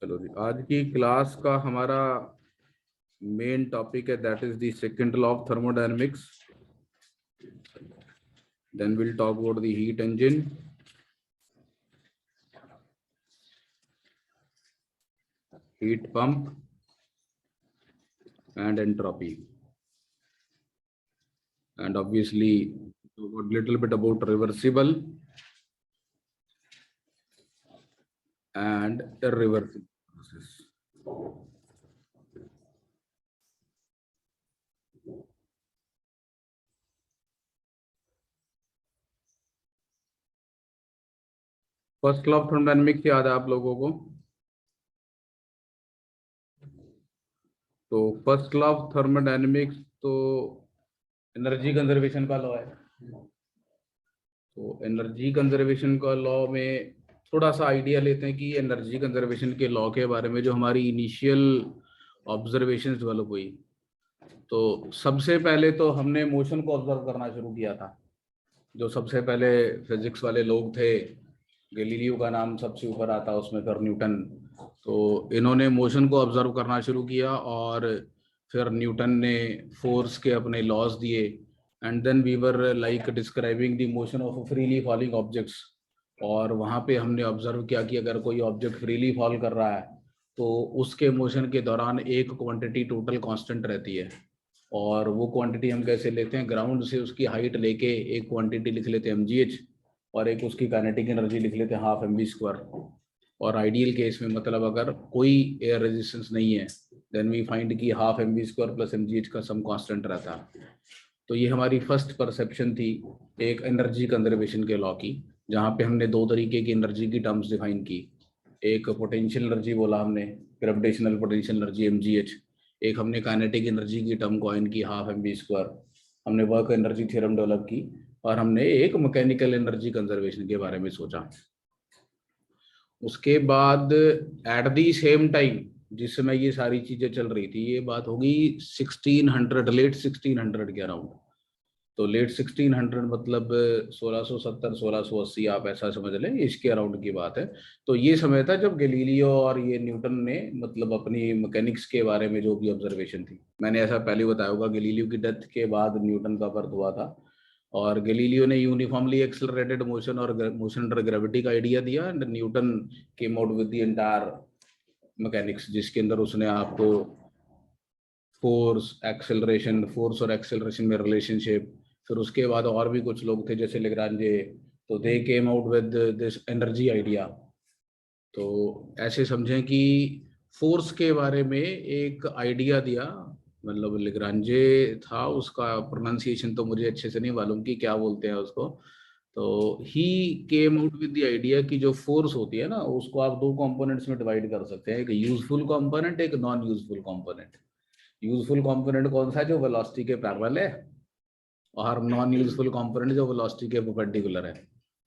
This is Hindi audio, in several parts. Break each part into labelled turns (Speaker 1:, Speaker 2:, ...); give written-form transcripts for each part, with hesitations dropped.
Speaker 1: चलो जी, आज की क्लास का हमारा मेन टॉपिक है, that is the second law of thermodynamics. Then will talk about the heat engine, heat pump and entropy, and obviously a little bit about reversible and irreversible process. First law of thermodynamics याद है आप लोगों को? तो फर्स्ट लॉ ऑफ थर्मोडायनेमिक्स तो एनर्जी कंजर्वेशन का लॉ है। तो एनर्जी कंजर्वेशन का लॉ में थोड़ा सा आइडिया लेते हैं कि एनर्जी कंजर्वेशन के लॉ के बारे में जो हमारी इनिशियल ऑब्जर्वेशंस डेवलप हुई। तो सबसे पहले तो हमने मोशन को ऑब्जर्व करना शुरू किया था। जो सबसे पहले फिजिक्स वाले लोग थे, गैलीलियो का नाम सबसे ऊपर आता, उसमें फिर न्यूटन। तो इन्होंने मोशन को ऑब्जर्व करना शुरू किया और फिर न्यूटन ने फोर्स के अपने लॉज दिए, and then we were like describing the motion of freely falling objects. और वहाँ पे हमने ऑब्जर्व किया कि अगर कोई ऑब्जेक्ट फ्रीली फॉल कर रहा है तो उसके मोशन के दौरान एक क्वांटिटी टोटल कांस्टेंट रहती है। और वो क्वांटिटी हम कैसे लेते हैं? ग्राउंड से उसकी हाइट लेके एक क्वांटिटी लिख लेते हैं mgh, और एक उसकी काइनेटिक एनर्जी लिख लेते हैं हाफ mv²। और आइडियल केस में मतलब अगर कोई एयर रेजिस्टेंस नहीं है, देन वी फाइंड कि हाफ mv² प्लस mgh का सम कांस्टेंट रहता है। तो ये हमारी फर्स्ट परसेप्शन थी एक एनर्जी कंजर्वेशन के लॉ की, जहाँ पे हमने दो तरीके की एनर्जी की टर्म्स डिफाइन की। एक पोटेंशियल एनर्जी बोला हमने, ग्रेविटेशनल पोटेंशियल एनर्जी mgh। एक हमने काइनेटिक एनर्जी की टर्म कॉइन की हाफ mv²। हमने वर्क एनर्जी थ्योरम डेवलप की, और हमने एक मैकेनिकल एनर्जी कंजर्वेशन के बारे में सोचा। उसके बाद एट दी सेम टाइम जिस समय ये सारी चीजें चल रही थी, ये बात होगी 1600, लेट 1600 के अराउंड। तो लेट 1600 मतलब 1670 1680, आप ऐसा समझ लें, इसके अराउंड की बात है। तो ये समय था जब गैलीलियो और ये न्यूटन ने मतलब अपनी मैकेनिक्स के बारे में जो भी ऑब्जर्वेशन थी, मैंने ऐसा पहले बताया होगा, गैलीलियो की डेथ के बाद न्यूटन का बर्थ हुआ था। और गैलीलियो ने यूनिफॉर्मली एक्सेलरेटेड मोशन और मोशन अंडर ग्रेविटी का आइडिया दिया, and Newton came out with the entire mechanics, जिसके अंदर उसने आपको फोर्स और एक्सेलरेशन में रिलेशनशिप, फिर उसके बाद और भी कुछ लोग थे जैसे लेग्रांजे, तो they came out with this energy idea. तो ऐसे समझें कि फोर्स के बारे में एक आइडिया दिया, मतलब लेग्रांजे था, उसका प्रोनाउंसिएशन तो मुझे अच्छे से नहीं मालूम कि क्या बोलते हैं उसको। तो he came out with the idea कि जो फोर्स होती है ना, उसको आप दो कंपोनेंट्स में डिवाइड कर सकते हैं, एक यूजफुल कंपोनेंट, एक non useful component. Useful component कौन सा है? जो वेलोसिटी के पैरेलल है। और नॉन यूजफुल कंपोनेंट जो वेलोसिटी के परपेंडिकुलर है।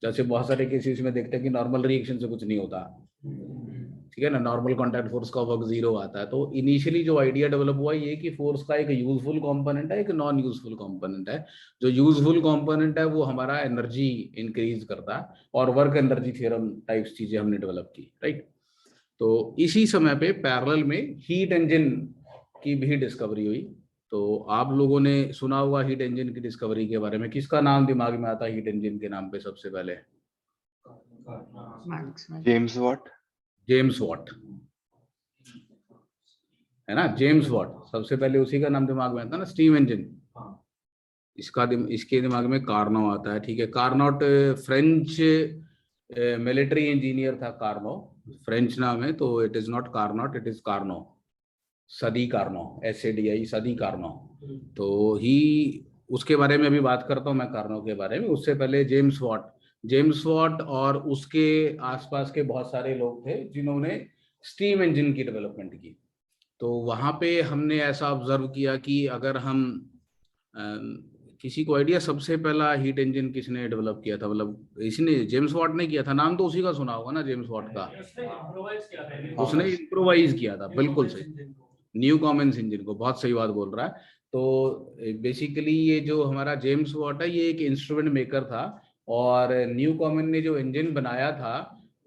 Speaker 1: जैसे बहुत सारे केसेस में देखते हैं कि नॉर्मल रिएक्शन से कुछ नहीं होता, ठीक है ना, नॉर्मल कांटेक्ट फोर्स का वर्क जीरो आता है। तो इनिशियली जो आइडिया डेवलप हुआ ये कि फोर्स का एक यूजफुल कंपोनेंट है, एक नॉन यूजफुल कंपोनेंट है। जो यूजफुल कंपोनेंट है वो हमारा एनर्जी इंक्रीज करता है, और वर्क एनर्जी थ्योरम टाइप्स चीजें हमने डेवलप की, राइट। तो इसी समय पे पैरेलल में हीट इंजन की भी डिस्कवरी हुई। तो आप लोगों ने सुना होगा हीट इंजन की डिस्कवरी के बारे में। किसका नाम दिमाग में आता है हीट इंजन के नाम पे सबसे पहले?
Speaker 2: James Watt.
Speaker 1: जेम्स वॉट, है ना, जेम्स वॉट सबसे पहले उसी का नाम दिमाग में आता है ना, स्टीम इंजन। इसके दिमाग में कार्नो आता है, ठीक है। कार्नोट फ्रेंच मिलिट्री इंजीनियर था कार्नो, फ्रेंच नाम है, तो it is not Carnot, it is Carnot, Sadi Carnot, SADI, Sadi Carnot. तो ही, उसके बारे में अभी बात करता हूँ मैं, कार्नो के बारे में। उससे पहले जेम्स वॉट और उसके आसपास के बहुत सारे लोग थे जिन्होंने स्टीम इंजन की डेवलपमेंट की। तो वहां पे हमने ऐसा ऑब्जर्व किया कि अगर हम किसी को आइडिया सबसे पहला हीट इंजन किसने डेवलप किया था? मतलब इसने, जेम्स वॉट ने किया था, नाम तो उसी का सुना होगा ना, जेम्स वॉट का। उसने इम्प्रोवाइज किया था, बिल्कुल सही, न्यू कॉमन्स इंजन को, बहुत सही बात बोल रहा है। तो बेसिकली ये जो हमारा जेम्स वॉट है, ये एक इंस्ट्रूमेंट मेकर था, और न्यू कॉमन ने जो इंजन बनाया था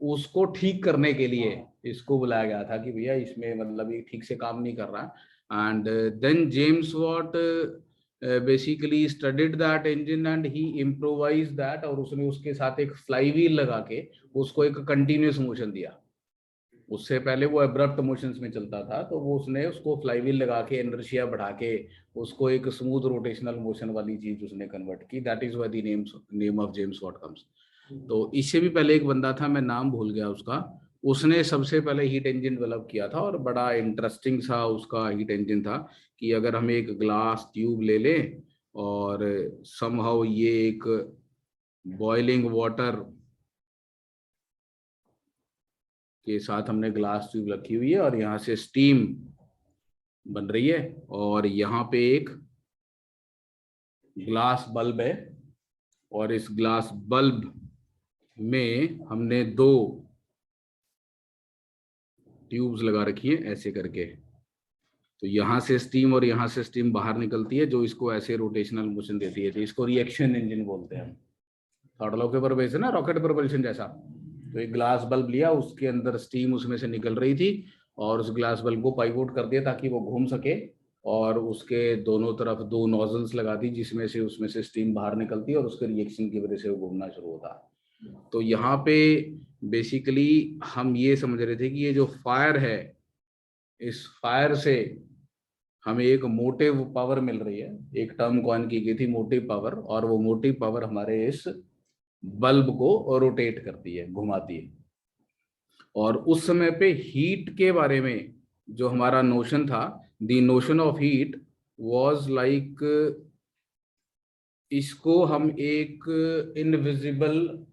Speaker 1: उसको ठीक करने के लिए इसको बुलाया गया था कि भैया इसमें मतलब ये ठीक से काम नहीं कर रहा। And then James Watt basically studied that engine and he improvise that, और उसने उसके साथ एक फ्लाई व्हील लगा के उसको एक कंटिन्यूस मोशन दिया। उससे पहले वो एब्रप्ट मोशंस में चलता था, तो वो उसने उसको फ्लाई व्हील लगा के इनर्शिया बढ़ा के उसको एक स्मूथ रोटेशनल मोशन वाली चीज उसने कन्वर्ट की। That is why the name of James Watt comes. तो इससे भी पहले एक बंदा था, मैं नाम भूल गया उसका, उसने सबसे पहले हीट इंजन डेवलप किया था, और बड़ा इंटरेस्टिंग सा उसका हीट इंजन था कि अगर हम एक ग्लास ट्यूब ले लें और समहाउ ये एक बॉइलिंग वाटर के साथ हमने ग्लास ट्यूब रखी हुई है और यहाँ से स्टीम बन रही है, और यहाँ पे एक ग्लास बल्ब है, और इस ग्लास बल्ब में हमने 2 ट्यूब्स लगा रखी है ऐसे करके। तो यहाँ से स्टीम और यहाँ से स्टीम बाहर निकलती है, जो इसको ऐसे रोटेशनल मोशन देती है। तो इसको रिएक्शन इंजन बोलते हैं हम। थर्ड लॉ के पर बेस है ना, रॉकेट प्रोपल्शन जैसा। तो एक ग्लास बल्ब लिया, उसके अंदर स्टीम उसमें से निकल रही थी, और उस ग्लास बल्ब को पाइवोट कर दिया ताकि वो घूम सके, और उसके दोनों तरफ 2 नोजल्स लगा दी जिसमें से उसमें से स्टीम बाहर निकलती है, और उसके रिएक्शन की वजह से वो घूमना शुरू होता है। तो यहाँ पे बेसिकली हम ये समझ रहे थे कि ये जो फायर है, इस फायर से हमें एक मोटिव पावर मिल रही है। एक टर्म कॉइन की गई थी मोटिव पावर, और वो मोटिव पावर हमारे इस बल्ब को रोटेट करती है, घुमाती है। और उस समय पे हीट के बारे में जो हमारा नोशन था, the notion of heat was like, इसको हम एक इनविजिबल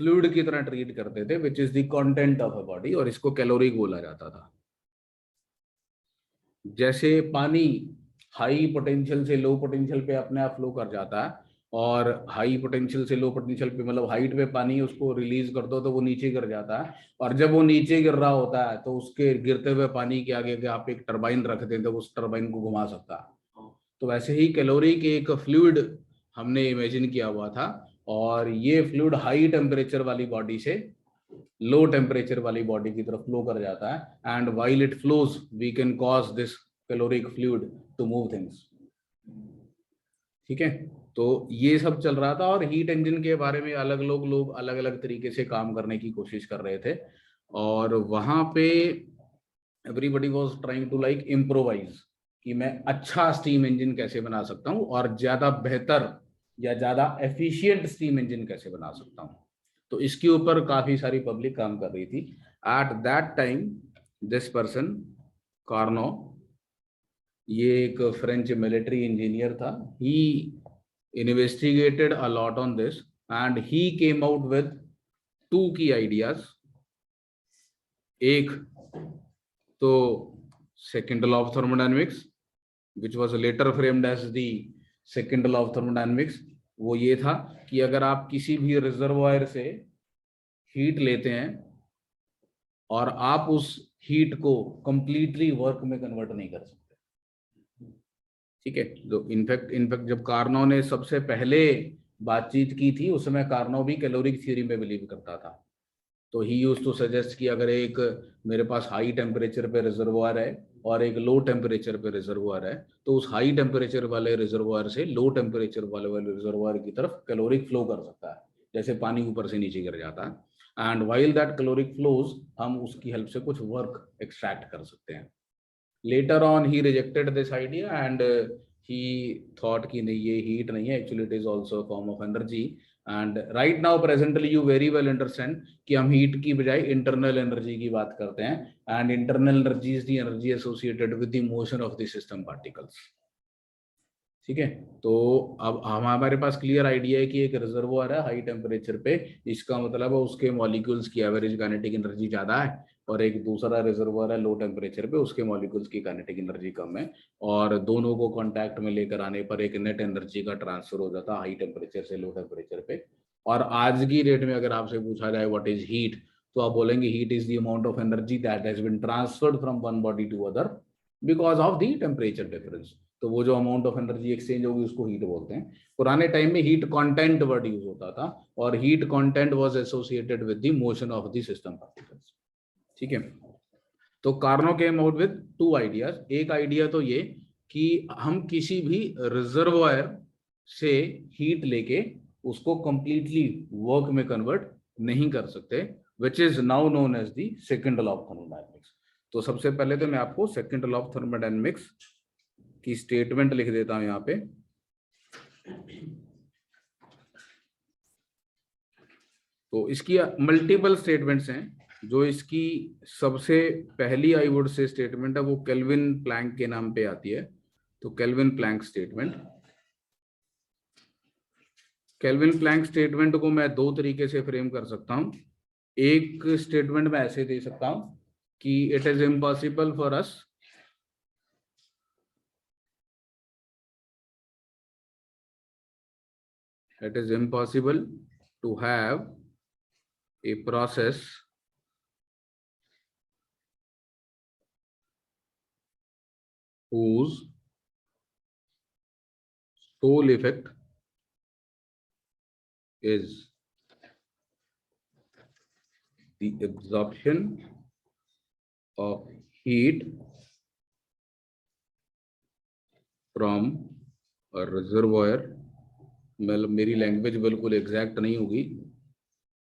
Speaker 1: फ्लूइड की तरह ट्रीट करते थे, which is the content of a body, और इसको कैलोरी बोला जाता था। जैसे पानी हाई पोटेंशियल से लो पोटेंशियल पे अपने आप फ्लो कर जाता है, और हाई पोटेंशियल से लो पोटेंशियल पे मतलब हाइट पे पानी उसको रिलीज कर दो तो वो नीचे गिर जाता है, और जब वो नीचे गिर रहा होता है तो उसके गिरते हुए पानी के आगे आप एक टरबाइन रख दें तो उस टरबाइन को घुमा सकता है। तो वैसे ही कैलोरी के एक फ्लूइड हमने इमेजिन किया हुआ था, और ये फ्लूइड हाई टेम्परेचर वाली बॉडी से लो टेम्परेचर वाली बॉडी की तरफ फ्लो कर जाता है, and while it flows we can cause this caloric fluid to move things. ठीक है, तो ये सब चल रहा था, और हीट इंजन के बारे में अलग लोग अलग अलग तरीके से काम करने की कोशिश कर रहे थे, और वहां पे everybody was trying to like improvise कि मैं अच्छा स्टीम इंजन कैसे बना सकता हूँ, और ज्यादा बेहतर या ज्यादा एफिशिएंट स्टीम इंजन कैसे बना सकता हूँ। तो इसके ऊपर काफी सारी पब्लिक काम कर रही थी। At that time this person Carnot, ये एक फ्रेंच मिलिट्री इंजीनियर था, he investigated a lot on this and he came out with 2 की आइडियाज। एक तो second law of thermodynamics, which was later framed as the second law of thermodynamics. वो ये था कि अगर आप किसी भी रिजर्वायर से हीट लेते हैं और आप उस हीट को कंप्लीटली वर्क में कन्वर्ट नहीं कर सकते। ठीक है, तो इनफैक्ट जब कार्नो ने सबसे पहले बातचीत की थी, उस समय कार्नो भी कैलोरिक थ्योरी में बिलीव करता था। तो ही यूज टू सजेस्ट कि अगर एक मेरे पास हाई टेम्परेचर पे रिजर्वायर है और एक लो टेम्परेचर पे रिजर्वायर है, तो उस हाई टेम्परेचर वाले रिजर्वायर से लो टेम्परेचर वाले रिजर्वायर की तरफ कैलोरिक फ्लो कर सकता है, जैसे पानी ऊपर से नीचे गिर जाता है। And while that caloric flows, हम उसकी हेल्प से कुछ वर्क एक्सट्रैक्ट कर सकते हैं। Later on he rejected this idea, and he thought कि नहीं, ये हीट नहीं है, actually it is also form of energy. And right now presently you very well understand कि हम हीट की बजाय इंटरनल एनर्जी की बात करते हैं, and internal energy is the energy associated with the motion of the system particles. ठीक है, तो अब हमारे पास क्लियर आइडिया है कि एक रिजर्वोयर है हाई टेम्परेचर पे, इसका मतलब है उसके मॉलिक्यूल्स की एवरेज काइनेटिक एनर्जी ज्यादा है, और एक दूसरा रिजर्वोयर है लो टेम्परेचर पे, उसके मॉलिक्यूल्स की काइनेटिक एनर्जी कम है, और दोनों को कांटेक्ट में लेकर आने पर एक नेट एनर्जी का ट्रांसफर हो जाता है हाई टेम्परेचर से लो टेम्परेचर पे। और आज की डेट में अगर आपसे पूछा जाए व्हाट इज हीट, तो आप बोलेंगे heat is the amount of energy that has been transferred from one body to other because of the temperature difference. तो वो जो अमाउंट ऑफ एनर्जी एक्सचेंज होगी उसको हीट बोलते हैं। पुराने टाइम में हीट कंटेंट वर्ड यूज होता था, और heat content was associated with the motion of the system particles. ठीक है। तो Carnot came out with 2 ideas. एक आइडिया तो ये कि हम किसी भी रिजर्वायर से हीट लेके उसको कंप्लीटली वर्क में कन्वर्ट नहीं कर सकते, which is now known as the second law of thermodynamics. तो सबसे पहले तो मैं आपको सेकंड लॉ ऑफ थर्मोडायनेमिक्स की स्टेटमेंट लिख देता हूं यहाँ पे। तो इसकी मल्टीपल स्टेटमेंट्स हैं। जो इसकी सबसे पहली आई वुड से स्टेटमेंट है वो केल्विन प्लैंक के नाम पे आती है। तो Kelvin Planck statement, Kelvin Planck statement को मैं 2 तरीके से फ्रेम कर सकता हूं। एक स्टेटमेंट मैं ऐसे दे सकता हूं कि it is impossible for us to have a process whose sole effect is the absorption of heat from a reservoir। मतलब मेरी लैंग्वेज बिल्कुल एग्जैक्ट नहीं होगी,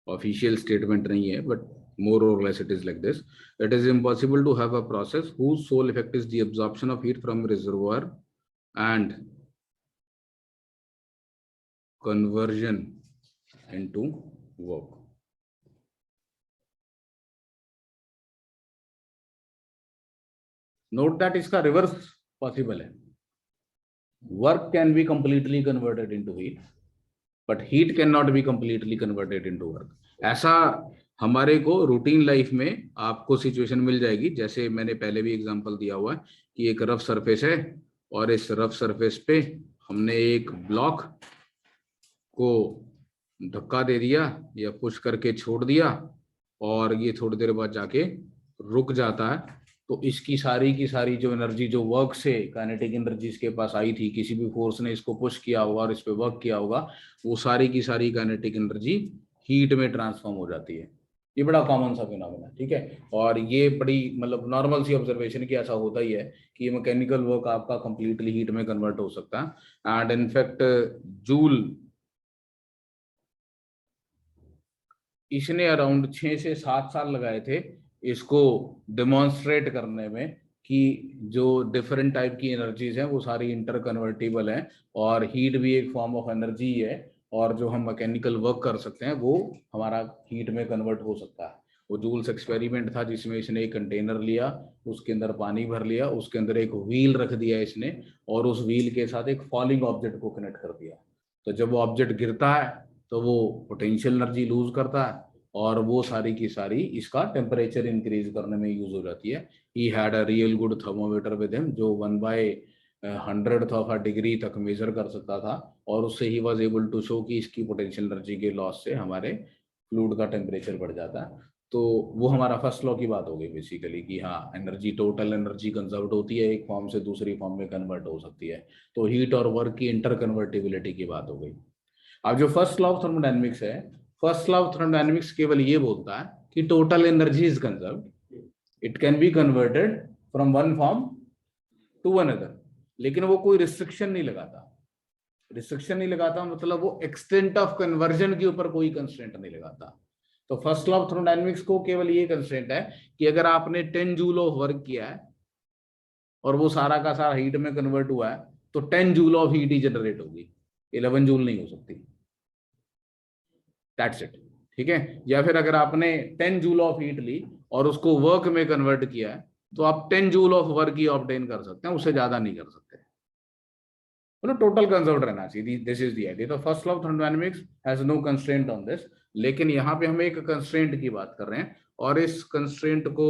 Speaker 1: ऑफिशियल स्टेटमेंट नहीं है, but more or less it is like this: it is impossible to have a process whose sole effect is the absorption of heat from reservoir and conversion into work। Note that इसका रिवर्स पॉसिबल है। Work can be completely converted into heat, but heat can not be completely converted into work. ऐसा हमारे को रूटीन लाइफ में आपको सिचुएशन मिल जाएगी, जैसे मैंने पहले भी एग्जांपल दिया हुआ है कि एक रफ सरफेस है और इस रफ सरफेस पे हमने एक ब्लॉक को धक्का दे दिया या पुश करके छोड़ दिया और ये थोड़ी देर बाद जाके रुक जाता है। तो इसकी सारी की सारी जो एनर्जी जो वर्क से काइनेटिक एनर्जी इसके पास आई थी, किसी भी फोर्स ने इसको पुश किया होगा और इस पे वर्क किया होगा, वो सारी की सारी काइनेटिक एनर्जी हीट में ट्रांसफॉर्म हो जाती है। ये बड़ा कॉमन सा फिनोमेना, ठीक है। और ये बड़ी मतलब नॉर्मल सी ऑब्जर्वेशन की ऐसा होता ही है कि मैकेनिकल वर्क आपका कंप्लीटली हीट में कन्वर्ट हो सकता है। एंड इनफैक्ट जूल इसने अराउंड 6 से 7 साल लगाए थे इसको डेमोन्स्ट्रेट करने में कि जो डिफरेंट टाइप की एनर्जीज हैं वो सारी इंटर कन्वर्टिबल हैं और हीट भी एक फॉर्म ऑफ एनर्जी है, और जो हम मैकेनिकल वर्क कर सकते हैं वो हमारा हीट में कन्वर्ट हो सकता है। वो जूल्स एक्सपेरिमेंट था जिसमें इसने एक कंटेनर लिया, उसके अंदर पानी भर लिया, उसके अंदर एक व्हील रख दिया इसने, और उस व्हील के साथ एक फॉलिंग ऑब्जेक्ट को कनेक्ट कर दिया। तो जब वो ऑब्जेक्ट गिरता है तो वो पोटेंशियल एनर्जी लूज करता है और वो सारी की सारी इसका टेम्परेचर इंक्रीज करने में यूज हो जाती है। He had a real good thermometer with him जो 1/100th ऑफ अ डिग्री तक मेजर कर सकता था, और उससे he was able to show कि इसकी पोटेंशियल एनर्जी के लॉस से हमारे फ्लूइड का टेम्परेचर बढ़ जाता है। तो वो हमारा फर्स्ट लॉ की बात हो गई बेसिकली कि हाँ, एनर्जी टोटल एनर्जी कंजर्व होती है, एक फॉर्म से दूसरी फॉर्म में कन्वर्ट हो सकती है। तो हीट और वर्क की इंटर कन्वर्टिबिलिटी की बात हो गई। अब जो फर्स्ट लॉ ऑफ थर्मोडायनेमिक्स है, फर्स्ट लॉ ऑफ थर्मोडायनेमिक्स केवल ये बोलता है कि total energy is conserved, it can be converted from one form to another, लेकिन वो कोई रिस्ट्रिक्शन नहीं लगाता। रिस्ट्रिक्शन नहीं लगाता मतलब वो एक्सटेंट ऑफ कन्वर्जन के ऊपर कोई कंस्ट्रेंट नहीं लगाता। तो फर्स्ट लॉ ऑफ थर्मोडायनेमिक्स को केवल ये कंस्ट्रेंट है कि अगर आपने 10 जूल ऑफ वर्क किया है और वो सारा का सारा हीट में कन्वर्ट हुआ है तो 10 joule of heat he generate होगी, 11 जूल नहीं हो सकती। दैट्स इट, ठीक है। या फिर अगर आपने 10 जूल ऑफ हीट ली और उसको वर्क में कन्वर्ट किया है तो आप 10 joule of work he obtain कर सकते हैं, उससे ज्यादा नहीं कर सकते। मतलब टोटल कंजर्व रहना चाहिए, दिस इज द आइडिया। तो first law of thermodynamics has no constraint on this, लेकिन यहाँ पे हम एक कंस्ट्रेंट की बात कर रहे हैं और इस कंस्ट्रेंट को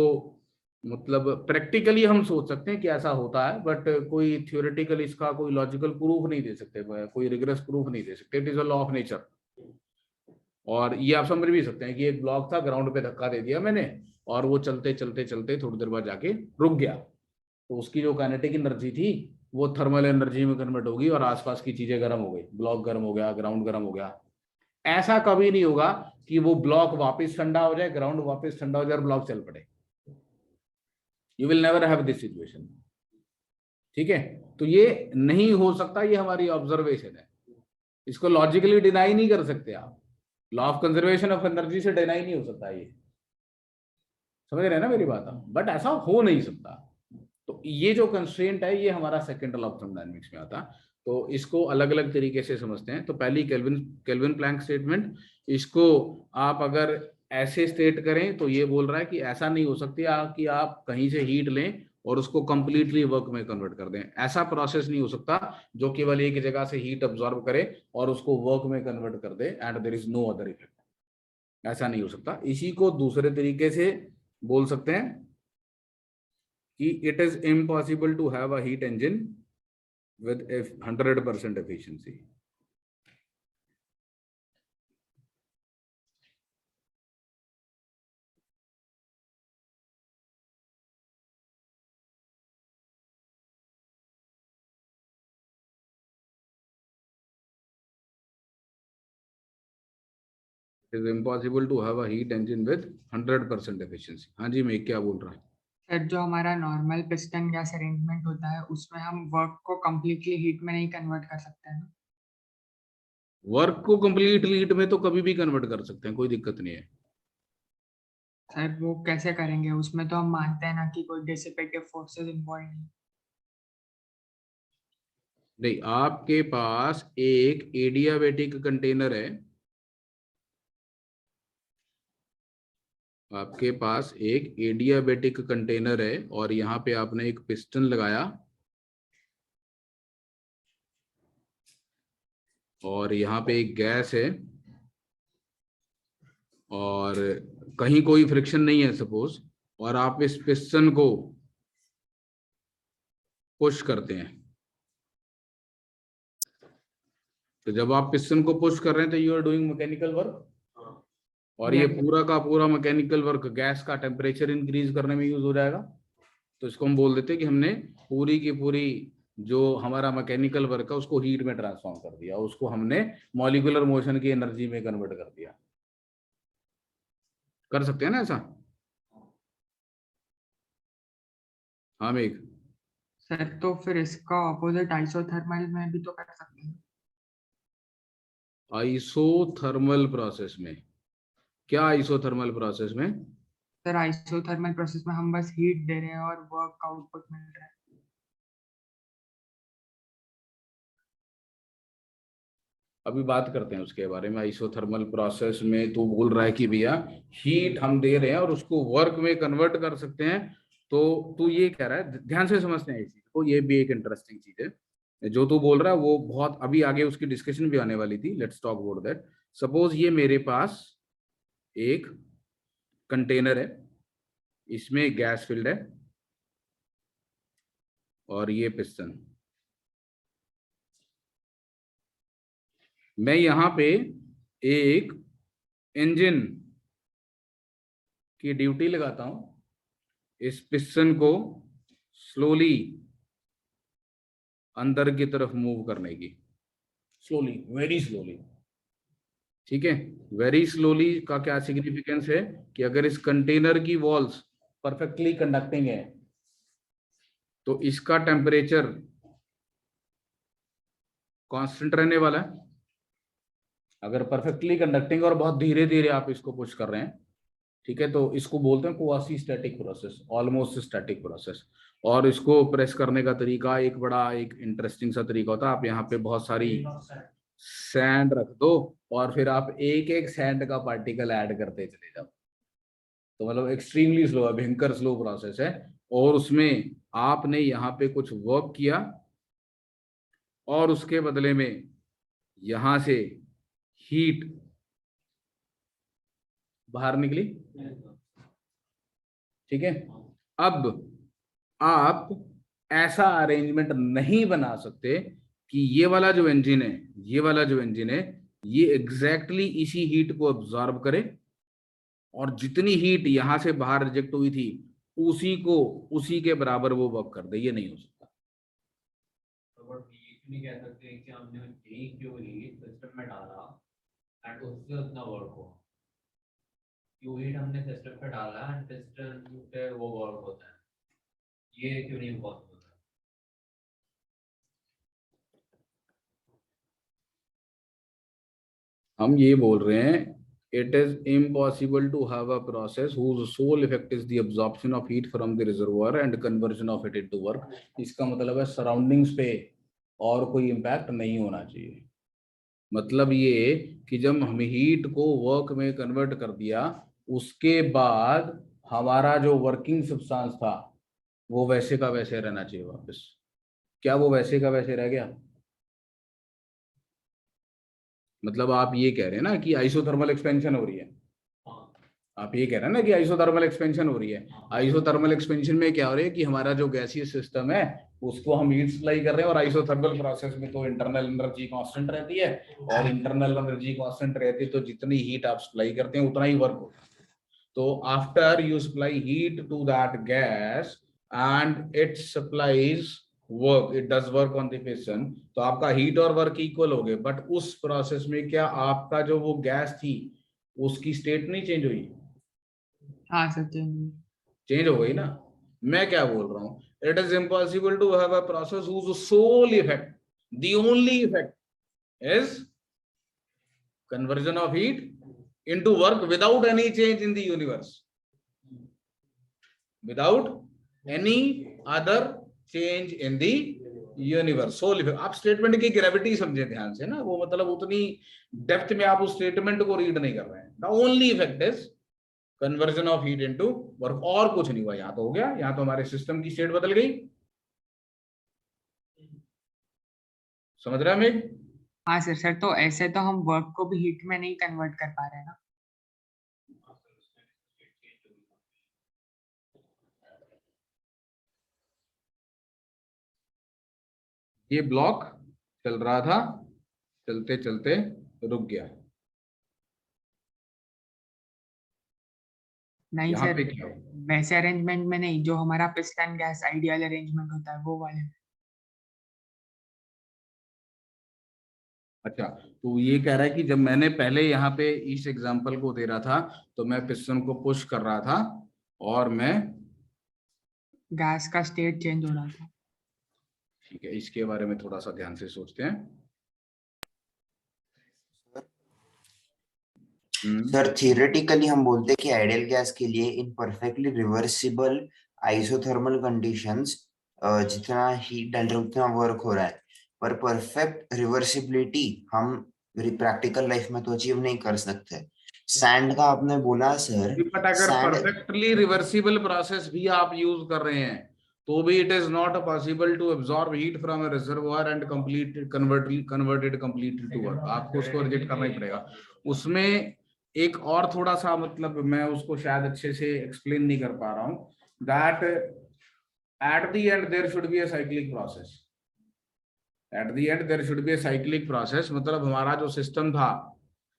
Speaker 1: मतलब प्रैक्टिकली हम सोच सकते हैं कि ऐसा होता है, बट कोई थ्योरेटिकल इसका कोई लॉजिकल प्रूफ नहीं दे सकते, कोई रिगरस प्रूफ नहीं दे सकते। It is a law of nature. और ये आप समझ भी सकते हैं कि एक ब्लॉक था, ग्राउंड पे धक्का दे दिया मैंने और वो चलते चलते चलते थोड़ी देर बाद जाके रुक गया, तो उसकी जो काइनेटिक एनर्जी थी वो थर्मल एनर्जी में कन्वर्ट होगी और आसपास की चीजें गर्म हो गई, ब्लॉक गर्म हो गया, ग्राउंड गर्म हो गया। ऐसा कभी नहीं होगा कि वो ब्लॉक वापस ठंडा हो जाए, ग्राउंड वापस ठंडा हो जाए और ब्लॉक चल पड़े। You will never have this situation. ठीक है, तो ये नहीं हो सकता, ये हमारी ऑब्जर्वेशन है, इसको लॉजिकली डिनाई नहीं कर सकते आप। Law of conservation of energy से डिनाई नहीं हो सकता ये, समझ रहे हैं ना मेरी बात आप, बट ऐसा हो नहीं सकता। तो ये जो कंस्ट्रेंट है ये हमारा सेकंड लॉ ऑफ थर्मोडायनेमिक्स में आता। तो इसको अलग अलग तरीके से समझते हैं। तो पहली केल्विन केल्विन प्लैंक स्टेटमेंट, इसको आप अगर ऐसे स्टेट करें तो ये बोल रहा है कि ऐसा नहीं हो सकती कि आप कहीं से हीट लें और उसको कंप्लीटली वर्क में कन्वर्ट कर दें। ऐसा प्रोसेस नहीं हो सकता जो केवल एक जगह से हीट अब्सॉर्ब करे और उसको वर्क में कन्वर्ट कर दे and there is no other effect. ऐसा नहीं हो सकता। इसी को दूसरे तरीके से बोल सकते हैं कि it is impossible to have a heat engine with 100% efficiency. It is impossible to have a heat engine with 100% efficiency. हाँ जी, मैं क्या बोल रहा है?
Speaker 2: सर जो हमारा नॉर्मल पिस्टन गैस अरेंजमेंट होता है उसमें हम वर्क को कम्प्लीटली हीट में नहीं कन्वर्ट कर सकते हैं ना?
Speaker 1: वर्क को कंप्लीट हीट में तो कभी भी कन्वर्ट कर सकते हैं, कोई दिक्कत नहीं है।
Speaker 2: सर वो कैसे करेंगे? उसमें तो हम मानते हैं ना कि कोई डिसिपेटिव फोर्सेस इन्वॉल्व नहीं।
Speaker 1: नहीं, आपके पास एक एडियाबेटिक कंटेनर है, आपके पास एक एडियाबेटिक कंटेनर है और यहाँ पे आपने एक पिस्टन लगाया और यहाँ पे एक गैस है और कहीं कोई फ्रिक्शन नहीं है सपोज, और आप इस पिस्टन को पुश करते हैं। तो जब आप पिस्टन को पुश कर रहे हैं तो you are doing mechanical work, और ये
Speaker 2: Yes.
Speaker 1: पूरा का पूरा मैकेनिकल वर्क गैस का टेम्परेचर इंक्रीज करने में यूज हो जाएगा। तो इसको हम बोल देते हैं कि हमने पूरी की पूरी जो हमारा मैकेनिकल वर्क है उसको हीट में ट्रांसफॉर्म कर दिया, उसको हमने मॉलिक्यूलर मोशन की एनर्जी में कन्वर्ट कर दिया। कर सकते हैं ना ऐसा? हाँ मेघ।
Speaker 2: सर तो फिर इसका ऑपोजिट आइसोथर्मल में भी तो कर सकते हैं।
Speaker 1: आइसोथर्मल प्रोसेस में? क्या आइसोथर्मल प्रोसेस में?
Speaker 2: सर आइसोथर्मल प्रोसेस में हम बस हीट दे रहे हैं और वर्क का आउटपुट मिल रहा है।
Speaker 1: अभी बात करते हैं उसके बारे में। आइसोथर्मल प्रोसेस में तो बोल रहा है कि भैया हीट हम दे रहे हैं और उसको वर्क में कन्वर्ट कर सकते हैं। तो ये कह रहा है, ध्यान से समझते हैं इस चीज को, ये भी एक इंटरेस्टिंग चीज है जो तू बोल रहा है, वो बहुत अभी आगे उसकी डिस्कशन भी आने वाली थी। Let's talk about that. Suppose ये मेरे पास एक कंटेनर है, इसमें गैस फिल्ड है और ये पिस्टन। मैं यहां पे एक इंजन की ड्यूटी लगाता हूं इस पिस्टन को स्लोली अंदर की तरफ मूव करने की, स्लोली, वेरी स्लोली। ठीक है, वेरी स्लोली का क्या सिग्निफिकेंस है कि अगर इस कंटेनर की वॉल्स परफेक्टली कंडक्टिंग है तो इसका टेम्परेचर कांस्टेंट रहने वाला है। अगर परफेक्टली कंडक्टिंग और बहुत धीरे धीरे आप इसको पुश कर रहे हैं, ठीक है, तो इसको बोलते हैं quasi static process, almost static process. और इसको प्रेस करने का तरीका एक बड़ा एक इंटरेस्टिंग सा तरीका होता है। आप यहाँ पे बहुत सारी सैंड रख दो और फिर आप एक एक सैंड का पार्टिकल ऐड करते चले जाओ। तो मतलब एक्सट्रीमली स्लो है, भयंकर स्लो प्रोसेस है। और उसमें आपने यहाँ पे कुछ वर्क किया और उसके बदले में यहां से हीट बाहर निकली। ठीक है, अब आप ऐसा अरेंजमेंट नहीं बना सकते कि ये वाला जो इंजन है, ये वाला जो इंजन है, ये एग्जैक्टली इसी हीट को अब्सॉर्ब करे और जितनी हीट यहां से बाहर रिजेक्ट हुई थी उसी को उसी के बराबर वो वर्क कर दे। ये नहीं हो सकता।
Speaker 3: तो ये नहीं कह सकते कि हमने एक जो हीट सिस्टम में डाला एंड उससे उतना वर्क हुआ। जो हीट हमने सिस्टम पे डाला एंड सिस्टम पे वो वर्क होता है। ये क्यों नहीं पॉसिबल है?
Speaker 1: हम ये बोल रहे हैं it is impossible to have a process whose sole effect is the absorption of heat from the reservoir and conversion of it into work। इसका मतलब है सराउंडिंग्स पे और कोई इम्पैक्ट नहीं होना चाहिए। मतलब ये कि जब हम हीट को वर्क में कन्वर्ट कर दिया उसके बाद हमारा जो वर्किंग सब्सटेंस था वो वैसे का वैसे रहना चाहिए वापस। क्या वो वैसे का वैसे रह गया? मतलब आप ये कह रहे हैं ना कि आइसोथर्मल एक्सपेंशन हो रही है।
Speaker 3: हाँ
Speaker 1: आप ये कह रहे हैं ना कि आइसोथर्मल एक्सपेंशन हो रही है।
Speaker 3: हाँ
Speaker 1: आइसोथर्मल एक्सपेंशन में क्या हो रहा है कि हमारा जो गैसीय सिस्टम है उसको हम हीट सप्लाई कर रहे हैं और आइसोथर्मल प्रोसेस में तो इंटरनल एनर्जी कांस्टेंट रहती है और इंटरनल एनर्जी कांस्टेंट रहती है तो जितनी हीट आप सप्लाई करते हैं उतना ही वर्क होता है। तो after you supply heat to that gas and it supplies work, it does work on the piston, तो आपका हीट और वर्क इक्वल हो गए। बट उस प्रोसेस में क्या आपका जो वो गैस थी उसकी स्टेट नहीं चेंज हुई?
Speaker 2: हाँ सर
Speaker 1: चेंज हो गई ना। मैं क्या बोल रहा हूं, it is impossible to have a process whose sole effect, the only effect is conversion of heat into work without any change in the universe, without any other change in the universe. Sole effect. आप स्टेटमेंट की ग्रेविटी समझे ध्यान से ना, वो मतलब उतनी डेप्थ में आप उस स्टेटमेंट को रीड नहीं कर रहे हैं। The only effect is conversion of heat into work, और कुछ नहीं हुआ। यहाँ तो हो गया, यहाँ तो हमारे सिस्टम की स्टेट बदल गई। समझ रहे हैं हमें?
Speaker 2: हाँ सर तो ऐसे तो हम वर्क को भी हीट में नहीं कन्वर्ट कर पा रहे हैं ना।
Speaker 1: ये ब्लॉक चल रहा था, चलते चलते रुक गया।
Speaker 2: नहीं
Speaker 1: यहाँ
Speaker 2: सर
Speaker 1: पे क्या है?
Speaker 2: वैसे अरेंजमेंट में नहीं, जो हमारा पिस्टन गैस आइडियल अरेंजमेंट होता है वो वाले में।
Speaker 1: अच्छा, तो ये कह रहा है कि जब मैंने पहले यहाँ पे इस एग्जांपल को दे रहा था तो मैं पिस्टन को पुश कर रहा था और मैं,
Speaker 2: गैस का स्टेट चेंज हो रहा था।
Speaker 1: ठीक है, इसके बारे में थोड़ा सा ध्यान से सोचते हैं।
Speaker 4: सर थियोरेटिकली हम बोलते हैं कि आइडियल गैस के लिए in perfectly reversible isothermal conditions जितना हीट डाल रहे उतना वर्क हो रहा है, पर परफेक्ट रिवर्सिबिलिटी हम प्रैक्टिकल लाइफ में तो अचीव नहीं कर सकते। सैंड का आपने बोला सर,
Speaker 1: बट अगर
Speaker 4: सैंड
Speaker 1: परफेक्टली रिवर्सिबल प्रोसेस भी आप यूज कर रहे हैं तो भी it is not possible to absorb heat from a reservoir and converted completely to work. आपको उसको रिजेक्ट करना ही पड़ेगा। उसमें एक और थोड़ा सा, मतलब मैं उसको शायद अच्छे से एक्सप्लेन नहीं कर पा रहा हूं, that at the end there should be a cyclic process. At the end there should be a cyclic process, मतलब हमारा जो सिस्टम था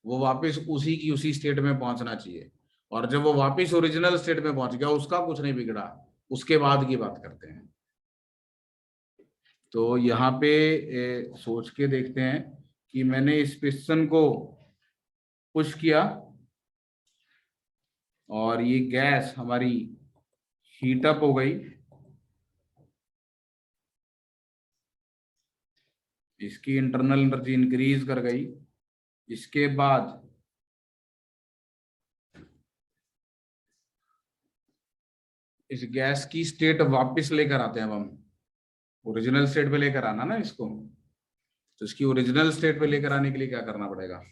Speaker 1: वो वापस उसी की उसी स्टेट में पहुंचना चाहिए। और जब वो वापस ओरिजिनल स्टेट में पहुंच गया, उसका कुछ नहीं बिगड़ा, उसके बाद की बात करते हैं। तो यहाँ पे सोच के देखते हैं कि मैंने इस पिस्टन को पुश किया और ये गैस हमारी हीट अप हो गई, इसकी इंटरनल एनर्जी इंक्रीज कर गई। इसके बाद इस गैस की स्टेट वापस लेकर आते हैं। अब हम ओरिजिनल स्टेट पे लेकर आना ना इसको, तो इसकी ओरिजिनल स्टेट पे लेकर आने के लिए क्या करना पड़ेगा?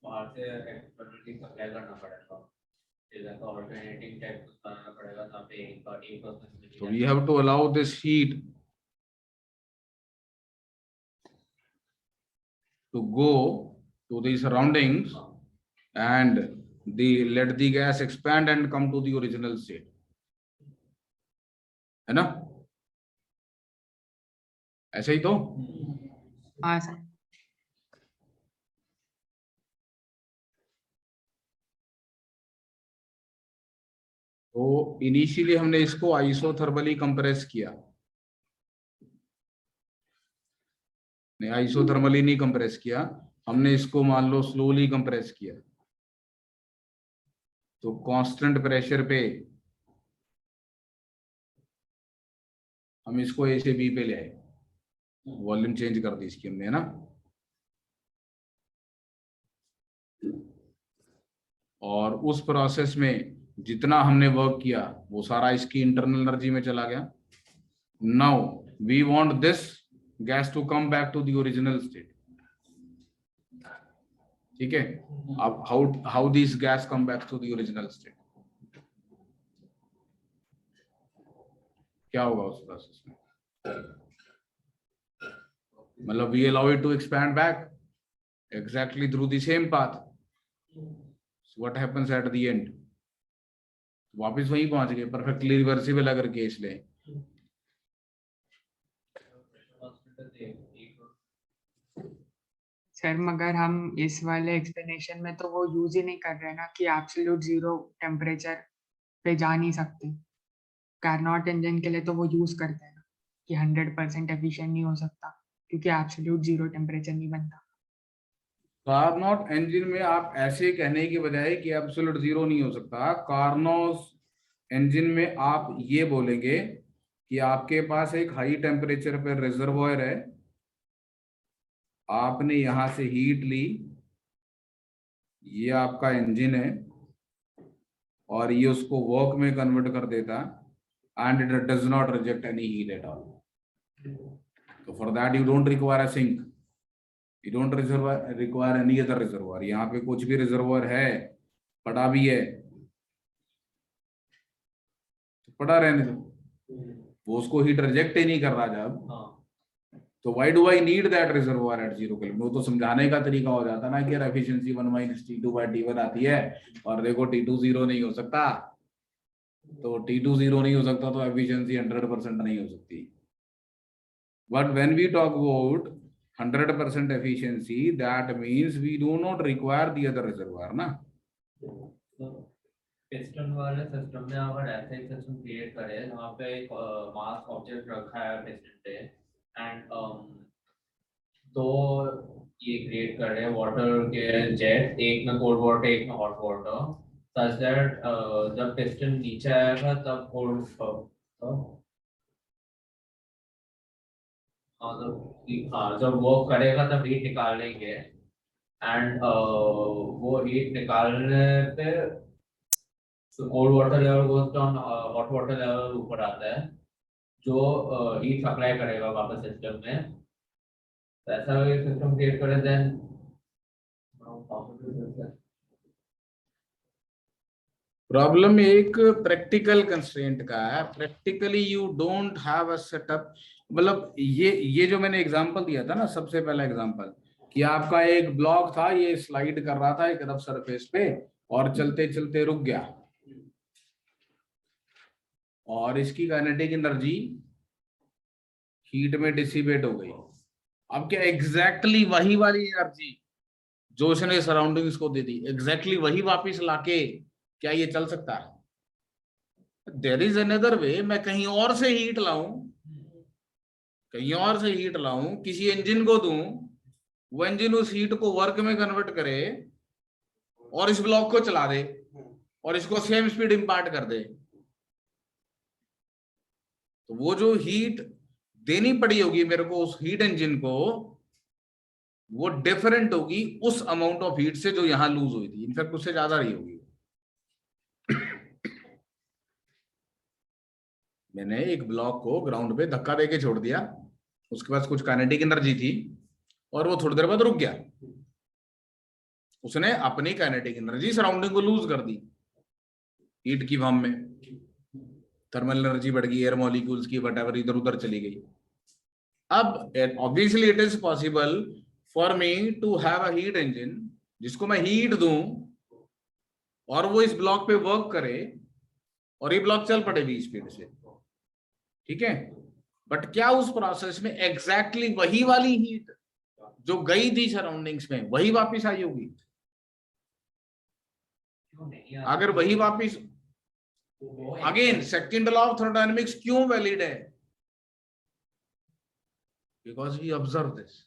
Speaker 3: बाहर से एक्सटर्नली सप्लाई करना पड़ेगा, जैसे ऑल्टरनेटिंग टाइप कुछ बनाना पड़ेगा जहाँ पे एक process.
Speaker 1: So we have to allow this heat to go to the surroundings and let the gas expand and come to the original state, है ना? ऐसे ही तो।
Speaker 2: हाँ सर
Speaker 1: तो इनिशियली हमने इसको आइसोथर्मली कंप्रेस किया, नहीं आइसोथर्मली नहीं कंप्रेस किया, हमने इसको मान लो स्लोली कंप्रेस किया। तो कांस्टेंट प्रेशर पे हम इसको ए से बी पे ले आए, वॉल्यूम चेंज कर दी इसकी हमने, है ना। और उस प्रोसेस में जितना हमने वर्क किया वो सारा इसकी इंटरनल एनर्जी में चला गया। Now we want this gas to come back to the original state, ठीक है। अब how this gas come back to the original state, क्या होगा उस प्रोसेस में? मतलब we allow it to expand back exactly through the same path. So what happens at the end? वापस वहीं पहुंच गए, परफेक्टली रिवर्सिबल अगर केस ले।
Speaker 2: सर मगर हम इस वाले एक्सप्लेनेशन में तो वो यूज ही नहीं कर रहे ना कि एब्सोल्यूट जीरो टेम्परेचर पे जा नहीं सकते। कार्नोट इंजन के लिए तो वो यूज करते हैं ना कि 100% एफिशिएंट नहीं हो सकता क्योंकि एब्सोल्यूट जीरो टेम्परेचर नहीं बनता।
Speaker 1: कार्नोट इंजन में आप ऐसे कहने की बजाय कि एब्सोल्यूट जीरो नहीं हो सकता, कार्नोट इंजन में आप ये बोलेंगे कि आपके पास एक हाई टेम्परेचर पर रिजर्वॉयर है, आपने यहां से हीट ली, ये आपका इंजन है और ये उसको वर्क में कन्वर्ट कर देता and it does not reject any heat at all. तो for that you don't require a sink, you don't require any other reservoir. यहाँ पे कुछ भी रिजर्वॉयर है, पड़ा भी है तो पड़ा रहने दो, वो उसको हीट रिजेक्ट ही नहीं कर रहा जब, तो why do I need that reservoir at 0 kelvin. वो तो समझाने का तरीका हो जाता ना कि यार एफिशिएंसी 1 - T2/T1 आती है और देखो T2 0 नहीं हो सकता, तो T2 0 नहीं हो सकता तो एफिशिएंसी 100% नहीं हो सकती। But when we talk about 100% efficiency, that means we do not require the other reservoir ना।
Speaker 3: पिस्टन वाले सिस्टम में अगर ऐसे एक सिस्टम क्रिएट करें जहाँ पे एक मास ऑब्जेक्ट रखा है पिस्टन पे एंड तो ये क्रिएट कर रहे हैं वाटर के जेट, एक में कोल्ड वाटर एक में हॉट वाटर, सच दैट जब पिस्टन नीचे आएगा तब कोल्ड जब वो करेगा तब हीट निकाल लेंगे एंड वो हीट निकालने पे cold water level goes down, hot water level ऊपर आता है जो हीट सप्लाई करेगा वापस सिस्टम में। तो ऐसा सिस्टम क्रिएट करें देन
Speaker 1: प्रॉब्लम एक प्रैक्टिकल कंस्ट्रेंट का है। Practically you don't have a setup, मतलब ये जो मैंने एग्जांपल दिया था ना, सबसे पहला एग्जांपल कि आपका एक ब्लॉक था, ये स्लाइड कर रहा था एक तरफ सरफेस पे और चलते चलते रुक गया और इसकी काइनेटिक एनर्जी हीट में डिसिपेट हो गई। अब क्या एग्जैक्टली वही वाली एनर्जी जो उसने सराउंडिंग्स को दे दी, एग्जैक्टली वही वापस लाके क्या ये चल सकता है? देयर इज अनदर वे, मैं कहीं और से हीट लाऊं, कहीं और से हीट लाऊं, किसी इंजन को दूं, वो इंजन उस हीट को वर्क में कन्वर्ट करे और इस ब्लॉक को चला दे और इसको सेम स्पीड इंपार्ट कर दे। तो वो जो हीट देनी पड़ी होगी मेरे को उस हीट इंजन को, वो डिफरेंट होगी उस अमाउंट ऑफ हीट से जो यहां लूज हुई थी, इनफैक्ट उससे ज्यादा रही होगी। मैंने एक ब्लॉक को ग्राउंड पे धक्का देके छोड़ दिया, उसके पास कुछ काइनेटिक एनर्जी थी और वो थोड़ी देर बाद रुक गया, उसने अपनी काइनेटिक एनर्जी सराउंडिंग को लूज कर दी हीट की फॉर्म में, थर्मल एनर्जी बढ़ गई, एयर मॉलिक्यूल्स की वटएवर इधर उधर चली गई। अब obviously it is possible for me to have a heat engine जिसको मैं हीट दूं और वो इस ब्लॉक पे वर्क करे और ये ब्लॉक चल पड़े 20 स्पीड से, ठीक है। बट क्या उस प्रोसेस में एग्जैक्टली वही वाली हीट जो गई थी सराउंडिंग्स में वही वापस आई होगी? अगर वही वापस, again second law of thermodynamics क्यों वैलिड है? Because we observe this.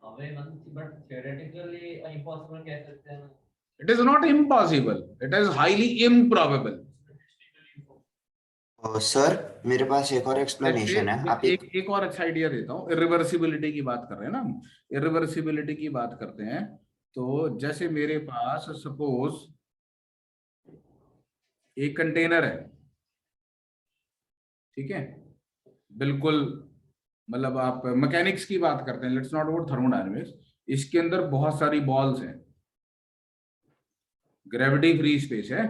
Speaker 3: But theoretically impossible कह सकते हैं।
Speaker 1: It is not impossible, it is highly improbable.
Speaker 4: Sir मेरे पास एक और
Speaker 1: जैसे
Speaker 4: एक्सप्लेनेशन है, आप
Speaker 1: एक और अच्छा आइडिया देता हूँ। इरिवर्सिबिलिटी की बात कर रहे हैं ना हम, इरिवर्सिबिलिटी की बात करते हैं। तो जैसे मेरे पास सपोज एक कंटेनर है, ठीक है, बिल्कुल, मतलब आप मैकेनिक्स की बात करते हैं, लेट्स नॉट अबाउट थर्मोडायनेमिक्स। इसके अंदर बहुत सारी बॉल्स हैं, ग्रेविटी फ्री स्पेस है,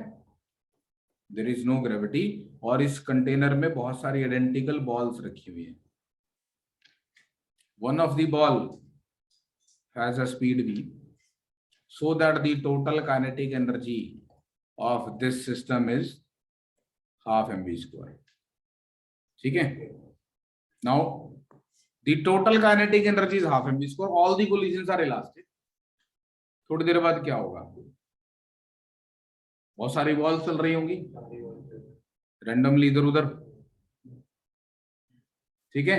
Speaker 1: देयर इज नो ग्रेविटी, और इस कंटेनर में बहुत सारी आइडेंटिकल बॉल्स रखी हुई है। One of the ball has a speed v, so that the total kinetic energy of this system is half mv square, ठीक है। now the total kinetic energy is half mv square, all the collisions are elastic। थोड़ी देर बाद क्या होगा, बहुत सारी बॉल्स चल रही होंगी रैंडमली इधर उधर, ठीक है,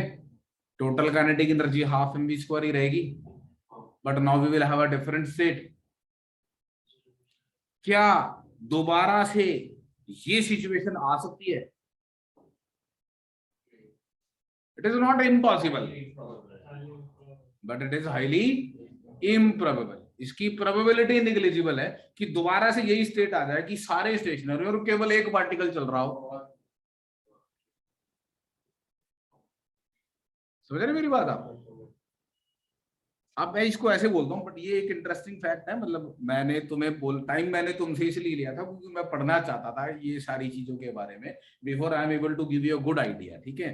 Speaker 1: total kinetic energy half mv square ही रहेगी, but now we will have a different state. क्या दोबारा से ये सिचुएशन आ सकती है? It is not impossible, but it is highly improbable. इसकी प्रोबेबिलिटी निग्लिजिबल है कि दोबारा से यही स्टेट आ जाए कि सारे स्टेशनरी और केवल एक पार्टिकल चल रहा हो। समझ रहे मेरी बात आप? अब मैं इसको ऐसे बोलता हूँ, बट ये एक इंटरेस्टिंग फैक्ट है। मतलब मैंने तुमसे इसलिए लिया था क्योंकि मैं पढ़ना चाहता था ये सारी चीजों के बारे में, before I am able to give you a good idea, ठीक है।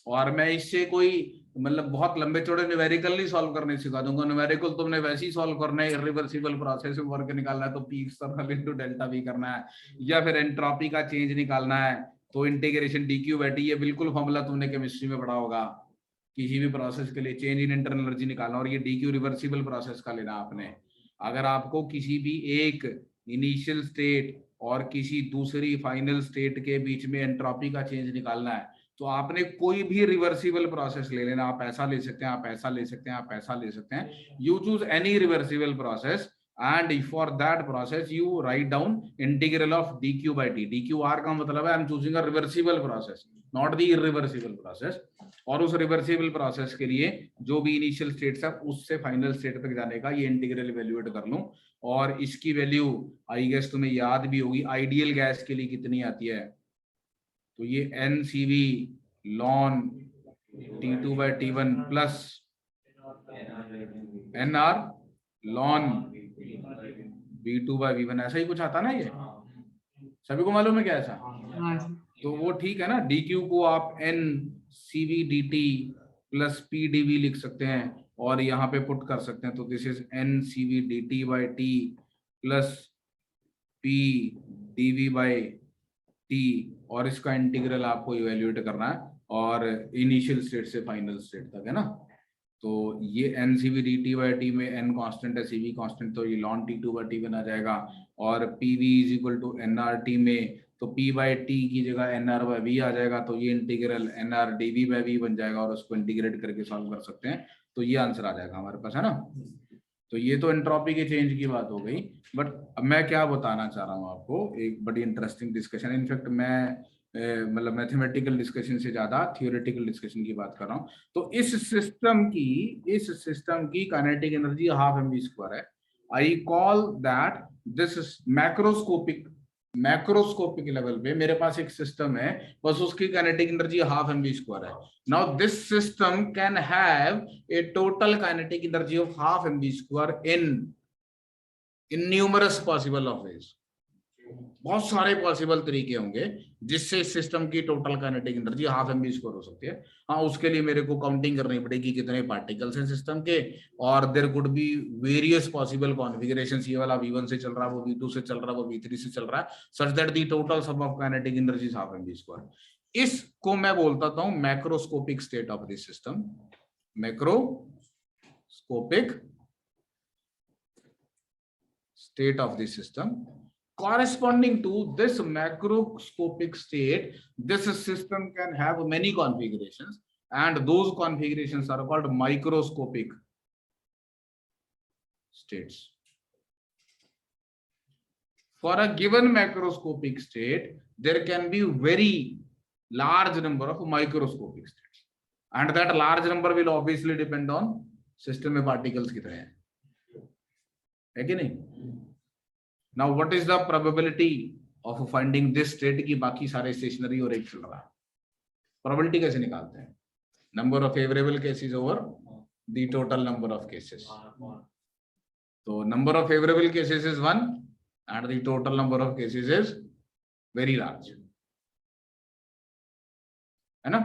Speaker 1: और मैं इससे कोई मतलब बहुत लंबे चौड़े न्यूमेरिकल नहीं सॉल्व करने सिखा दूंगा। न्यूमेरिकल तुमने वैसे ही सॉल्व करना है, इरिवर्सिबल प्रोसेस में वर्क निकालना है तो P external into delta we करना है, या फिर एंट्रोपी का चेंज निकालना है तो इंटीग्रेशन डी क्यू बैटी, ये बिल्कुल फॉर्मूला तुमने केमिस्ट्री में पढ़ा होगा। किसी भी प्रोसेस के लिए चेंज इन इंटरनल एनर्जी निकालना, और ये डी क्यू रिवर्सिबल प्रोसेस का लेना आपने। अगर आपको किसी भी एक इनिशियल स्टेट और किसी दूसरी फाइनल स्टेट के बीच में एंट्रोपी का चेंज निकालना है तो आपने कोई भी रिवर्सिबल प्रोसेस ले लेना। आप ऐसा ले सकते हैं, आप ऐसा ले सकते हैं, आप ऐसा ले सकते हैं। You choose any reversible process and for that process you write down integral of dq by t। dqr का मतलब है I am choosing a reversible process, not the irreversible process. और उस रिवर्सिबल प्रोसेस के लिए जो भी इनिशियल स्टेट्स है उससे फाइनल स्टेट तक जाने का ये इंटीग्रल इवेल्युएट कर लूं। और इसकी वैल्यू आई गेस तुम्हें याद भी होगी, आइडियल गैस के लिए कितनी आती है, तो ये NCV ln T2 by T1 plus NR ln V2 by V1, ऐसा ही कुछ आता ना, ये सभी को मालूम है क्या ऐसा?
Speaker 2: हाँ सर।
Speaker 1: तो वो ठीक है ना। DQ को आप NCV dt प्लस PdV लिख सकते हैं और यहाँ पे पुट कर सकते हैं, तो this is NCV dt by T plus PdV by T, और इसका इंटीग्रल आपको इवेल्युएट करना है और इनिशियल स्टेट से फाइनल स्टेट तक, है ना। तो ये NCV dt by T में n कांस्टेंट है, CV कांस्टेंट, तो ये ln T2 by T1 आ जाएगा। और PV is equal to NRT में तो P by T की जगह NR by V आ जाएगा, तो ये integral NR dV by V बन जाएगा और उसको इंटीग्रेट करके सॉल्व कर सकते हैं, तो ये आंसर आ जाएगा हमारे पास, है ना। तो ये तो एंट्रोपी के चेंज की बात हो गई। बट अब मैं क्या बताना चाह रहा हूँ आपको, एक बड़ी इंटरेस्टिंग डिस्कशन। इनफैक्ट मैं मतलब मैथमेटिकल डिस्कशन से ज्यादा थियोरेटिकल डिस्कशन की बात कर रहा हूँ। तो इस सिस्टम की kinetic energy half mv square है। I call that this macroscopic level पे मेरे पास एक सिस्टम है, बस उसकी kinetic energy half mv square है। Now this system can have a total kinetic energy of half mv square in numerous possible of ways। बहुत सारे पॉसिबल तरीके होंगे जिससे इस सिस्टम की total kinetic energy half mv square हो सकती है। हाँ, उसके लिए मेरे को काउंटिंग करनी पड़ेगी कितने पार्टिकल्स हैं सिस्टम के, और there could be various possible configurations. ये वाला V1 से चल रहा है, वो V2 से चल रहा है, वो V3 से चल रहा है, such that the total sum of kinetic energy is half mv square. इसको मैं बोलता हूं macroscopic state of this system, macroscopic state of the system। Corresponding to this macroscopic state, this system can have many configurations, and those configurations are called microscopic states। For a given macroscopic state, there can be very large number of microscopic states, and that large number will obviously depend on system में particles कितने हैं, है कि नहीं? Now what is the probability of finding this state कि बाकी सारे stationary और एक चल रहा है? Probability कैसे निकालते हैं? Number of favorable cases over the total number of cases. So number of favorable cases is 1 and the total number of cases is very large, है ना?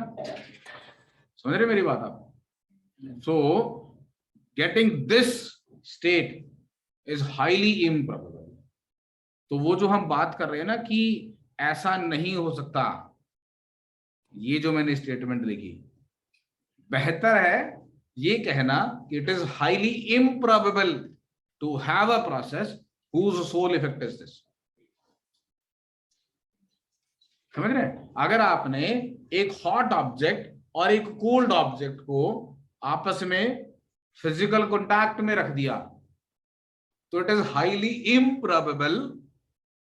Speaker 1: समझ रहे मेरी बात आप? So getting this state is highly improbable. तो वो जो हम बात कर रहे हैं ना कि ऐसा नहीं हो सकता, ये जो मैंने स्टेटमेंट लिखी, बेहतर है ये कहना कि it is highly improbable to have a process whose sole effect is this. समझ रहे हैं? अगर आपने एक हॉट ऑब्जेक्ट और एक कोल्ड ऑब्जेक्ट को आपस में फिजिकल कॉन्टैक्ट में रख दिया तो इट इज हाईली इम्प्रोबेबल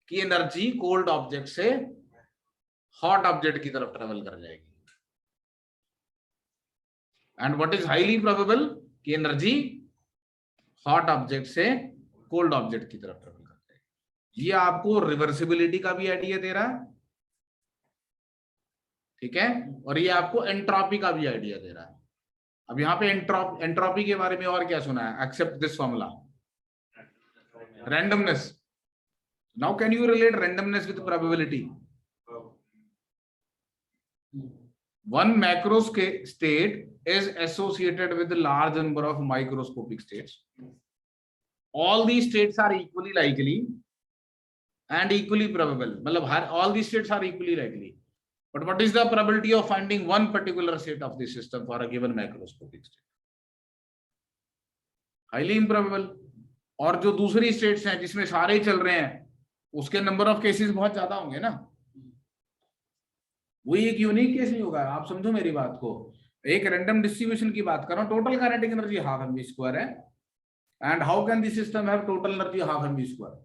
Speaker 1: कि एनर्जी कोल्ड ऑब्जेक्ट से हॉट ऑब्जेक्ट की तरफ ट्रेवल कर जाएगी. And what is highly probable कि एनर्जी हॉट ऑब्जेक्ट से कोल्ड ऑब्जेक्ट की तरफ ट्रेवल कर जाएगी. ये आपको रिवर्सिबिलिटी का भी आइडिया दे रहा है, ठीक है, और ये आपको एंट्रोपी का भी आइडिया दे रहा है. अब यहाँ पे एंट्रोपी के बारे में और क्या सुना है? Except this formula, randomness. Now can you relate randomness with probability? One macro state is associated with a large number of microscopic states. All these states are equally likely and equally probable. मतलब all these states are equally likely. But what is the probability of finding one particular state of the system for a given macroscopic state? Highly improbable. और जो दूसरी स्टेट्स हैं जिसमें सारे चल रहे हैं उसके नंबर ऑफ केसेस बहुत ज्यादा होंगे ना. वही एक यूनिक केस नहीं होगा. आप समझो मेरी बात को. एक रैंडम डिस्ट्रीब्यूशन की बात कर रहा हूं. Total kinetic energy half M V square है. And how can this system have total energy half M V square?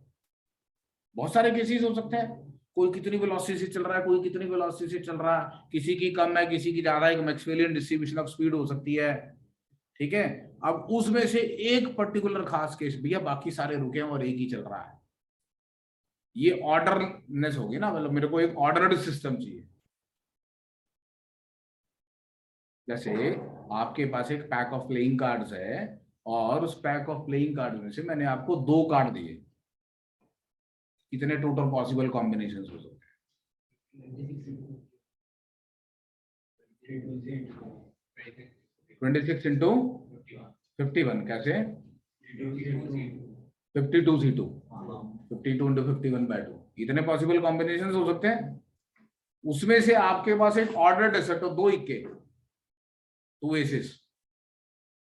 Speaker 1: बहुत सारे केसेस हो सकते हैं. कोई कितनी वेलोसिटी से चल रहा है, कोई कितनी वेलोसिटी से चल रहा है, किसी की कम है, किसी की ज्यादा. एक मैक्सवेलियन डिस्ट्रीब्यूशन ऑफ स्पीड हो सकती है, ठीक है. अब उसमें से एक पर्टिकुलर खास केस भैया बाकी सारे रुके हैं और एक ही चल रहा है. ये ऑर्डरनेस होगी ना. मतलब मेरे को एक ऑर्डर्ड सिस्टम चाहिए. जैसे आपके पास एक पैक ऑफ प्लेइंग कार्ड्स है और उस पैक ऑफ प्लेइंग कार्ड में से मैंने आपको 2 कार्ड दिए. कितने टोटल पॉसिबल कॉम्बिनेशंस हो सकते हैं? 26 इंटू 51. कैसे? 52C2. 52 इंटू 51/2. इतने पॉसिबल कॉम्बिनेशंस हो सकते हैं. उसमें से आपके पास एक ऑर्डर्ड सेट हो 2 इक्के, 2 aces.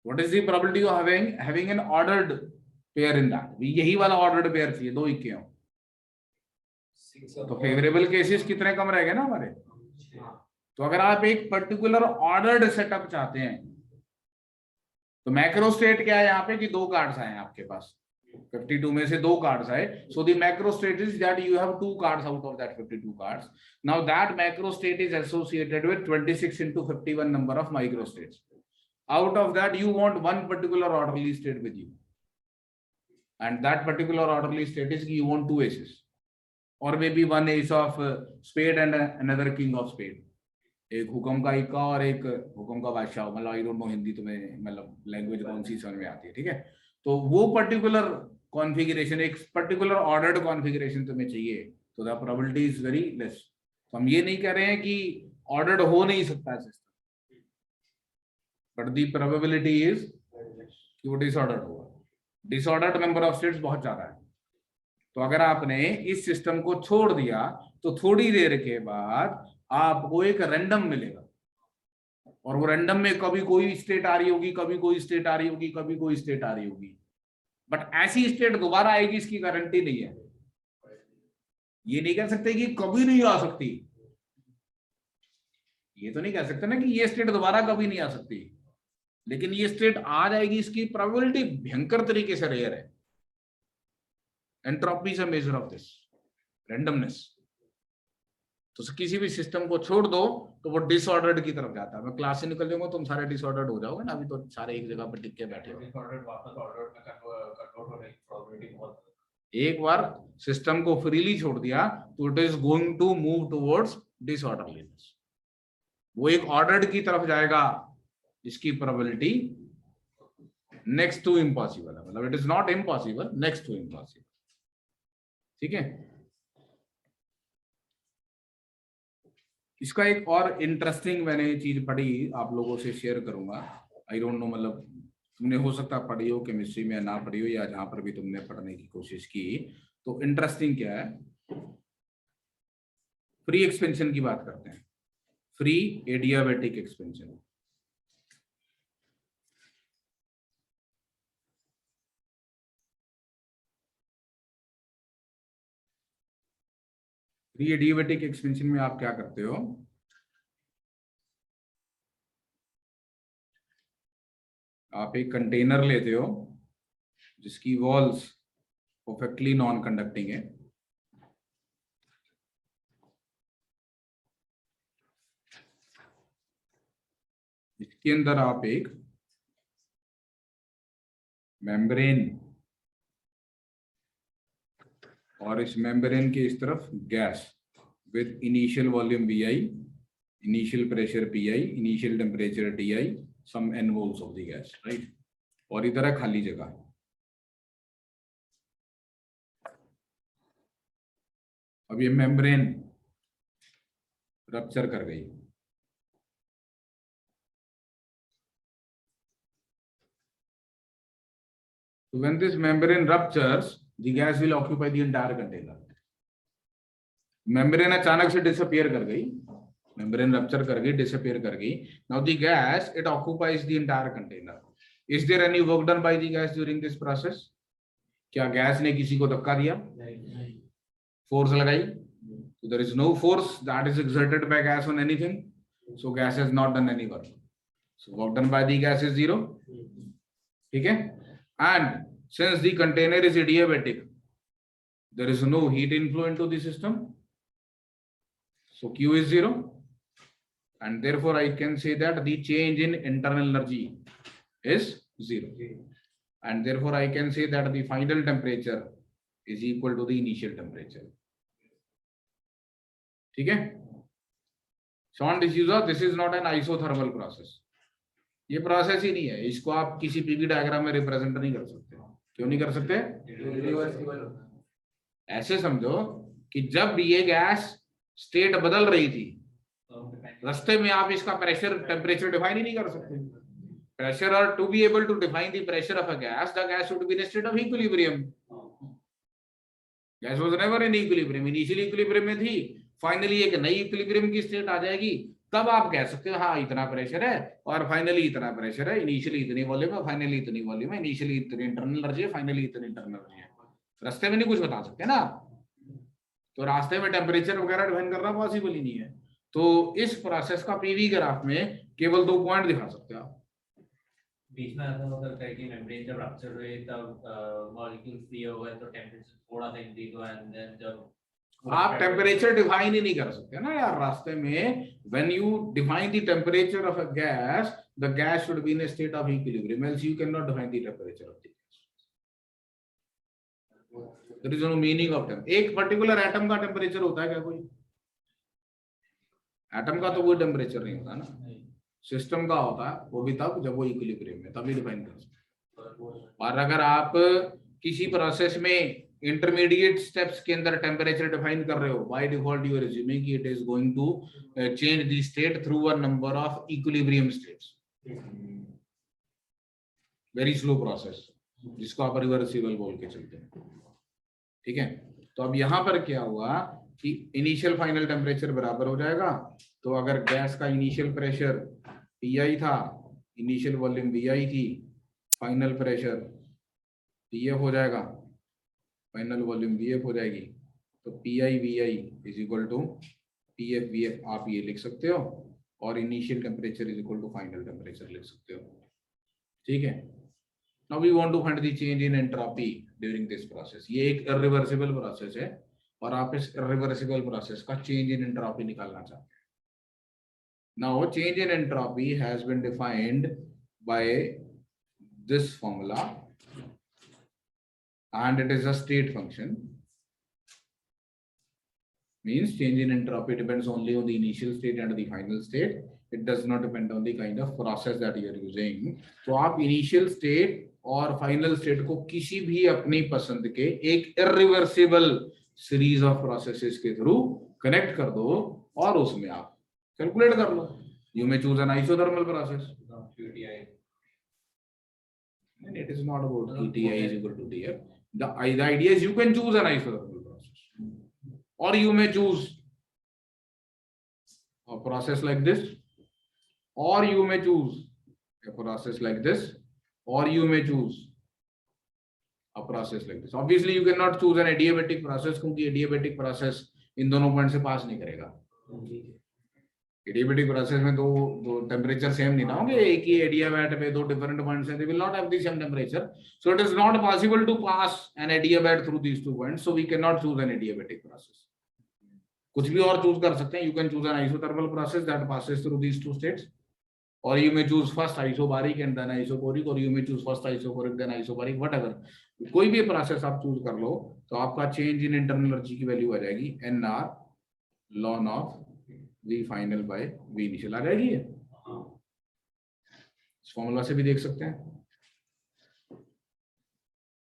Speaker 1: What is the probability of having an ordered pair in that? यही वाला ऑर्डर्ड पेयर चाहिए, 2 इक्के हो. तो फेवरेबल केसेस कितने कम रह गए ना हमारे. तो अगर आप एक पर्टिकुलर ऑर्डर्ड सेटअप चाहते हैं तो मैक्रो स्टेट क्या है यहाँ पे कि 2 कार्ड्स आए आपके पास. 52 में से 2 कार्ड्स आए. So the macro state is that you have 2 cards out of that 52 cards. Now that macro state is associated with 26 into 51 number of micro states. Out of that you want one particular orderly state with you, and that particular orderly state is you want 2 aces or maybe 1 ace of spade and another king of spade. एक हुक्म का इक्का और एक हुक्म का बादशाह. मतलब आई डोंट नो हिंदी तुम्हें मतलब लैंग्वेज कौन सी समझ में आती है, ठीक है. तो वो पर्टिकुलर कॉन्फ़िगरेशन, एक पर्टिकुलर ऑर्डर्ड कॉन्फ़िगरेशन तुम्हें चाहिए, तो the probability is very less. तो हम ये नहीं कह रहे हैं कि ऑर्डर्ड हो नहीं सकता system, but the probability is कि वो डिसऑर्डर्ड होगा. डिसऑर्डर्ड नंबर ऑफ स्टेट्स बहुत ज्यादा है. तो अगर आपने इस सिस्टम को छोड़ दिया तो थोड़ी देर के बाद आपको एक रैंडम मिलेगा, और वो रैंडम में कभी कोई स्टेट आ रही होगी, कभी कोई स्टेट आ रही होगी, कभी कोई स्टेट आ रही होगी. बट ऐसी स्टेट दोबारा आएगी इसकी गारंटी नहीं है. ये नहीं कह सकते कि कभी नहीं आ सकती. ये तो नहीं कह सकते ना कि ये स्टेट दोबारा कभी नहीं आ सकती, लेकिन ये स्टेट आ जाएगी, इसकी प्रोबेबिलिटी भयंकर तरीके से रेयर है. Entropy is a measure of this randomness. तो किसी भी सिस्टम को छोड़ दो तो वो डिसऑर्डर्ड की तरफ जाता है। मैं क्लास से निकल जाऊंगा तुम सारे डिसऑर्डर्ड हो जाओगे ना, अभी तो सारे एक जगह पर टिक के बैठे हो।
Speaker 3: डिसऑर्डर्ड वापस ऑर्डर्ड में कन्वर्ट होने की प्रोबेबिलिटी बहुत
Speaker 1: एक बार सिस्टम को फ्रीली छोड़ दिया तो it is going to move towards disorderliness, वो एक ऑर्डर्ड की तरफ जाएगा जिसकी प्रोबेबिलिटी नेक्स्ट टू इम्पॉसिबल है, मतलब it is not impossible, next to impossible. ठीक है, इसका एक और इंटरेस्टिंग मैंने चीज पढ़ी, आप लोगों से शेयर करूंगा। आई डोंट नो, मतलब तुमने हो सकता है पढ़ी हो केमिस्ट्री में, ना पढ़ी हो, या जहां पर भी तुमने पढ़ने की कोशिश की। तो इंटरेस्टिंग क्या है, फ्री एक्सपेंशन की बात करते हैं, free adiabatic expansion. Free adiabatic expansion में आप क्या करते हो, आप एक कंटेनर लेते हो जिसकी वॉल्स परफेक्टली नॉन कंडक्टिंग है, इसके अंदर आप एक मेम्ब्रेन, और इस मेम्ब्रेन के इस तरफ gas with initial volume VI, initial pressure PI, initial temperature TI, some n moles of the gas, right. और इधर है खाली जगह। अब ये मेम्ब्रेन रप्चर कर गई, so when this membrane ruptures the gas will occupy the entire container। Membrane अचानक से डिसअपियर कर गई, मेम्ब्रेन रप्चर कर गई, डिसअपियर कर गई। Now the gas it occupies the entire container. Is there any work done by the gas during this process? क्या गैस ने किसी को धक्का दिया, फोर्स लगाई? So there is no force that is exerted by gas on anything, so gas has not done any work, so work done by the gas is zero। ठीक है, and since the container is adiabatic, there is no heat inflow into the system, so Q is zero, and therefore I can say that the change in internal energy is zero, and therefore I can say that the final temperature is equal to the initial temperature। ठीक है, Shaun D'Souza, this is not an isothermal process. ये प्रोसेस ही नहीं है, इसको आप किसी पीवी डायग्राम में रिप्रेजेंट नहीं कर सकते। क्यों नहीं कर सकते? ऐसे समझो कि जब ये गैस स्टेट बदल रही थी, रास्ते में आप इसका प्रेशर टेम्परेचर डिफाइन ही नहीं कर सकते। प्रेशर, और to be able to define the pressure of a gas, the gas should be in state of equilibrium. Gas was never in equilibrium, initially equilibrium में थी, फाइनली एक नई इक्विलिब्रियम की स्टेट आ जाएगी, तब आप कह सकते हो हाँ इतना प्रेशर है और फाइनली इतना प्रेशर है, इनिशियली इतनी वॉल्यूम है, फाइनली इतनी वॉल्यूम है, इनिशियली इतनी इंटरनल एनर्जी है, फाइनली इतनी इंटरनल एनर्जी है। रास्ते में नहीं कुछ बता सकते ना, तो रास्ते में टेम्परेचर वगैरह डिफाइन करना पॉसिबल ही नहीं है। तो इस प्रोसेस का पीवी ग्राफ में केवल 2 पॉइंट दिखा सकते हो आप।
Speaker 3: बीच में ऐसा हो सकता है कि मेम्ब्रेन जब रप्चर हुए तब मॉलिक्यूल्स फ्री हो गए तो टेम्परेचर थोड़ा सा इंक्रीज हुआ, एंड देन जब
Speaker 1: आप टेम्परेचर डिफाइन ही नहीं कर सकते ना यार रास्ते में। When you define the temperature of a gas, the gas should be in a state of equilibrium, else you can not define the temperature of the gas. There is no meaning of temperature. एक पर्टिकुलर एटम का टेम्परेचर होता है क्या? कोई एटम का तो कोई टेम्परेचर नहीं होता ना, सिस्टम का होता है, वो भी तब जब वो इक्विलिब्रियम में, तभी डिफाइन कर सकते। और अगर आप किसी प्रोसेस में इंटरमीडिएट स्टेप्स के अंदर टेम्परेचर डिफाइन कर रहे हो, by default you are assuming कि it is going to change the state through a number of equilibrium states, very slow process जिसको आप रिवर्सिबल बोल के चलते हैं। ठीक है, तो अब यहां पर क्या हुआ कि इनिशियल फाइनल टेम्परेचर बराबर हो जाएगा। तो अगर गैस का इनिशियल प्रेशर PI था, इनिशियल वॉल्यूम VI थी, फाइनल प्रेशर PF हो जाएगा, फाइनल वॉल्यूम VF हो जाएगी। तो PI VI is equal to PF VF आप ये लिख सकते हो, और initial temperature is equal to final temperature लिख सकते हो। ठीक है, now we want to find the change in entropy during this process. ये एक इरिवर्सिबल प्रोसेस है और आप इस इरिवर्सिबल प्रोसेस का चेंज इन एंट्रोपी निकालना चाहते हैं। Now change in entropy has been defined by this formula and it is a state function. Means change in entropy depends only on the initial state and the final state. It does not depend on the kind of process that you are using. तो आप initial state और final state को किसी भी अपनी पसंद के एक irreversible series of processes के through connect कर दो और उसमें आप calculate कर लो. You may choose an isothermal process. And it is not about TI is equal to TF. The idea is you can choose an isothermal process, or you may choose a process like this, or you may choose a process like this, or you may choose a process like this. Obviously, you cannot choose an adiabatic process क्योंकि adiabatic process इन दोनों पॉइंट से पास नहीं करेगा. एडियाबैटिक प्रोसेस में दो टेम्परेचर सेम नहीं ना होंगे. एक ही एडियाबैट पे दो डिफरेंट पॉइंट्स हैं. They will not have the same temperature. So it is not possible to pass an adiabat through these two points. So we can not choose an adiabatic process. कुछ भी और चूज कर सकते हैं. You can choose an isothermal process that passes through these two states, or you may choose first isobaric and then isoporic, or you may choose first isoporic then isobaric, whatever. कोई भी प्रोसेस आप चूज कर लो तो आपका चेंज इन इंटरनल एनर्जी की वैल्यू आ जाएगी nr ln of v final by v initial आ जाएगी. इस फॉर्मूला से भी देख सकते हैं.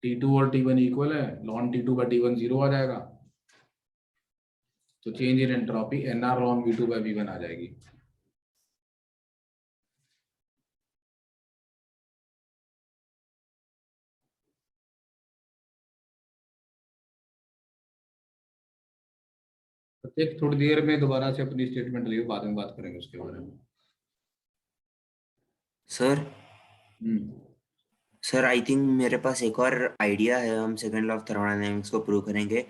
Speaker 1: T2 और T1 इक्वल है. ln T2 by T1 0 आ जाएगा. तो change in entropy nr ln v2 by v1 आ जाएगी. एक थोड़ी देर में दोबारा से अपनी स्टेटमेंट लिए, बाद में बात करेंगे उसके बारे में.
Speaker 4: सर आई थिंक मेरे पास एक और आइडिया है. हम सेकंड लॉ ऑफ थर्मोडायनामिक्स को प्रूव करेंगे.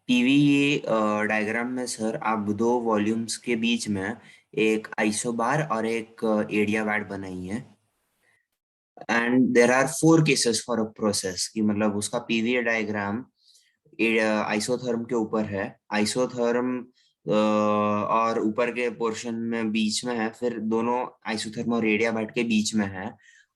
Speaker 4: पीवी डायग्राम में सर आप दो वॉल्यूम्स के बीच में एक आइसोबार और एक एडियाबैट बनाइए. And there are 4 cases for a process की मतलब उसका पीवी डायग्राम आइसोथर्म के ऊपर है. आइसोथर्म और ऊपर के पोर्शन में बीच में है. फिर दोनों आइसोथर्म और एडियाबैट के बीच में है,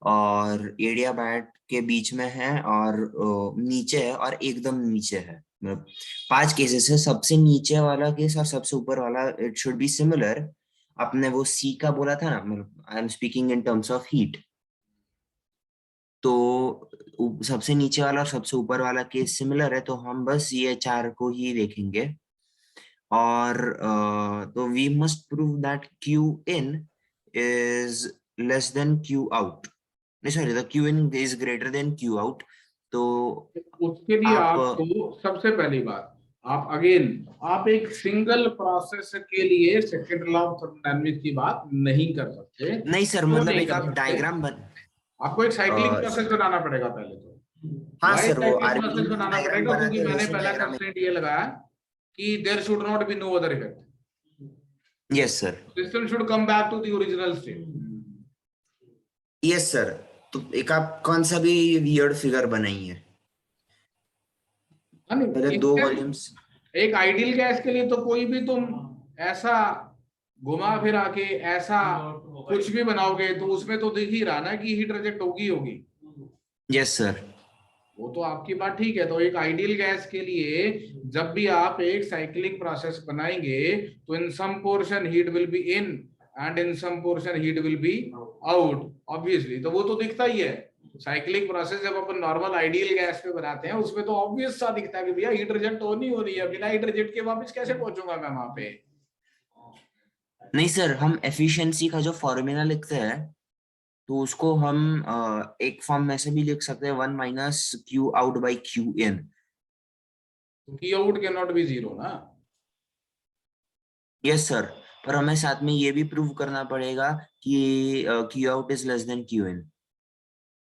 Speaker 4: और एडियाबैट के बीच में है, और नीचे है, और एकदम नीचे है. मतलब 5 केसेस है. सबसे नीचे वाला केस और सबसे ऊपर वाला इट शुड बी सिमिलर. आपने वो सी का बोला था ना, मतलब I am speaking in terms of heat. तो सबसे नीचे वाला और सबसे ऊपर वाला केस सिमिलर है, तो हम बस ये 4 को ही देखेंगे. और तो we must prove that Q in is less than Q out. नहीं sorry, the Q in is greater than Q out. तो
Speaker 1: उसके लिए आपको सबसे पहली बात, आप अगेन आप एक सिंगल प्रोसेस के लिए सेकंड लॉ ऑफ थर्मोडायनामिक्स की बात नहीं कर सकते.
Speaker 4: नहीं सर, मतलब एक आप डायग्राम
Speaker 1: आपको एक साइक्लिंग प्रोसेस बनाना पड़ेगा पहले तो.
Speaker 4: हाँ सर, वो
Speaker 1: प्रोसेस बनाना पड़ेगा क्योंकि मैंने पहला कंस्ट्रेंट ये लगाया कि there should not be no other effect.
Speaker 4: Yes sir.
Speaker 1: System should come back to the original state.
Speaker 4: Yes sir. तो एक आप कौन सा भी वियर्ड फिगर बनाइए. पहले 2 वॉल्यूम्स.
Speaker 1: एक आइडियल गैस के लिए तो कोई भी तुम ऐसा घुमा फिरा के ऐसा कुछ भी बनाओगे तो उसमें तो दिख ही रहा ना कि हीट रिजेक्ट होगी.
Speaker 4: Yes sir.
Speaker 1: वो तो आपकी बात ठीक है. तो एक आइडियल गैस के लिए जब भी आप एक साइक्लिक प्रोसेस बनाएंगे तो in some portion heat will be in and in some portion heat will be out. Obviously तो वो तो दिखता ही है. साइक्लिक प्रोसेस जब अपन नॉर्मल आइडियल गैस पे बनाते हैं उसमें तो ऑब्वियस सा दिखता है कि भैया हीट रिजेक्ट हो रही है. बिना हीट रिजेक्ट के वापस कैसे पहुंचूंगा मैं वहां पे.
Speaker 4: नहीं सर, हम एफिशिएंसी का जो फॉर्मूला लिखते हैं तो उसको हम एक फॉर्म में से भी लिख सकते हैं 1 minus Q out by Q in.
Speaker 1: Q out can not B 0 ना.
Speaker 4: यस सर, पर हमें साथ में ये भी प्रूव करना पड़ेगा कि Q out is less than Q in,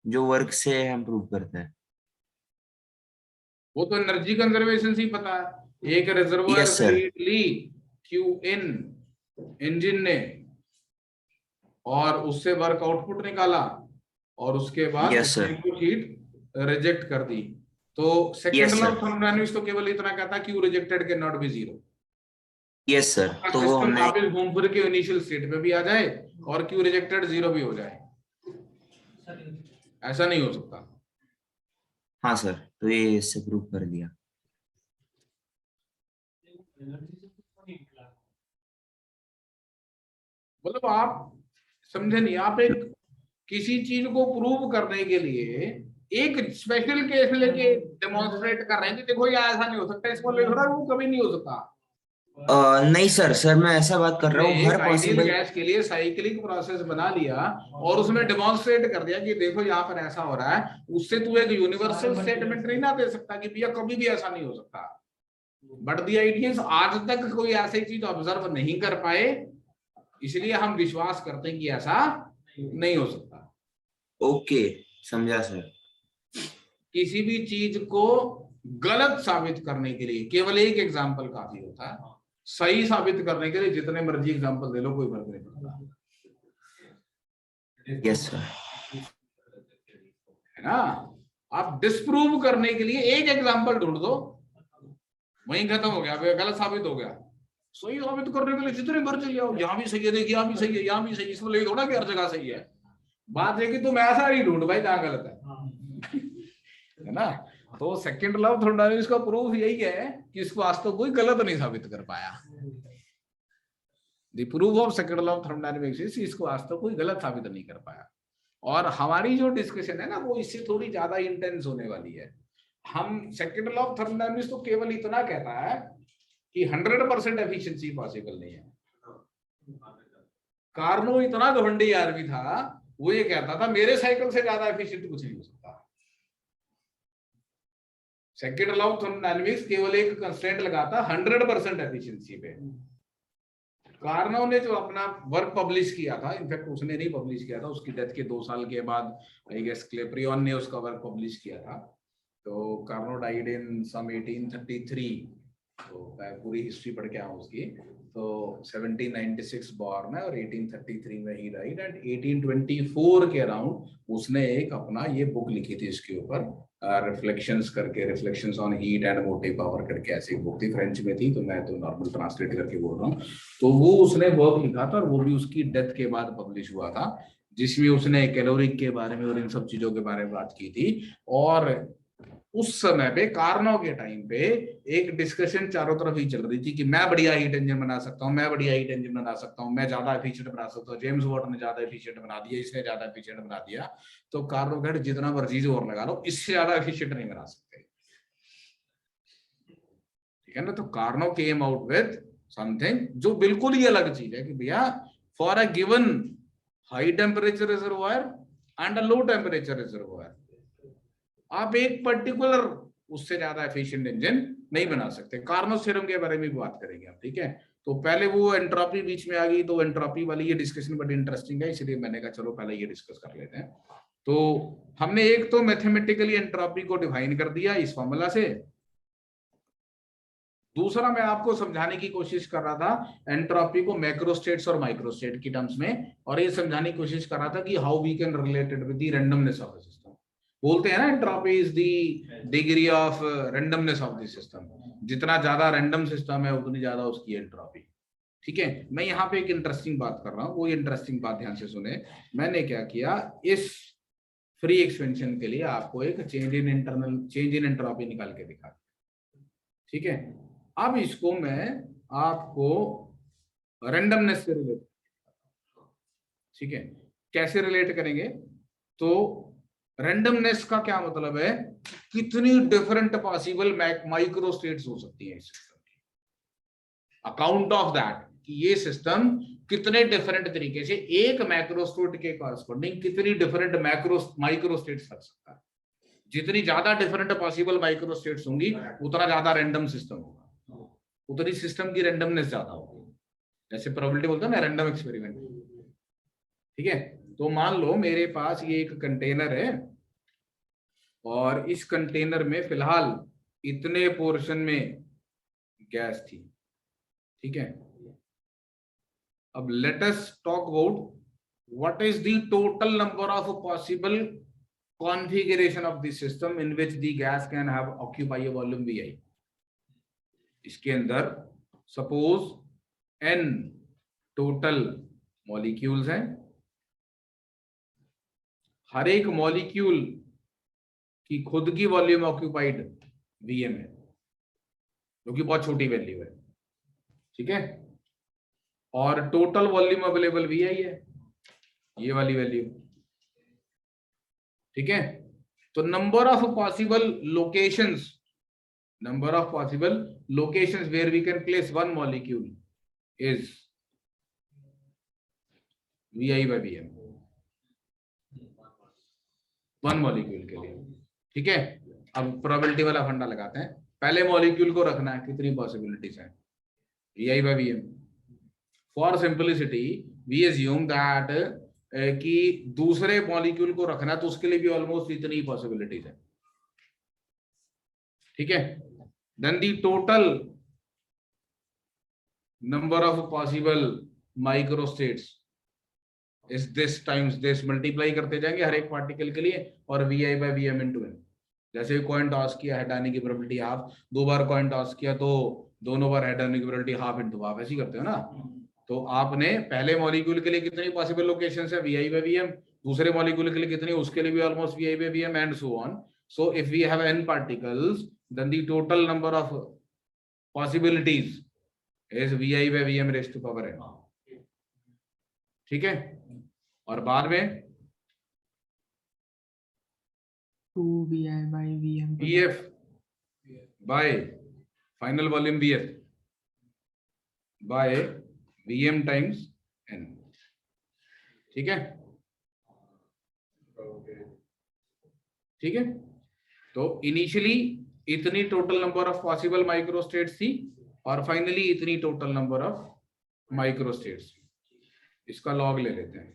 Speaker 4: जो वर्क से हम प्रूव करते हैं.
Speaker 1: वो तो एनर्जी कंजर्वेशन से पता है. एक रिजर्वायर से heat Lee Q in engine ने और उससे वर्क आउटपुट निकाला और उसके बाद
Speaker 4: कुछ
Speaker 1: हीट रिजेक्ट कर दी. तो second
Speaker 4: Yes,
Speaker 1: law
Speaker 4: sir.
Speaker 1: Of thermodynamics तो केवल इतना कहता है कि rejected can not B zero.
Speaker 4: Yes sir, तो वो
Speaker 1: सिस्टम
Speaker 4: हमने
Speaker 1: वापस घूम फिर के इनिशियल स्टेट पे भी आ जाए और क्यू रिजेक्टेड जीरो भी हो जाए, ऐसा नहीं हो सकता।
Speaker 4: हाँ सर, तो ये इससे प्रूव कर दिया।
Speaker 1: मतलब आप समझे नहीं, आप एक किसी चीज को प्रूव करने के लिए एक स्पेशल केस लेके डेमोन्स्ट्रेट कर रहे हैं कि देखो ये ऐसा नहीं हो सकता, इसको ले थोड़ा, वो कभी नहीं हो सकता।
Speaker 4: नहीं सर मैं ऐसा बात कर रहा हूँ,
Speaker 1: एक
Speaker 4: हर
Speaker 1: आइडियल
Speaker 4: पॉसिबल।
Speaker 1: गैस के लिए साइक्लिक प्रोसेस बना लिया और उसमें डेमोन्स्ट्रेट कर दिया कि देखो यहाँ पर ऐसा हो रहा है, उससे तू एक यूनिवर्सल स्टेटमेंट नहीं ना दे सकता कि भैया कभी भी ऐसा नहीं हो सकता। बट द आइडियल्स आज तक कोई ऐसी चीज ऑब्जर्व नहीं कर पाए, इसलिए हम विश्वास करते हैं कि ऐसा नहीं हो सकता।
Speaker 4: ओके, समझा सर।
Speaker 1: किसी भी चीज को गलत साबित करने के लिए केवल एक एग्जाम्पल काफी होता है, सही साबित करने के लिए जितने मर्जी एग्जाम्पल दे लो कोई फर्क नहीं पड़ता,
Speaker 4: यस सर।
Speaker 1: है ना। आप डिस्प्रूव करने के लिए एक एग्जाम्पल ढूंढ दो, वहीं खत्म हो गया, गलत साबित हो गया। सही साबित करने के लिए जितने मर्जी ले आओ, यहाँ भी सही है, देखिए यहाँ भी सही है, यहाँ भी सही है, इसमें ले थोड़ा कि हर जगह सही है। बात है कि तुम ऐसा ही ढूंढ भाई जहाँ गलत है ना। तो सेकंड लॉ ऑफ थर्मोडायनामिक्स का प्रूफ यही है कि इसको आज तो कोई गलत नहीं साबित कर पाया। The proof of second law of thermodynamics इसको आज तो कोई गलत साबित नहीं कर पाया। और हमारी जो डिस्कशन है ना वो इससे थोड़ी ज्यादा इंटेंस होने वाली है। हम सेकंड लॉ ऑफ थर्मोडायनामिक्स तो केवल इतना कहता है कि 100% एफिशिएंसी पॉसिबल नहीं है। कार्नो इतना घमंडी आदमी था, वो ये कहता था मेरे साइकिल से ज्यादा एफिशिएंट कुछ नहीं हो सकता। सेकंड लॉ ऑफ थर्मोडायनामिक्स केवल एक कंस्ट्रेंट लगाता 100% एफिशिएंसी पे। कार्नो ने जो अपना वर्क पब्लिश किया था, इनफैक्ट उसने नहीं पब्लिश किया था, उसकी डेथ के 2 साल के बाद आई गेस क्लेप्रियन ने उसका वर्क पब्लिश किया था। तो कार्नो डाइड इन सम 1833, तो मैं पूरी हिस्ट्री पढ़ के आऊँ उसकी। तो 1796 बॉर्न है और 1833 में ही डाइड एंड 1824 के अराउंड उसने एक अपना ये बुक लिखी थी इसके ऊपर, रिफ्लेक्शंस करके, reflections on heat and motive power करके ऐसी बुक थी, फ्रेंच में थी, तो मैं तो नॉर्मल ट्रांसलेट करके बोल रहा हूँ। तो वो उसने वर्क लिखा था और वो भी उसकी डेथ के बाद पब्लिश हुआ था, जिसमें उसने कैलोरी के बारे में और इन सब चीजों के बारे में बात की थी। और उस समय पे कार्नो के टाइम पे एक डिस्कशन चारों तरफ ही चल रही थी कि मैं बढ़िया हीट इंजन बना सकता हूँ, मैं बढ़िया हीट इंजन बना सकता हूँ, मैं ज्यादा एफिशिएंट बना सकता हूँ, जेम्स वॉट ने ज्यादा एफिशिएंट बना दिया, इसने ज्यादा एफिशिएंट बना दिया। तो कार्नो कहते जितना मर्जी जोर लगा लो, इससे ज्यादा एफिशिएंट नहीं बना सकते, ठीक है ना। तो Carnot came out with something जो बिल्कुल ही अलग चीज है कि भैया for a given high temperature reservoir and a low temperature reservoir आप एक पर्टिकुलर उससे ज्यादा एफिशिएंट इंजन नहीं बना सकते। कार्नोस थ्योरम के बारे में भी बात करेंगे आप, ठीक है। तो पहले वो एंट्रोपी बीच में आ गई, तो एंट्रोपी वाली ये डिस्कशन बड़ी इंटरेस्टिंग है, इसलिए मैंने कहा चलो पहले ये डिस्कस कर लेते हैं। तो हमने एक तो मैथमेटिकली एंट्रोपी को डिफाइन कर दिया इस फॉर्मूला से। दूसरा मैं आपको समझाने की कोशिश कर रहा था एंट्रोपी को मैक्रोस्टेट्स और माइक्रोस्टेट की टर्म्स में, और ये समझाने की कोशिश कर रहा था कि how we can related with the randomness of the system. बोलते हैं ना entropy is the degree of randomness of the system, जितना ज्यादा रैंडम सिस्टम है उतनी ज्यादा उसकी एंट्रोपी, ठीक है। मैं यहाँ पे एक इंटरेस्टिंग बात कर रहा हूँ, वो इंटरेस्टिंग बात ध्यान से सुने। मैंने क्या किया, इस फ्री एक्सपेंशन के लिए आपको एक चेंज इन एंट्रोपी निकाल के दिखा, ठीक है। अब इसको मैं आपको रैंडमनेस से रिलेट, ठीक है, कैसे रिलेट करेंगे। तो रैंडमनेस का क्या मतलब है, कितनी डिफरेंट पॉसिबल माइक्रो स्टेट्स हो सकती है इस सिस्टम की, अकाउंट ऑफ दैट कि ये सिस्टम कितने डिफरेंट तरीके से एक मैक्रो स्टेट के कॉरस्पॉन्डिंग कितनी डिफरेंट माइक्रो स्टेट्स रख सकता है। जितनी ज्यादा डिफरेंट पॉसिबल माइक्रो स्टेट्स होंगी उतना ज्यादा रैंडम सिस्टम होगा, उतनी सिस्टम की रैंडमनेस ज्यादा होगी। जैसे प्रोबेबिलिटी बोलते हैं ना, रैंडम एक्सपेरिमेंट, ठीक है। तो मान लो मेरे पास ये एक कंटेनर है और इस कंटेनर में फिलहाल इतने पोर्शन में गैस थी, ठीक है। अब let us talk about what is the total number of possible configuration of the system in which the gas can have occupy a volume Vi. इसके अंदर suppose n total molecules हैं, हर एक मॉलिक्यूल की खुद की वॉल्यूम ऑक्यूपाइड Vm है, जो कि बहुत छोटी वैल्यू है, ठीक है, और टोटल वॉल्यूम अवेलेबल Vi है, ये वाली वैल्यू, ठीक है। तो number of possible locations where we can place one molecule is Vi by Vm, one molecule के लिए, ठीक है। अब प्रोबेबिलिटी वाला फंडा लगाते हैं, पहले मॉलिक्यूल को रखना है, कितनी पॉसिबिलिटीज हैं, Vi by Vm। For simplicity we assume that कि दूसरे मॉलिक्यूल को रखना है, तो उसके लिए भी ऑलमोस्ट इतनी पॉसिबिलिटीज है, ठीक है। Then the total number of possible microstates is this times this, multiply करते जाएंगे हर एक पार्टिकल के लिए, और Vi by Vm into n। जैसे कॉइन टॉस किया, हेड आने की प्रोबेबिलिटी हाफ, 2 बार कॉइन टॉस किया तो दोनों बार हेड आने की प्रोबेबिलिटी हाफ इंटू हाफ, ऐसे ही करते हो ना। तो आपने पहले मॉलिक्यूल के लिए कितनी पॉसिबल लोकेशंस है, Vi by Vm, दूसरे मॉलिक्यूल के लिए कितनी, उसके लिए भी almost Vi by Vm and so on. So if we have n particles then the total number of possibilities is Vi by Vm raise to power n, ठीक है। और बाद में
Speaker 2: 2Vi by Vm to the
Speaker 1: Vf by final volume Vf by Vm times n, ठीक है, ठीक है। तो इनिशियली इतनी total number of possible microstates थी, और फाइनली इतनी टोटल नंबर ऑफ माइक्रोस्टेट्स। इसका लॉग ले लेते हैं,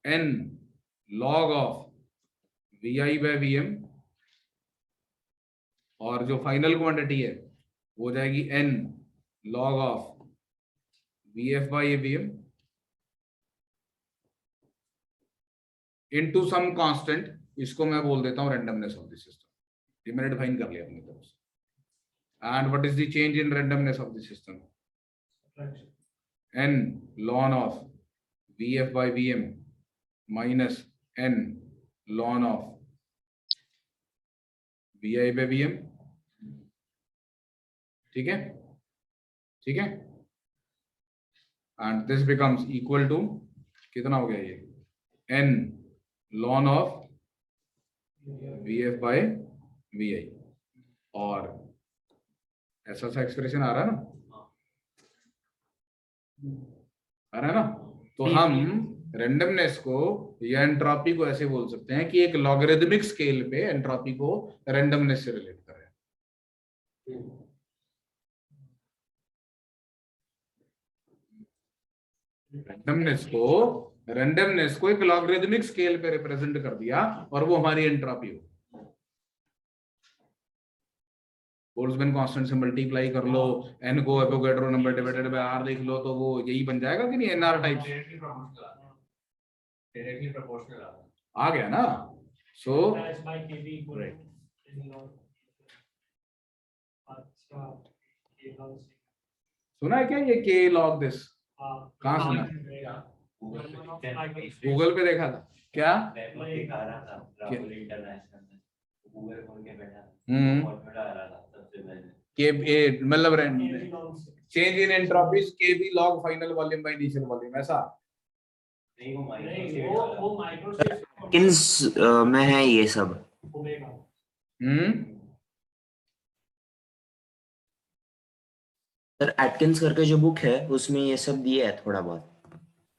Speaker 1: n log of Vi by Vm, और जो फाइनल क्वांटिटी है वो हो जाएगी n log of Vf by Vm into some constant, इसको मैं बोल देता हूं रैंडमनेस ऑफ द सिस्टम, ये मैंने डिफाइन कर लिया अपनी तरफ से। And what is the change in randomness of the system, n ln of Vf by Vm minus n ln of Vi by Vm, ठीक है, ठीक है। And this becomes equal to, कितना हो गया ये, n ln of Vf by Vi, और ऐसा सा एक्सप्रेशन आ रहा है ना, आ रहा है ना। तो हम रेंडमनेस को या एंट्रोपी को ऐसे बोल सकते हैं कि एक लॉगरिदमिक स्केल पे एंट्रोपी को रेंडमनेस से रिलेट कर रहे हैं। रेंडमनेस को एक लॉगरिदमिक स्केल पे रिप्रेजेंट कर दिया, और वो हमारी एंट्रोपी हो। बोल्ट्जमैन कांस्टेंट से मल्टीप्लाई कर लो, n को Avogadro number divided by r लिख लो, तो वो यही बन जाएगा कि नहीं, nr टाइप
Speaker 3: डायरेक्टली प्रोपोर्शनल
Speaker 1: आ गया ना। सो सुना है क्या ये k log this, कहाँ सुना, गूगल पे देखा था क्या, मतलब change in entropies k B log final volume by initial volume, ऐसा
Speaker 4: किन्स में है ये सब। सर एटकिंस करके जो बुक है उसमें ये सब दिया है थोड़ा बहुत।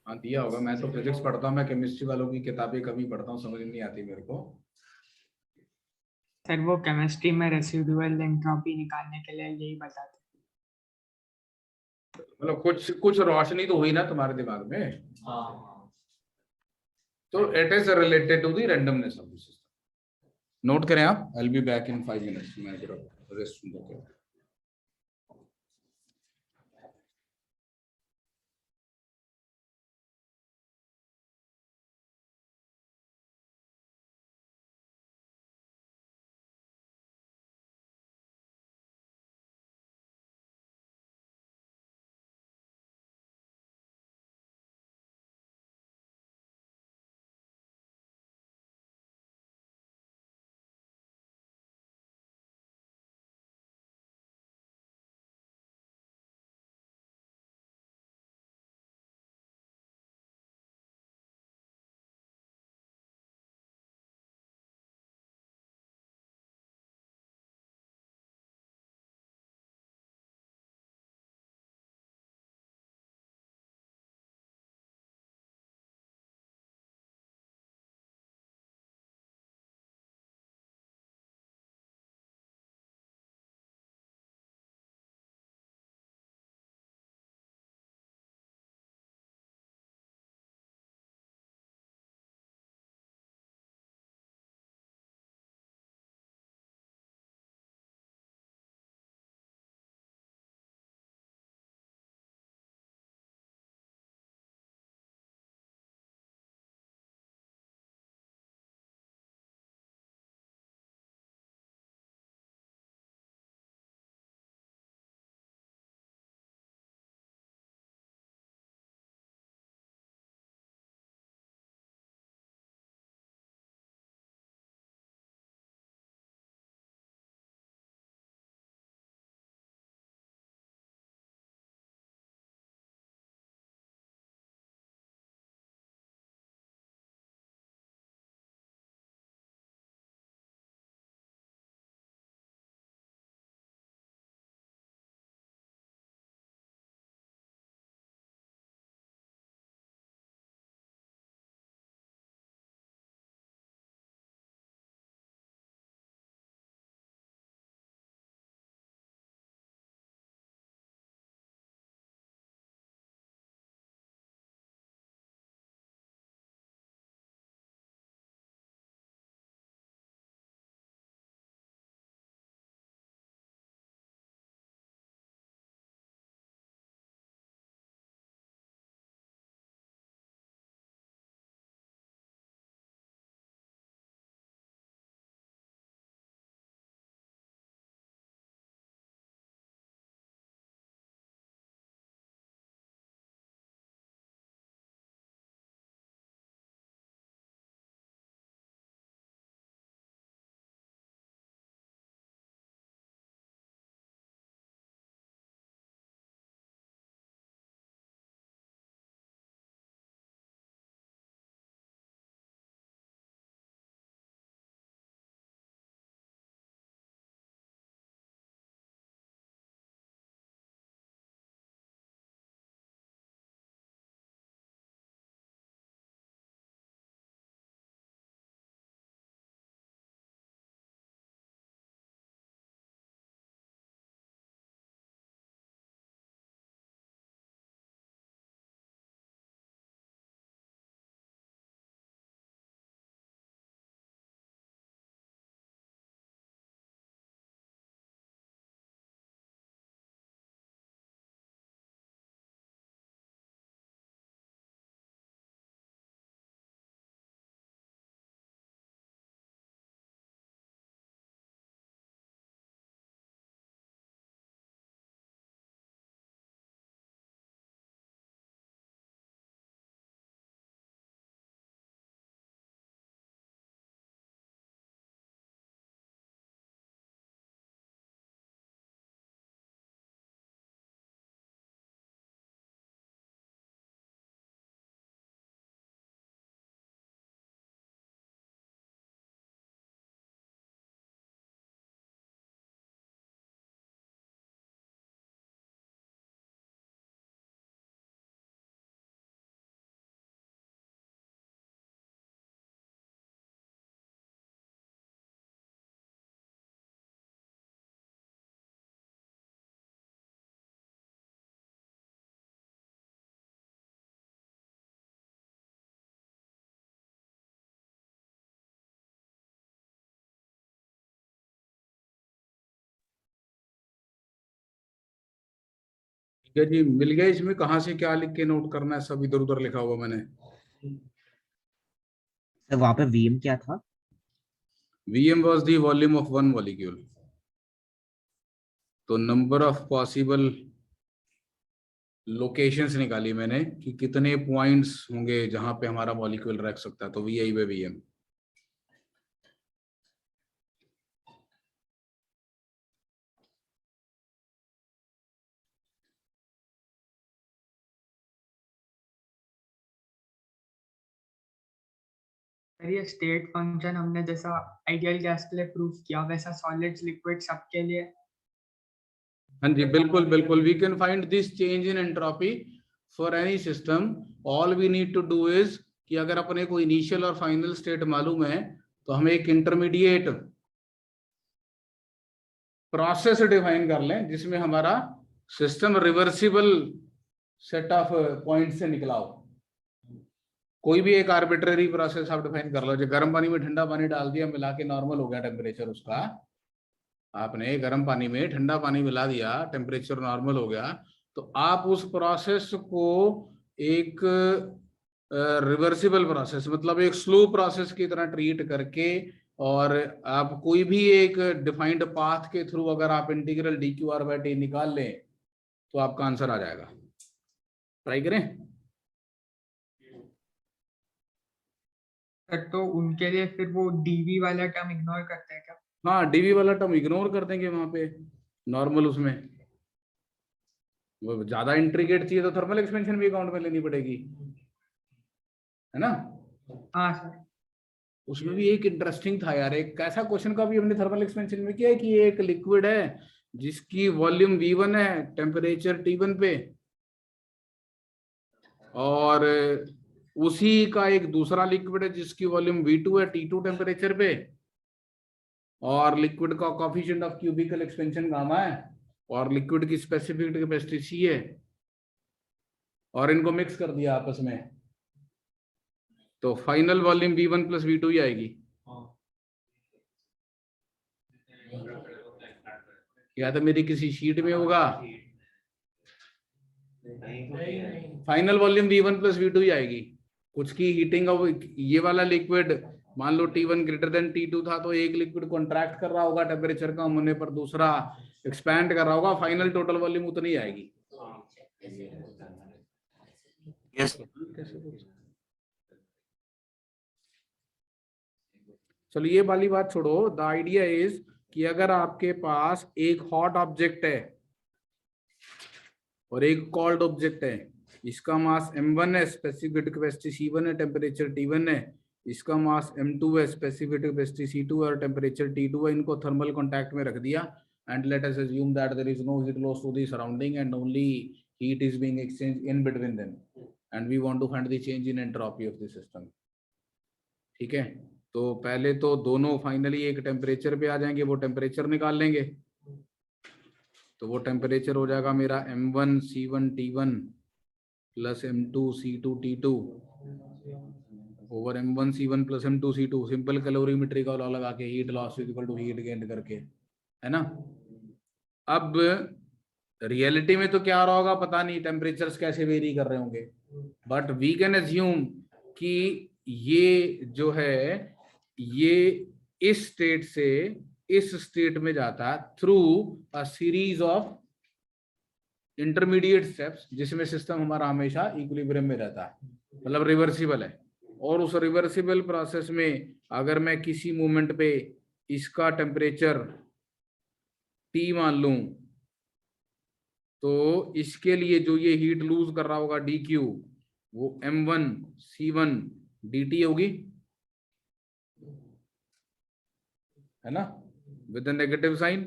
Speaker 1: हाँ दिया होगा, मैं तो फिजिक्स पढ़ता हूँ, मैं केमिस्ट्री वालों की किताबें कभी पढ़ता हूँ, समझ नहीं आती मेरे को।
Speaker 2: सर वो केमिस्ट्री में रेसिडुअल एंट्रोपी निकालने के लिए यही बताते हैं।
Speaker 1: मतलब कुछ रोशनी तो हुई ना तुम्हारे दिमाग में।
Speaker 3: हाँ,
Speaker 1: तो it is related to the randomness of the system. Note करें आप, I will be back in 5 minutes, मैं जरा रेस्ट क्या जी मिल गया? इसमें कहाँ से क्या लिख के नोट करना है? सब इधर उधर लिखा हुआ मैंने।
Speaker 5: सर वहां पे वीएम क्या था?
Speaker 1: Vm was the volume of one molecule. तो नंबर ऑफ पॉसिबल लोकेशंस निकाली मैंने कि कितने पॉइंट्स होंगे जहां पे हमारा मॉलिक्यूल रख सकता है, तो VI बाय Vm।
Speaker 2: सर ये स्टेट फंक्शन हमने जैसा आइडियल गैस के लिए प्रूफ किया वैसा सॉलिड्स लिक्विड सबके लिए।
Speaker 1: हाँ जी बिल्कुल बिल्कुल। We can find this change in entropy for any system. All we need to do is कि अगर अपने को इनिशियल और फाइनल स्टेट मालूम है तो हम एक इंटरमीडिएट प्रोसेस डिफाइन कर लें जिसमें हमारा system reversible set of point से निकला हो। कोई भी एक आर्बिट्ररी प्रोसेस आप डिफाइन कर लो। जो गर्म पानी में ठंडा पानी डाल दिया, मिला के नॉर्मल हो गया टेम्परेचर उसका। आपने गर्म पानी में ठंडा पानी मिला दिया, टेम्परेचर नॉर्मल हो गया, तो आप उस प्रोसेस को एक रिवर्सिबल प्रोसेस मतलब एक स्लो प्रोसेस की तरह ट्रीट करके, और आप कोई भी एक डिफाइंड पाथ के थ्रू अगर आप इंटीग्रल dqr/t निकाल लें तो आपका आंसर आ जाएगा। ट्राई करें।
Speaker 2: सर तो उनके लिए फिर वो डीवी वाला टर्म इग्नोर करते हैं क्या?
Speaker 1: हाँ, डीवी वाला टर्म इग्नोर कर देंगे वहां पे नॉर्मल। उसमें वो ज्यादा इंट्रिकेट चाहिए तो थर्मल एक्सपेंशन भी अकाउंट में लेनी पड़ेगी, है ना।
Speaker 2: हाँ सर।
Speaker 1: उसमें भी एक इंटरेस्टिंग था यार, एक ऐसा क्वेश्चन का भी हमने थर्मल एक्सपेंशन में किया है कि एक लिक्विड है जिसकी वॉल्यूम V1 है, टेम्परेचर T1 पे, और उसी का एक दूसरा लिक्विड है जिसकी वॉल्यूम V2 है, T2 टेम्परेचर पे, और लिक्विड का coefficient of cubicle expansion gamma है, और लिक्विड की स्पेसिफिक कैपेसिटी C है, और इनको मिक्स कर दिया आपस में, तो final volume V1 plus V2 ही आएगी। या तो मेरी किसी शीट में होगा, final volume V1 plus V2 ही आएगी। कुछ की हीटिंग ऑफ ये वाला लिक्विड मान लो T1 ग्रेटर देन T2 था, तो एक लिक्विड कॉन्ट्रैक्ट कर रहा होगा टेम्परेचर कम होने पर, दूसरा एक्सपैंड कर रहा होगा, फाइनल टोटल वॉल्यूम उतनी आएगी।
Speaker 4: यस
Speaker 1: चलो ये वाली बात छोड़ो। द आइडिया इज कि अगर आपके पास एक हॉट ऑब्जेक्ट है और एक कोल्ड ऑब्जेक्ट है, इसका मास m1 है, स्पेसिफिक कैपेसिटी C1 है, टेम्परेचर T1 है, इसका मास m2 है, स्पेसिफिक कैपेसिटी C2 है और टेम्परेचर T2 है, इनको थर्मल कांटेक्ट में रख दिया, and let us assume that there is no heat loss to the surrounding and only heat is being exchange in between them, and we want to find the change in entropy of the system. ठीक है, तो पहले तो दोनों फाइनली एक टेम्परेचर पे आ जाएंगे, वो टेम्परेचर निकाल लेंगे, तो वो टेम्परेचर हो जाएगा मेरा m1 C1 T1 plus m2 C2 T2 over m1 C1 plus m2 C2, simple calorimetry का लॉ लगा के heat loss equal to heat gain करके, है ना। अब रियलिटी में तो क्या रहा होगा पता नहीं, टेम्परेचर्स कैसे वेरी कर रहे होंगे, बट वी कैन अज्यूम कि ये जो है ये इस स्टेट से इस स्टेट में जाता है through a series of intermediate steps, जिसमें सिस्टम हमारा हमेशा इक्विलिब्रियम में रहता है, मतलब रिवर्सिबल है। और उस रिवर्सिबल प्रोसेस में अगर मैं किसी मोमेंट पे इसका टेम्परेचर T मान लूं, तो इसके लिए जो ये हीट लूज कर रहा होगा dq, वो m1 C1 dt होगी, है ना, विद नेगेटिव साइन।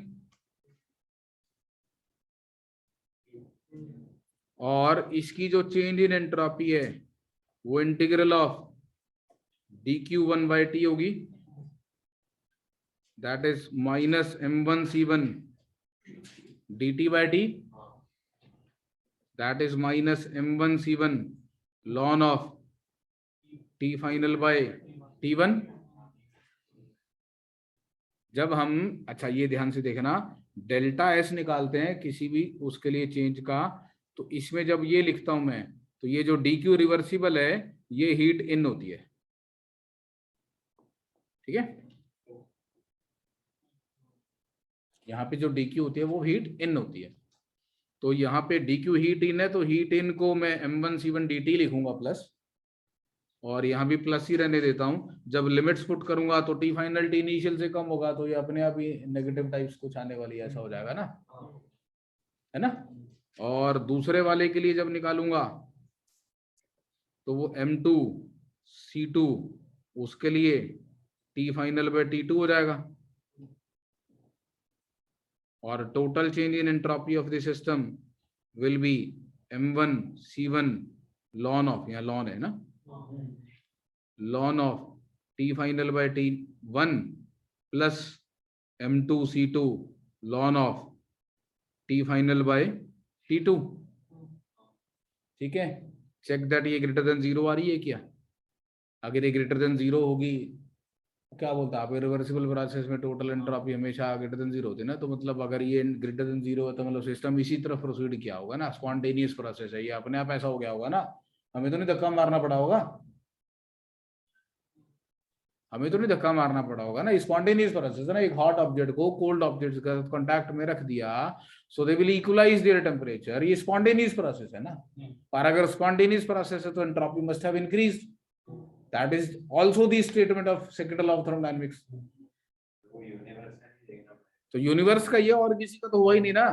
Speaker 1: और इसकी जो चेंज इन एंट्रोपी है वो इंटीग्रल ऑफ dq1/t होगी, that is minus m1 C1 dt/t, that is minus m1 C1 ln of t final by T1। जब हम, अच्छा ये ध्यान से देखना, डेल्टा S निकालते हैं किसी भी उसके लिए चेंज का, तो इसमें जब ये लिखता हूं मैं, तो ये जो डी क्यू रिवर्सिबल है ये हीट इन होती है, ठीक है। यहाँ पे जो डी क्यू होती है वो हीट इन होती है। तो यहाँ पे डी क्यू हीट इन है, तो हीट इन को मैं m1c1 dt लिखूंगा प्लस, और यहाँ भी प्लस ही रहने देता हूँ। जब लिमिट्स पुट करूंगा तो टी फाइनल टी इनिशियल से कम होगा, तो ये अपने आप ही नेगेटिव टाइप्स कुछ आने वाली है, ऐसा हो जाएगा ना, है ना। और दूसरे वाले के लिए जब निकालूंगा तो वो m2c2, उसके लिए टी फाइनल बाय T2 हो जाएगा, और total change in entropy of the system will be m1c1 ln of, यहाँ ln है ना, ln of T final by T1 plus m2c2 ln of T final by T2, ठीक है। चेक दैट ये ग्रेटर देन 0 आ रही है क्या। अगर ये ग्रेटर देन 0 होगी, क्या बोलता है आप, रिवर्सिबल प्रोसेस में टोटल एंट्रोपी हमेशा ग्रेटर देन 0 होती है ना, तो मतलब अगर ये ग्रेटर देन 0 है तो मतलब सिस्टम इसी तरफ प्रोसीड किया होगा ना, स्पॉन्टेनियस प्रोसेस है ये, अपने आप ऐसा हो गया होगा ना, हमें तो नहीं धक्का मारना पड़ा होगा, हमें तो नहीं धक्का मारना पड़ा होगा ना, स्पॉन्टेनियस प्रोसेस है ना। एक हॉट ऑब्जेक्ट को कोल्ड ऑब्जेक्ट का कांटेक्ट में रख दिया, so they will equalize their temperature, ये स्पॉन्टेनियस प्रोसेस है ना। पर अगर स्पॉन्टेनियस प्रोसेस है तो entropy must have increased, that is also the statement of second law of thermodynamics. तो यूनिवर्स का ये, और किसी का तो हुआ ही नहीं ना,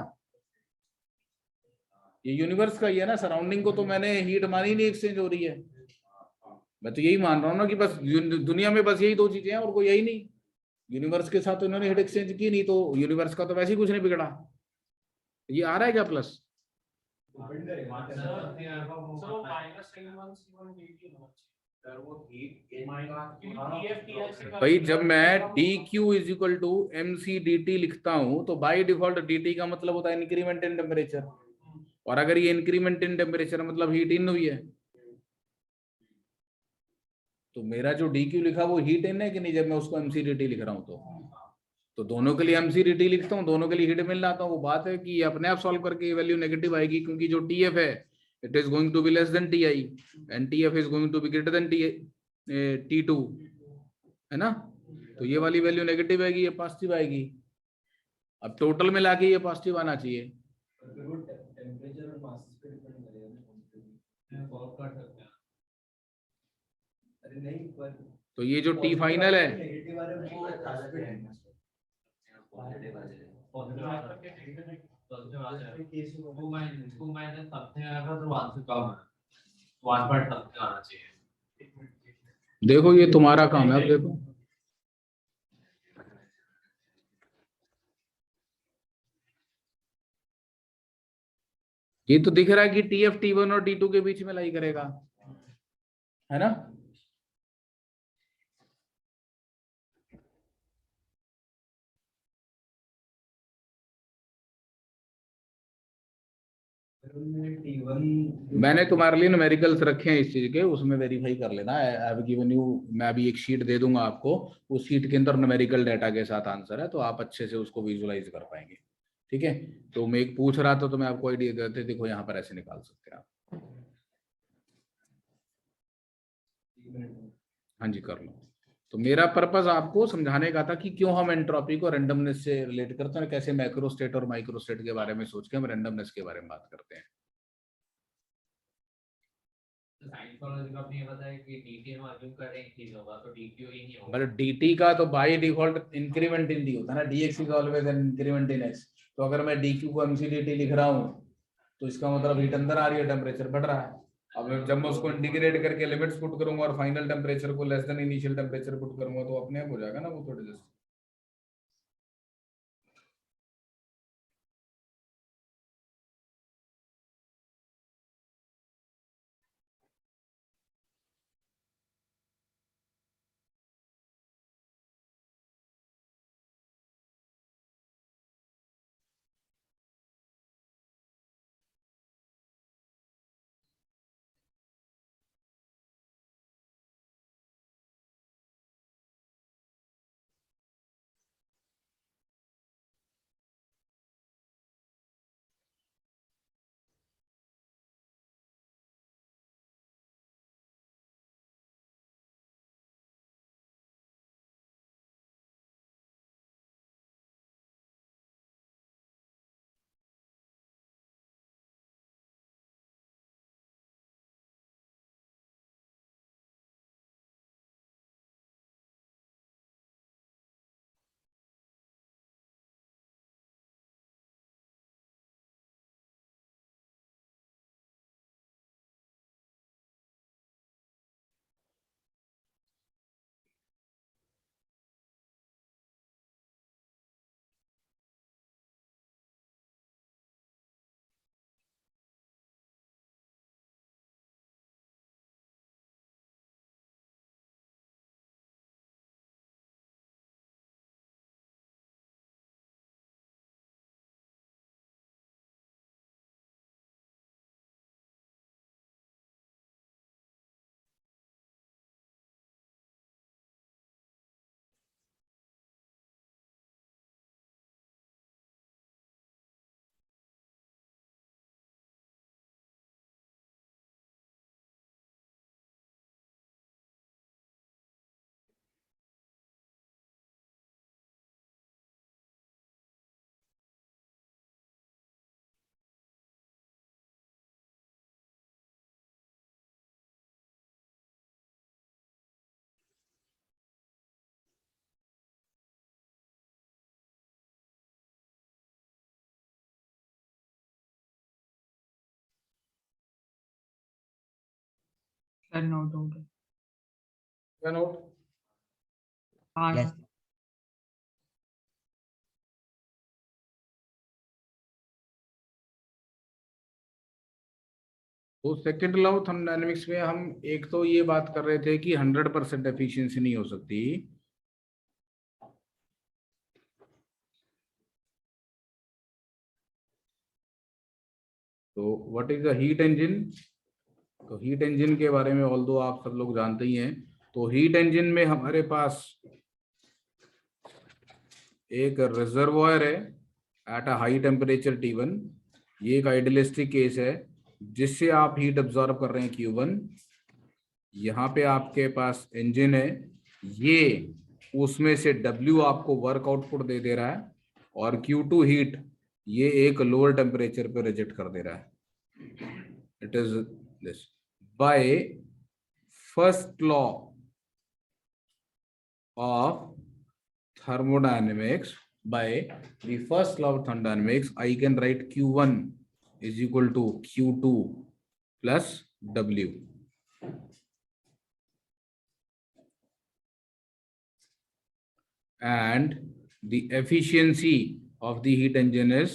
Speaker 1: ये यूनिवर्स का ही है ना। सराउंडिंग को तो मैंने हीट मानी नहीं एक्सचेंज हो रही है, मैं तो यही मान रहा हूँ ना कि बस दुनिया में बस यही दो चीजें हैं और कोई यही नहीं। यूनिवर्स के साथ तो इन्होंने हीट एक्सचेंज की नहीं, तो यूनिवर्स का तो वैसे ही कुछ नहीं बिगड़ा। ये आ रहा है क्या प्लस। भाई जब मैं D Q is equal to M C D T लिखता हूं तो बाई डिफॉल्ट डी टी का मतलब होता है इंक्रीमेंट इन टेम्परेचर, और अगर ये इंक्रीमेंट इन टेम्परेचर मतलब हीट इन हुई है, तो मेरा जो डी क्यू लिखा वो हीट इन है कि नहीं, जब मैं उसको एमसीडीटी लिख रहा हूँ तो दोनों के लिए एमसीडीटी लिखता हूँ, दोनों के लिए हीट मिल लाता हूँ। वो बात है कि ये अपने आप सॉल्व करके वैल्यू नेगेटिव आएगी, क्योंकि जो टी एफ है it is going to be less than T I and T F is going to be greater than T2, है ना। तो ये वाली वैल्यू नेगेटिव आएगी, ये पॉजिटिव आएगी। अब टोटल मिला के ये पॉजिटिव आना चाहिए। तो ये जो टी फाइनल है, देखो ये तुम्हारा काम है, अब देखो ये तो दिख रहा है कि टी एफ T1 और T2 के बीच में लाई करेगा, है ना। मैंने तुम्हारे लिए न्यूमेरिकल्स रखे हैं इस चीज के, उसमें वेरीफाई कर लेना। आई हैव गिवन यू, मैं अभी एक शीट दे दूंगा आपको, उस शीट के अंदर न्यूमेरिकल डाटा के साथ आंसर है, तो आप अच्छे से उसको विजुलाइज कर पाएंगे, ठीक है। तो मैं एक पूछ रहा था तो मैं आपको आइडिया देते, देखो यहाँ पर ऐसे निकाल सकते हैं आप। हाँ जी कर लो। तो मेरा पर्पस आपको समझाने का था कि क्यों हम एंट्रोपी को रैंडमनेस से रिलेट करते हैं, कैसे मैक्रो स्टेट और माइक्रो स्टेट के बारे में सोच के हम रैंडमनेस के बारे में बात करते हैं। मतलब dt का तो by default increment in D होता है ना, dx is always an increment in x। तो अगर मैं dq को mcdt लिख रहा हूँ तो इसका मतलब हीट अंदर आ रही है, टेम्परेचर बढ़ रहा है। अब जब मैं उसको इंटीग्रेट करके लिमिट्स पुट करूंगा और फाइनल टेम्परेचर को less than initial temperature put करूंगा तो अपने आप हो जाएगा ना वो, थोड़ी जस्ट
Speaker 2: सर नोट हो गया।
Speaker 1: क्या नोट?
Speaker 2: हाँ
Speaker 5: Yes.
Speaker 2: सर।
Speaker 1: तो सेकेंड लॉ ऑफ थर्मोडायनेमिक्स में हम एक तो ये बात कर रहे थे कि 100% एफिशिएंसी नहीं हो सकती। तो what is the heat engine? तो हीट इंजन के बारे में ऑल्दो आप सब लोग जानते ही हैं। तो हीट इंजन में हमारे पास एक रिजर्वॉयर है at a high temperature T1। ये एक आइडियलिस्टिक केस है जिससे आप हीट अब्सॉर्ब कर रहे हैं Q1। यहाँ पे आपके पास इंजन है, ये उसमें से W आपको वर्क आउटपुट दे रहा है, और Q2 हीट ये एक लोअर टेम्परेचर पे रिजेक्ट कर दे रहा है। It is this by first law of thermodynamics. By the first law of thermodynamics, I can write Q1 is equal to Q2 plus W. And the efficiency of the heat engine is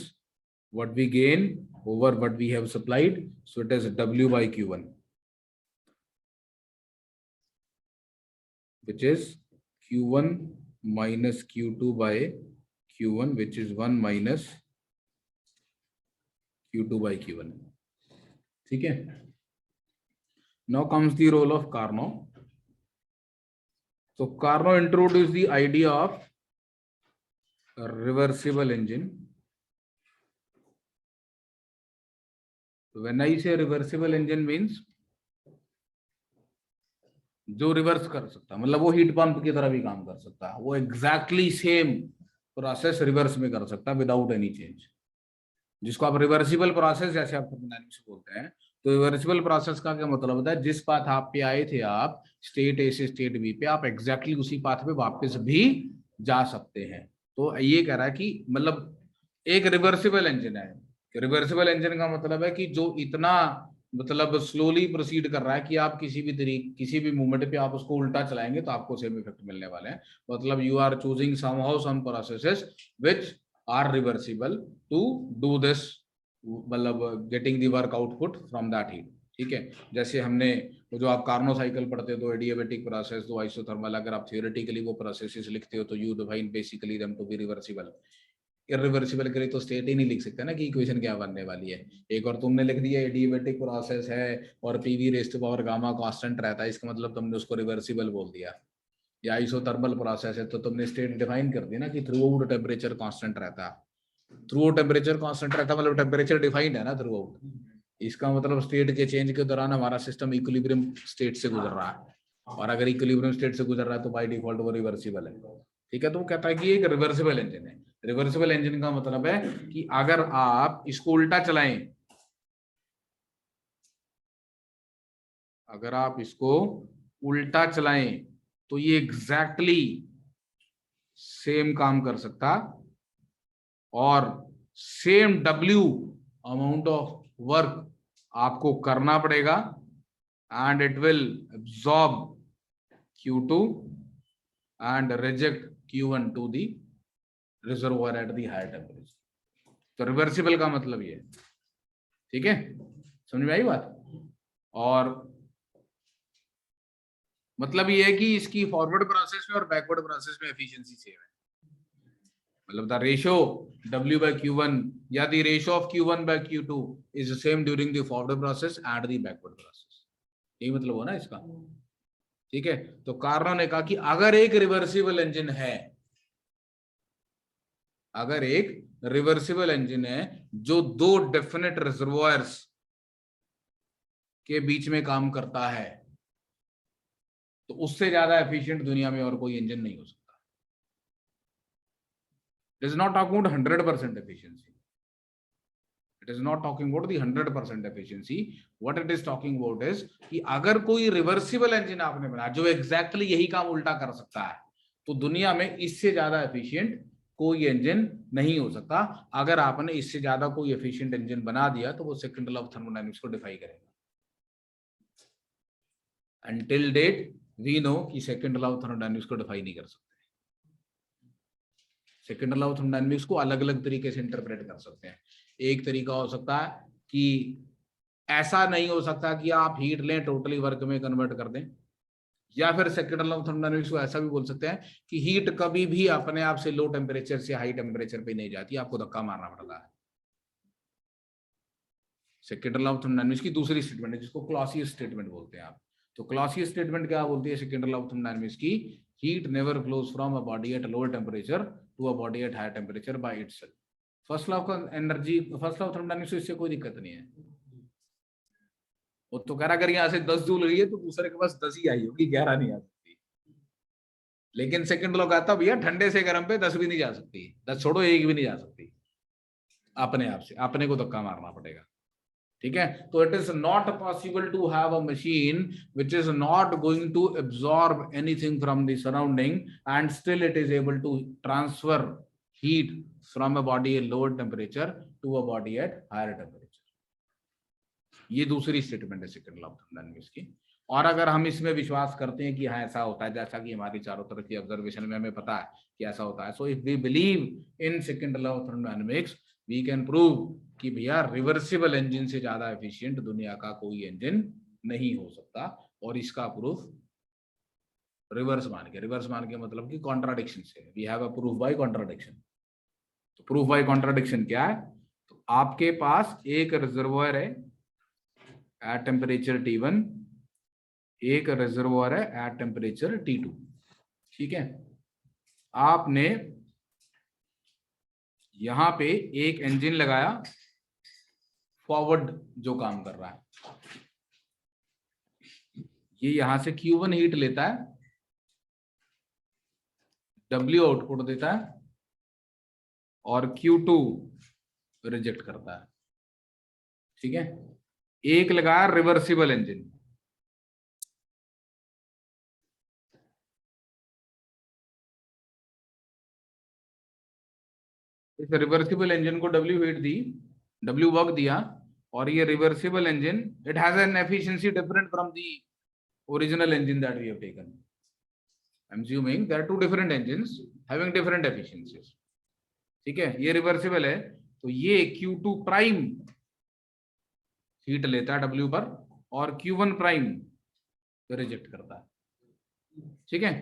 Speaker 1: what we gain over what we have supplied. So it is W by Q1, which is Q1 minus Q2 by Q1, which is 1 minus Q2 by Q1. ठीक है? Now comes the role of Carnot. So Carnot introduced the idea of a reversible engine. When I say reversible engine means जो रिवर्स कर सकता है, मतलब वो हीट पंप की तरह भी काम कर सकता है, वो एग्जैक्टली सेम प्रोसेस रिवर्स में कर सकता है विदाउट एनी चेंज, जिसको आप रिवर्सिबल प्रोसेस जैसे आप थर्मोडायनेमिक्स बोलते हैं। तो रिवर्सिबल प्रोसेस का क्या मतलब होता है? जिस पाथ आप पे आए थे, आप स्टेट ए से स्टेट बी पे, आप एग्जैक्टली उसी पाथ पे वापस भी जा सकते हैं। तो ये कह रहा है कि मतलब एक रिवर्सिबल इंजन है। रिवर्सिबल इंजन का मतलब है कि जो इतना मतलब स्लोली प्रोसीड कर रहा है कि आप किसी भी मूवमेंट पे आप उसको उल्टा चलाएंगे तो आपको सेम इफेक्ट मिलने वाले हैं। मतलब you are choosing somehow some processes which are reversible to do this, मतलब getting the work output from that heat. ठीक है? जैसे हमने वो जो आप कार्नो साइकिल पढ़ते हो, तो एडियाबेटिक प्रोसेस, तो आइसोथर्मल, अगर आप थियोरेटिकली वो प्रोसेसेस लिखते हो तो you define basically them to be reversible. Irreversible के लिए तो स्टेट ही नहीं लिख सकते ना कि इक्वेशन क्या बनने वाली है। एक और तुमने लिख दिया एडियाबेटिक प्रोसेस है और PV raise to power gamma constant रहता है, इसका मतलब तुमने उसको रिवर्सिबल बोल दिया। या आइसोथर्मल प्रोसेस है तो तुमने स्टेट डिफाइन कर दी ना कि थ्रू आउट टेम्परेचर कांस्टेंट रहता है। थ्रू आउट टेम्परेचर कांस्टेंट रहता मतलब टेम्परेचर डिफाइंड है ना थ्रू आउट। इसका मतलब स्टेट के चेंज के दौरान हमारा सिस्टम इक्विलिब्रियम स्टेट से गुजर रहा है, और अगर इक्विलिब्रियम स्टेट से गुजर रहा है तो बाय डिफॉल्ट वो रिवर्सिबल है। ठीक है? तो वो कहता है कि एक रिवर्सिबल इंजन है। रिवर्सिबल इंजन का मतलब है कि अगर आप इसको उल्टा चलाएं, अगर आप इसको उल्टा चलाएं तो ये एग्जैक्टली सेम काम कर सकता, और same W amount of work आपको करना पड़ेगा, and it will absorb Q2 and reject Q1 to the reservoir at the higher temperature. तो रिवर्सिबल का मतलब ये है। ठीक है? समझ में आई बात? और मतलब ये है कि इसकी फॉरवर्ड प्रोसेस में और बैकवर्ड प्रोसेस में एफिशिएंसी सेम है। मतलब the ratio W by Q1 या the ratio of Q1 by Q2 is same during the forward process and the backward process. यही मतलब हो ना इसका। ठीक है? तो कार्नो ने कहा कि अगर एक रिवर्सिबल इंजन है, अगर एक रिवर्सिबल इंजन है जो दो डेफिनेट रिजर्वॉयर्स के बीच में काम करता है, तो उससे ज्यादा एफिशिएंट दुनिया में और कोई इंजन नहीं हो सकता। It is not talking about 100% efficiency. It is not talking about the 100% efficiency. What it is talking about is कि अगर कोई रिवर्सिबल इंजन आपने बनाया जो एग्जैक्टली यही काम उल्टा कर सकता है, तो दुनिया में इससे ज्यादा एफिशिएंट कोई इंजन नहीं हो सकता। अगर आपने इससे ज्यादा कोई एफिशिएंट इंजन बना दिया तो वो सेकंड लॉ ऑफ थर्मोडायनेमिक्स को डिफाई करेगा। until date we know कि second law of thermodynamics को define नहीं कर सकते. सेकेंड लॉ ऑफ थर्मोडायनामिक्स को अलग अलग तरीके से इंटरप्रेट कर सकते हैं. एक तरीका हो सकता है कि ऐसा नहीं हो सकता कि आप हीट लें टोटली वर्क में कन्वर्ट कर दें, या फिर सेकेंड लॉ ऑफ थर्मोडायनामिक्स को ऐसा भी बोल सकते हैं कि हीट कभी भी अपने आप से लो टेम्परेचर से हाई टेम्परेचर पे नहीं जाती, आपको धक्का मारना पड़ता है. सेकेंड लॉ ऑफ थर्मोडायनामिक्स की दूसरी स्टेटमेंट है जिसको क्लॉसियस स्टेटमेंट बोलते हैं आप. तो क्लॉसियस स्टेटमेंट क्या बोलती है सेकेंड लॉ ऑफ थर्मोडायनामिक्स की? Heat never flows from a body at lower temperature to a body at higher temperature by itself. First law of energy, first law of thermodynamics, इससे कोई दिक्कत नहीं है. वो तो कह रहा अगर यहाँ से 10 जूल रही है तो दूसरे के पास 10 ही आई होगी, 11 नहीं आ सकती. लेकिन सेकंड लॉ कहता भैया ठंडे से गर्म पे 10 भी नहीं जा सकती, 10 छोड़ो 1 भी नहीं जा सकती. अपने आप से अपने को धक्का मारना पड़ेगा. ठीक है. तो it is not possible to have a machine which is not going to absorb anything from the surrounding and still it is able to transfer heat from a body at lower temperature to a body at higher temperature. ये दूसरी स्टेटमेंट है सेकंड लॉ ऑफ थर्मोडायनामिक्स की. और अगर हम इसमें विश्वास करते हैं कि हाँ ऐसा होता है, जैसा कि हमारी चारों तरफ की ऑब्जर्वेशन में हमें पता है कि ऐसा होता है, so if we believe in second law of thermodynamics we can prove कि भैया रिवर्सिबल इंजन से ज्यादा एफिशिएंट दुनिया का कोई इंजन नहीं हो सकता. और इसका प्रूफ रिवर्स मान के मतलब कि कॉन्ट्राडिक्शन से. We have a proof by contradiction. तो प्रूफ बाय कॉन्ट्राडिक्शन क्या है? तो आपके पास एक रिजर्वोयर है एट टेम्परेचर T1, एक रिजर्वोयर है एट टेम्परेचर T2. ठीक है. आपने यहां पे एक इंजन लगाया फॉरवर्ड जो काम कर रहा है, ये यहां से Q1 हीट लेता है, W आउटपुट देता है और Q2 रिजेक्ट करता है. ठीक है. एक लगाया रिवर्सिबल इंजन, इस रिवर्सिबल इंजन को W हीट दी, W वर्क दिया, और ये reversible engine it has an efficiency different from the original engine that we have taken. I am assuming there are two different engines having different efficiencies. ठीक है. ये रिवर्सिबल है तो ये Q2 प्राइम हीट लेता है W पर और Q1 प्राइम रिजेक्ट करता है. ठीक है.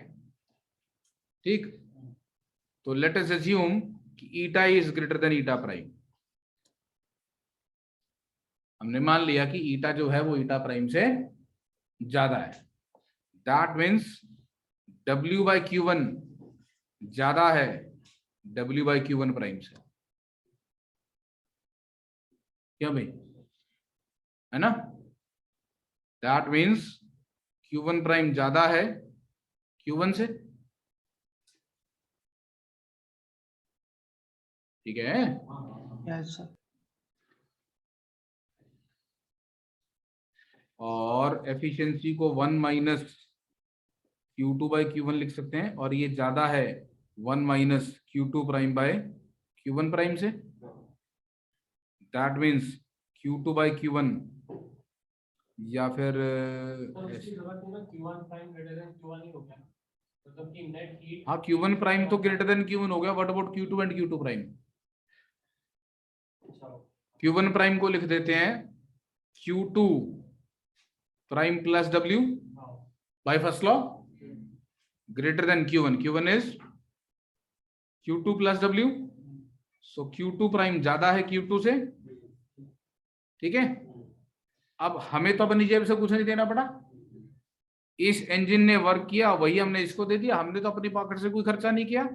Speaker 1: ठीक. तो लेट अस अज्यूम कि eta is greater then eta prime. हमने मान लिया कि ईटा जो है वो ईटा प्राइम से ज्यादा है. That means W by Q1 ज्यादा है W बाई Q1 प्राइम से. क्या भाई? है ना? दैट मीन्स Q1 प्राइम ज्यादा है Q1 से. ठीक है.
Speaker 2: Yes, sir.
Speaker 1: और एफिशिएंसी को 1 माइनस Q2 बाई Q1 लिख सकते हैं, और ये ज्यादा है 1 minus Q2 prime by Q1 prime से. That means Q2 by Q1 या फिर हाँ Q1 प्राइम तो ग्रेटर देन Q1 हो गया. What about Q2 and Q2 prime? Q1 prime को लिख देते हैं Q2 prime plus W by first law greater than Q1. Q1 is Q2 plus W. So Q2 prime ज्यादा है Q2 से. ठीक है. अब हमें तो अपनी जेब से कुछ नहीं देना पड़ा, इस इंजन ने वर्क किया वही हमने इसको दे दिया. हमने तो अपनी पॉकेट से कोई खर्चा नहीं किया.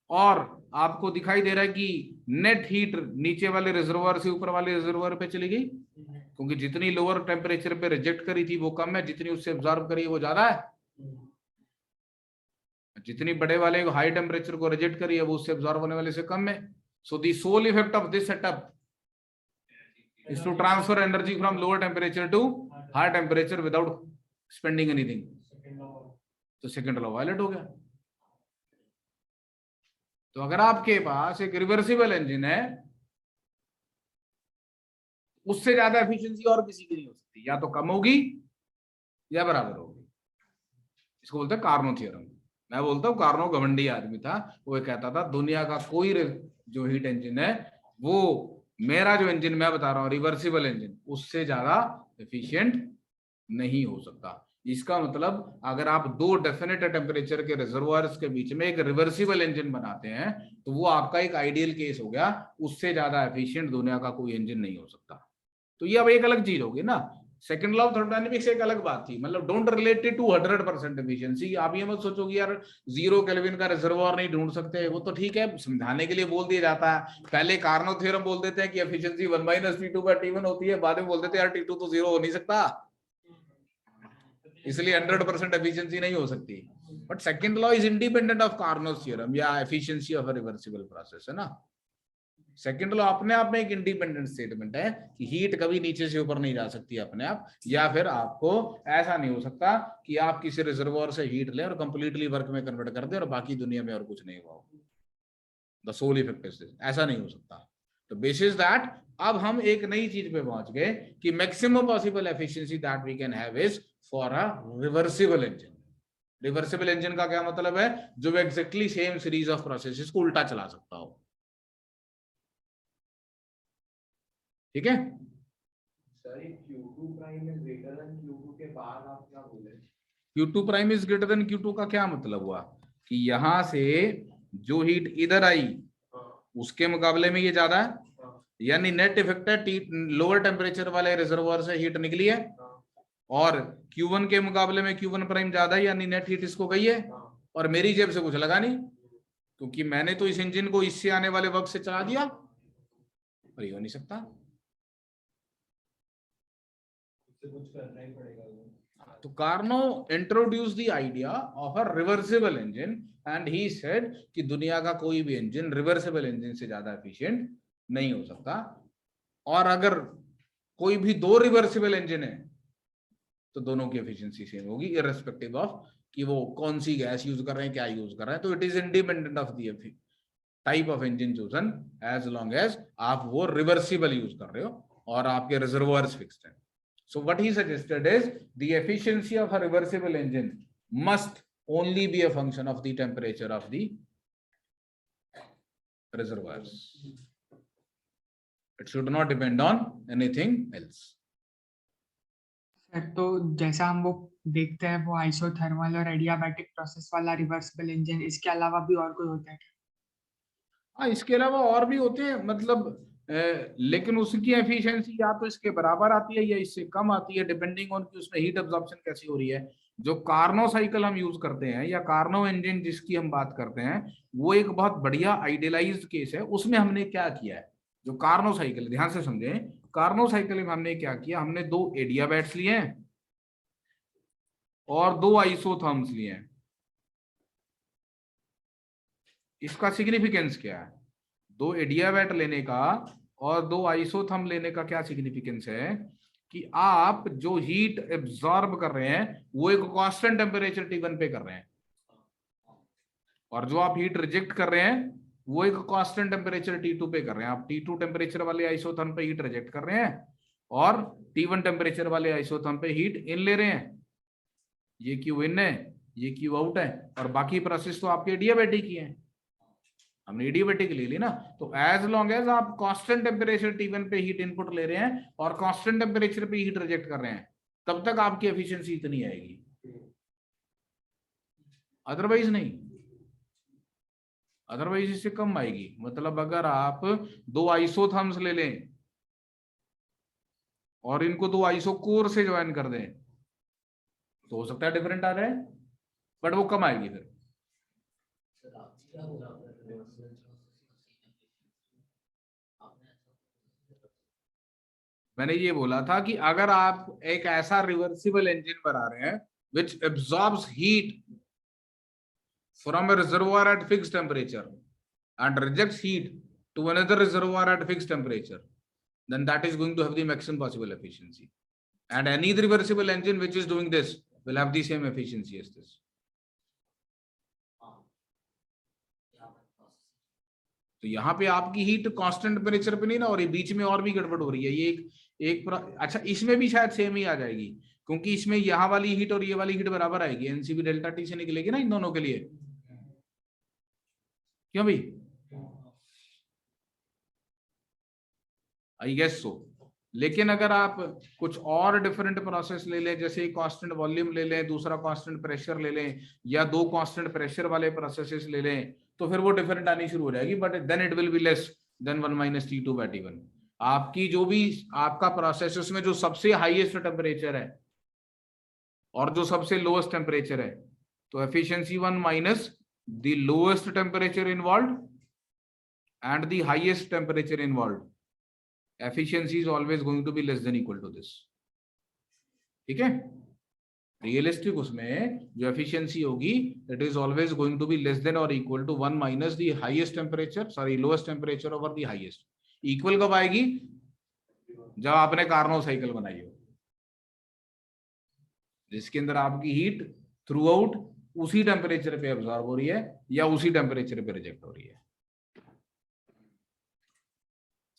Speaker 1: और आपको दिखाई दे रहा है कि नेट हीट नीचे वाले रिजर्वर से ऊपर वाले रिजर्वर पे चली गई, क्योंकि जितनी लोअर टेम्परेचर पे रिजेक्ट करी थी वो कम है, जितनी उससे एब्जॉर्ब करी वो ज्यादा है. जितनी बड़े वाले हाई टेम्परेचर को रिजेक्ट करी है वो उससे एब्जॉर्ब होने वाले से कम है. So the sole effect of this setup is to transfer energy from lower temperature to higher temperature without spending anything. तो सेकंड लॉ वायलेट हो गया. तो अगर आपके पास एक रिवर्सिबल इंजन है, उससे ज्यादा एफिशिएंसी और किसी की नहीं हो सकती. या तो कम होगी या बराबर होगी। इसको बोलते हैं कार्नो थ्योरम। मैं बोलता हूँ कार्नो घमंडी आदमी था, वो कहता था दुनिया का कोई जो हीट इंजन है वो मेरा जो इंजन मैं बता रहा हूँ रिवर्सिबल इंजन उससे ज्यादा एफिशिएंट नहीं हो सकता। इसका मतलब अगर आप दो डेफिनेट टेम्परेचर के रिजर्वायर्स के बीच में एक रिवर्सिबल इंजन बनाते हैं तो वो आपका एक आइडियल केस हो गया, उससे ज्यादा एफिशिएंट दुनिया का कोई इंजन नहीं हो सकता। तो ये अब एक अलग चीज होगी ना। सेकंड लॉ ऑफ थर्मोडायनेमिक्स एक अलग बात थी, मतलब don't relate it to 100% efficiency. आप ये मत सोचो कि यार 0 केल्विन का रिजर्वायर नहीं ढूंढ सकते, वो तो ठीक है समझाने के लिए बोल दिया जाता है। पहले कार्नो थ्योरम बोल देते हैं कि एफिशिएंसी 1 - T2/T1 होती है, बाद में बोल देते हैं यार T2 तो 0 हो नहीं सकता, इसलिए 100% एफिशिएंसी नहीं हो सकती। But second law is independent of Carnot's theorem या efficiency of a reversible process, है ना। सेकंड लॉ अपने आप में एक इंडिपेंडेंट स्टेटमेंट है कि हीट कभी नीचे से ऊपर नहीं जा सकती अपने आप, या फिर आपको ऐसा नहीं हो सकता कि आप किसी रिजर्वोयर से हीट लें और कंप्लीटली वर्क में कन्वर्ट कर दें और बाकी दुनिया में और कुछ नहीं हुआ। The sole effect is this, ऐसा नहीं हो सकता। तो बेसिस दैट अब हम एक नई चीज पे पहुंच गए कि maximum possible efficiency that we can have is for a reversible engine. Reversible engine का क्या मतलब है? जो exactly same series of processes को उल्टा चला सकता हो, ठीक है।
Speaker 6: Sir Q2 prime is greater than Q2 के बाद आप क्या बोले?
Speaker 1: Q2 prime is greater than Q2 का क्या मतलब हुआ कि यहां से जो हीट इधर आई उसके मुकाबले में ये ज्यादा है, यानी नेट इफेक्ट है लोअर टेम्परेचर वाले रिजर्वोयर से हीट निकली है, और Q1 के मुकाबले में Q1 प्राइम ज्यादा है यानी नेट हीट इसको गई है, और मेरी जेब से कुछ लगा नहीं क्योंकि मैंने तो इस इंजन को इससे आने वाले वर्क से चला दिया, और ये हो नहीं सकता।
Speaker 6: कुछ करना ही पड़ेगा।
Speaker 1: तो Carnot introduce the idea of a reversible engine and he said कि दुनिया का कोई भी इंजन रिवर्सिबल इंजन से ज्यादा एफिशिएंट नहीं हो सकता, और अगर कोई भी दो रिवर्सिबल इंजन है तो दोनों की एफिशिएंसी सेम होगी इररिस्पेक्टिव ऑफ कि वो कौन सी गैस यूज कर रहे हैं, क्या यूज कर रहे हैं। तो it is independent of the type of engine chosen as long as आप वो रिवर्सिबल यूज कर रहे हो और आपके रिजर्वोयर्स फिक्स्ड हैं। So what he suggested is the efficiency of a reversible engine must only be a function of the temperature of the reservoirs. It should not depend on anything else.
Speaker 2: Sir तो जैसा हम वो देखते हैं वो आइसोथर्मल और एडियाबैटिक प्रोसेस वाला रिवर्सिबल इंजन, इसके अलावा भी और कोई होता है क्या?
Speaker 1: हाँ, इसके अलावा और भी होते हैं, मतलब लेकिन उसकी एफिशिएंसी या तो इसके बराबर आती है या इससे कम आती है डिपेंडिंग ऑन कि उसमें हीट एब्जॉर्प्शन कैसी हो रही है। जो कार्नो साइकिल हम यूज करते हैं या कार्नो इंजन जिसकी हम बात करते हैं वो एक बहुत बढ़िया आइडियलाइज्ड केस है। उसमें हमने क्या किया है, जो कार्नो साइकिल, ध्यान से समझें, कार्नो साइकिल में हमने क्या किया, हमने दो एडियाबैट्स लिए हैं और दो आइसोथर्म्स लिए हैं। इसका सिग्निफिकेंस क्या है? दो एडियाबैट लेने का और दो आइसोथर्म लेने का क्या सिग्निफिकेंस है कि आप जो हीट एब्जॉर्ब कर रहे हैं वो एक कांस्टेंट टेम्परेचर T1 पे कर रहे हैं, और जो आप हीट रिजेक्ट कर रहे हैं वो एक कांस्टेंट टेम्परेचर T2 पे कर रहे हैं। आप T2 टेम्परेचर वाले आइसोथर्म पे हीट रिजेक्ट कर रहे हैं और T1 टेम्परेचर वाले आइसोथर्म पे हीट इन ले रहे हैं। ये Q इन है, ये Q आउट है, और बाकी प्रोसेस तो आपके एडियाबैटिक ही है, हमने एडियाबैटिक ले ली ना। तो एज लॉन्ग एज आप कांस्टेंट टेम्परेचर T1 पे हीट इनपुट ले रहे हैं और कांस्टेंट टेम्परेचर पे हीट रिजेक्ट कर रहे हैं तब तक आपकी एफिशिएंसी इतनी आएगी, अदरवाइज नहीं, अदरवाइज इससे कम आएगी। मतलब अगर आप दो आइसोथर्म्स ले लें और इनको दो आइसोकोर से ज्वाइन कर दें तो हो सकता है डिफरेंट आ जाए, बट वो कम आएगी फिर। मैंने ये बोला था कि अगर आप एक ऐसा रिवर्सिबल इंजन बना रहे हैं which absorbs heat from a reservoir at fixed temperature and rejects heat to another reservoir at fixed temperature, then that is going to have the maximum possible efficiency. And any reversible engine which is doing this will have the same efficiency as this. तो यहाँ पे आपकी हीट कांस्टेंट टेम्परेचर पे नहीं ना, और ये बीच में और भी गड़बड़ हो रही है। ये एक अच्छा इसमें भी शायद सेम ही आ जाएगी। क्योंकि इसमें यहाँ वाली हीट और ये वाली हीट बराबर आएगी, एनसीबी डेल्टा टी से निकलेगी ना इन दोनों के लिए, क्यों भाई? I guess so. लेकिन अगर आप कुछ और डिफरेंट प्रोसेस ले लें, जैसे कांस्टेंट वॉल्यूम ले लें, दूसरा कांस्टेंट प्रेशर ले लें, या दो कांस्टेंट प्रेशर वाले प्रोसेसेस ले लें, तो फिर वो डिफरेंट आनी शुरू हो जाएगी, but then it will be less than 1 minus T2 by T1। आपकी जो भी आपका प्रोसेस उसमें जो सबसे हाईएस्ट टेम्परेचर है और जो सबसे लोएस्ट टेम्परेचर है, तो efficiency 1 minus the lowest temperature involved and the highest temperature involved, efficiency is always going to be less than equal to this। ठीक है, रियलिस्टिक उसमें जो एफिशिएंसी होगी it is always going to be less than और equal to 1 minus the highest temperature, sorry lowest temperature over the highest. Equal कब आएगी? जब आपने कार्नोट साइकिल बनाई हो, जिसके अंदर आपकी हीट थ्रू आउट उसी टेम्परेचर पे एब्जॉर्ब हो रही है या उसी टेम्परेचर पे रिजेक्ट हो रही है।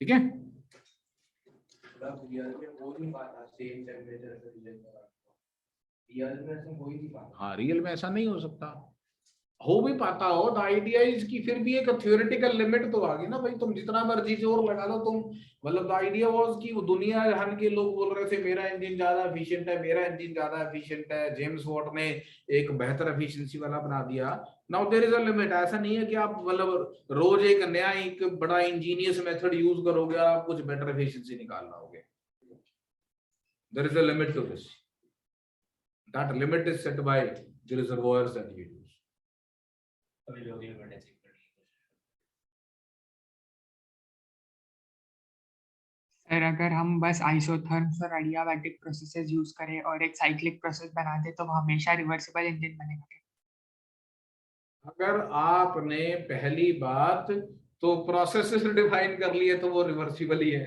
Speaker 1: ठीक है,
Speaker 6: रियल में हो नहीं पाता सेम टेम्परेचर पे रिजेक्ट करा, रियल में ऐसा हो ही नहीं पाता।
Speaker 1: हाँ, रियल में ऐसा नहीं हो सकता, हो भी पाता हो। द आइडिया इज की फिर भी एक थ्योरेटिकल लिमिट तो आ गई ना भाई, तुम जितना मर्जी जोर लगा लो तुम, मतलब द आइडिया वाज कि वो दुनिया जहान के लोग बोल रहे थे मेरा इंजन ज्यादा एफिशिएंट है, मेरा इंजन ज्यादा एफिशिएंट है, जेम्स वॉट ने एक बेहतर एफिशिएंसी वाला बना दिया। Now there is a limit. ऐसा नहीं है कि आप मतलब रोज एक नया एक बड़ा इंजीनियस मेथड यूज करोगे और आप कुछ बेटर एफिशिएंसी निकाल लाओगे। There is a limit to this, that limit is set by the reservoirs that you use.
Speaker 2: Sir अगर हम बस आइसोथर्म्स और एडियाबैटिक प्रोसेसेस यूज करें और एक साइक्लिक प्रोसेस बना दे तो वो हमेशा रिवर्सिबल इंजन बनेगा क्या?
Speaker 1: अगर आपने पहली बात तो प्रोसेसेस डिफाइन कर लिए तो वो रिवर्सिबल ही है।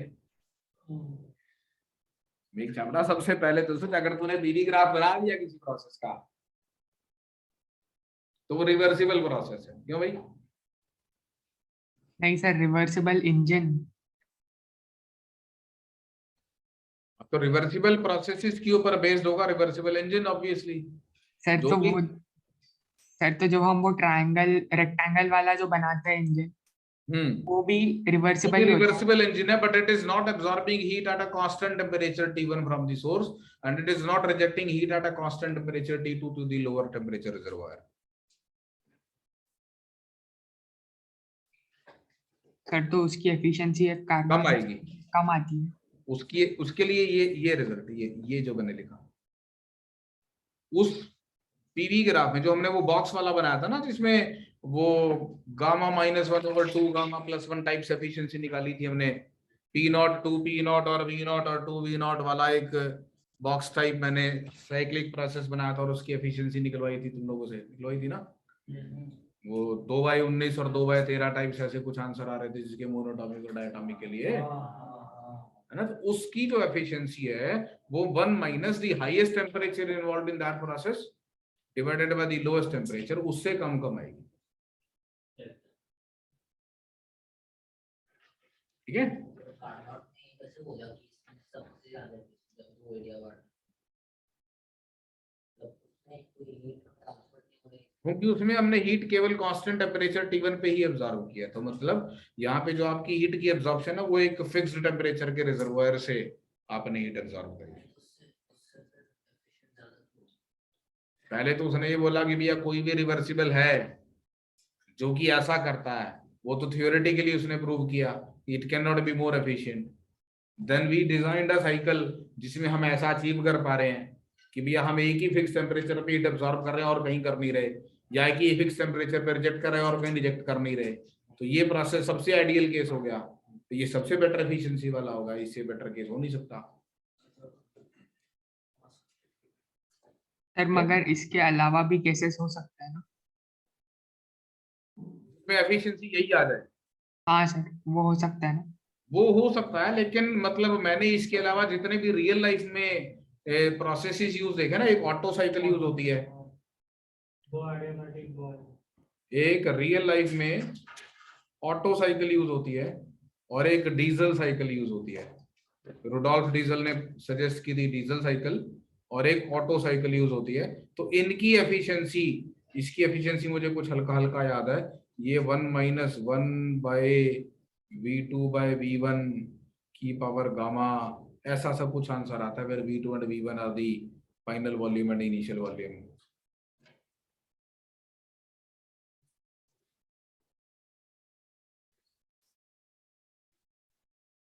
Speaker 1: मेक चमड़ा सबसे पहले तो सोच, अगर तूने बीडी ग्राफ बना दिया किसी प्रोसेस का तो वो रिवर्सिबल प्रोसेस है, क्यों भाई?
Speaker 2: नहीं सर, रिवर्सिबल इंजन।
Speaker 1: तो रिवर्सिबल प्रोसेसेस के ऊपर बेस्ड होगा रिवर्सिबल इंजन ऑब्वियसली।
Speaker 2: सर
Speaker 1: जो
Speaker 2: तो
Speaker 1: भी
Speaker 2: वो सर तो जब हम वो ट्रायंगल रेक्टेंगल वाला जो बनाते हैं इंजन, वो भी रिवर्सिबल ही होता है।
Speaker 1: रिवर्सिबल इंजन है, but it is not absorbing heat at a constant temperature T1 from the source and it is not rejecting heat at a constant temperature T2 to the lower temperature reservoir।
Speaker 2: Sir तो उसकी एफिशिएंसी एक
Speaker 1: कम आएगी,
Speaker 2: कम आती है।
Speaker 1: उसके लिए ये रिजल्ट, ये जो मैंने लिखा उस पीवी ग्राफ में जो हमने वो बॉक्स वाला बनाया था ना, जिसमें वो गामा -1/2 गामा +1 टाइप्स एफिशिएंसी निकाली थी हमने, P0 2 P0 और V0 और 2 V0 वाला एक बॉक्स टाइप मैंने साइक्लिक प्रोसेस बनाया था और उसकी एफिशिएंसी निकलवाई थी, तुम लोगों से निकलवाई थी ना। वो 2/19 और 2/13 टाइप्स ऐसे कुछ आंसर आ रहे थे जिसके मोनोटॉमिक और डायटॉमिक के लिए, है ना। तो उसकी जो एफिशिएंसी है वो 1 minus the highest temperature involved in that process divided by the lowest temperature, उससे कम आएगी। ठीक है, क्योंकि उसमें हमने हीट केवल कांस्टेंट टेम्परेचर T1 पे ही एब्जॉर्ब किया, तो मतलब यहाँ पे जो आपकी हीट की एब्जॉर्प्शन है वो एक फिक्स्ड टेम्परेचर के रिजर्वोयर से आपने हीट एब्जॉर्ब करी। पहले तो उसने ये बोला कि भैया कोई भी रिवर्सिबल है जो कि ऐसा करता है, वो तो थियोरेटिकली उसने प्रूव किया it can not be more efficient. Then we designed a cycle जिसमें हम ऐसा अचीव कर पा रहे हैं कि भैया हम एक ही फिक्स टेम्परेचर पे हीट एब्जॉर्ब कर रहे हैं और कहीं कर नहीं रहे, या एक ही फिक्स टेम्परेचर पे रिजेक्ट कर रहे हैं और कहीं रिजेक्ट कर नहीं रहे। तो ये प्रोसेस सबसे आइडियल केस हो गया, तो ये सबसे बेटर एफिशिएंसी वाला होगा, इससे बेटर केस हो नहीं सकता।
Speaker 2: सर मगर इसके अलावा भी केसेस हो सकता है ना?
Speaker 1: में एफिशिएंसी यही आ जाए।
Speaker 2: हाँ सर, वो हो सकता है ना।
Speaker 1: वो हो सकता है, लेकिन मतलब मैंने इसके अलावा जितने भी रियल लाइफ में प्रोसेसेस यूज देखे ना, एक ऑटो साइकिल यूज होती है, एक रियल लाइफ में ऑटो साइकिल यूज होती है और एक डीजल साइकिल यूज होती है। रुडोल्फ डीजल ने सजेस्ट की थी डीजल साइकिल और एक ऑटो साइकिल यूज होती है। तो इनकी एफिशिएंसी, इसकी एफिशिएंसी मुझे कुछ हल्का हल्का याद है, ये 1-1/v2/v1 की पावर गामा, ऐसा सब कुछ आंसर आता है, फिर v2 and v1 are the final volume and initial volume.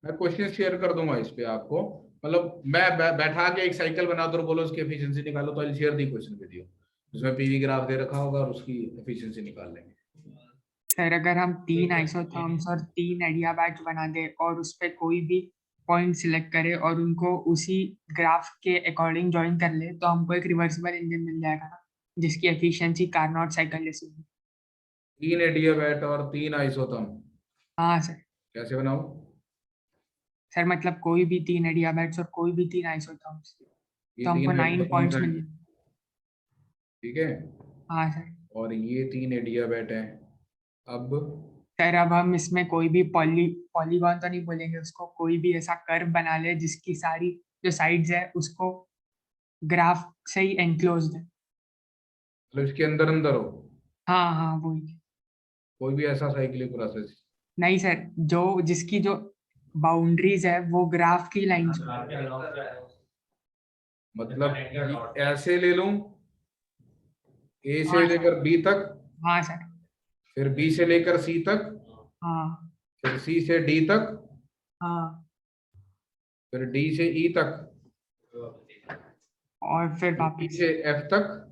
Speaker 1: मैं क्वेश्चन शेयर कर दूंगा इस पे आपको, मतलब मैं बैठा के एक साइकिल बना दो और बोलो उसकी एफिशिएंसी निकालो, तो I share the question with you, उसमें पीवी ग्राफ दे रखा होगा और उसकी एफिशिएंसी निकाल लेंगे।
Speaker 2: सर अगर हम 3 आइसोथर्म्स और 3 एडियाबैट्स बना दे और उस पे कोई भी पॉइंट सिलेक्ट करे और उनको उसी ग्राफ के अकॉर्डिंग ज्वाइन कर ले, तो हमको एक रिवर्सिबल इंजन मिल जाएगा ना, जिसकी एफिशिएंसी कार्नोट साइकिल जैसी होगी।
Speaker 1: 3 एडियाबैट और 3 आइसोथर्म
Speaker 2: हाँ सर।
Speaker 1: कैसे बनाऊं?
Speaker 2: सर मतलब कोई भी 3 एडियाबैट्स और कोई भी 3 आइसोथर्म्स,
Speaker 1: ये
Speaker 2: तो हमको
Speaker 1: 3
Speaker 2: 9
Speaker 1: आइसोथर्म्स
Speaker 2: पॉइंट्स
Speaker 1: हैं,
Speaker 2: मिल जाएंगे।
Speaker 1: ठीक है,
Speaker 2: हाँ सर।
Speaker 1: और ये 3 एडियाबैट हैं। अब
Speaker 2: सर अब हम इसमें कोई भी पॉलीगॉन तो नहीं बोलेंगे उसको, कोई भी ऐसा कर्व बना ले जिसकी सारी जो साइड्स है उसको ग्राफ से ही एनक्लोज्ड है।
Speaker 1: मतलब इसके अंदर अंदर हो
Speaker 2: हाँ हाँ वही।
Speaker 1: कोई भी ऐसा साइक्लिक प्रोसेस,
Speaker 2: नहीं सर, जो जिसकी जो बाउंड्रीज है वो ग्राफ की लाइंस।
Speaker 1: मतलब ऐसे ले लूं, ए से
Speaker 2: हाँ सर।
Speaker 1: लेकर बी तक,
Speaker 2: हाँ सर।
Speaker 1: फिर बी से लेकर सी तक,
Speaker 2: हाँ
Speaker 1: फिर सी से डी तक,
Speaker 2: हाँ,
Speaker 1: फिर डी से ई तक,
Speaker 2: और फिर
Speaker 1: ई
Speaker 2: वापस।
Speaker 1: से एफ तक,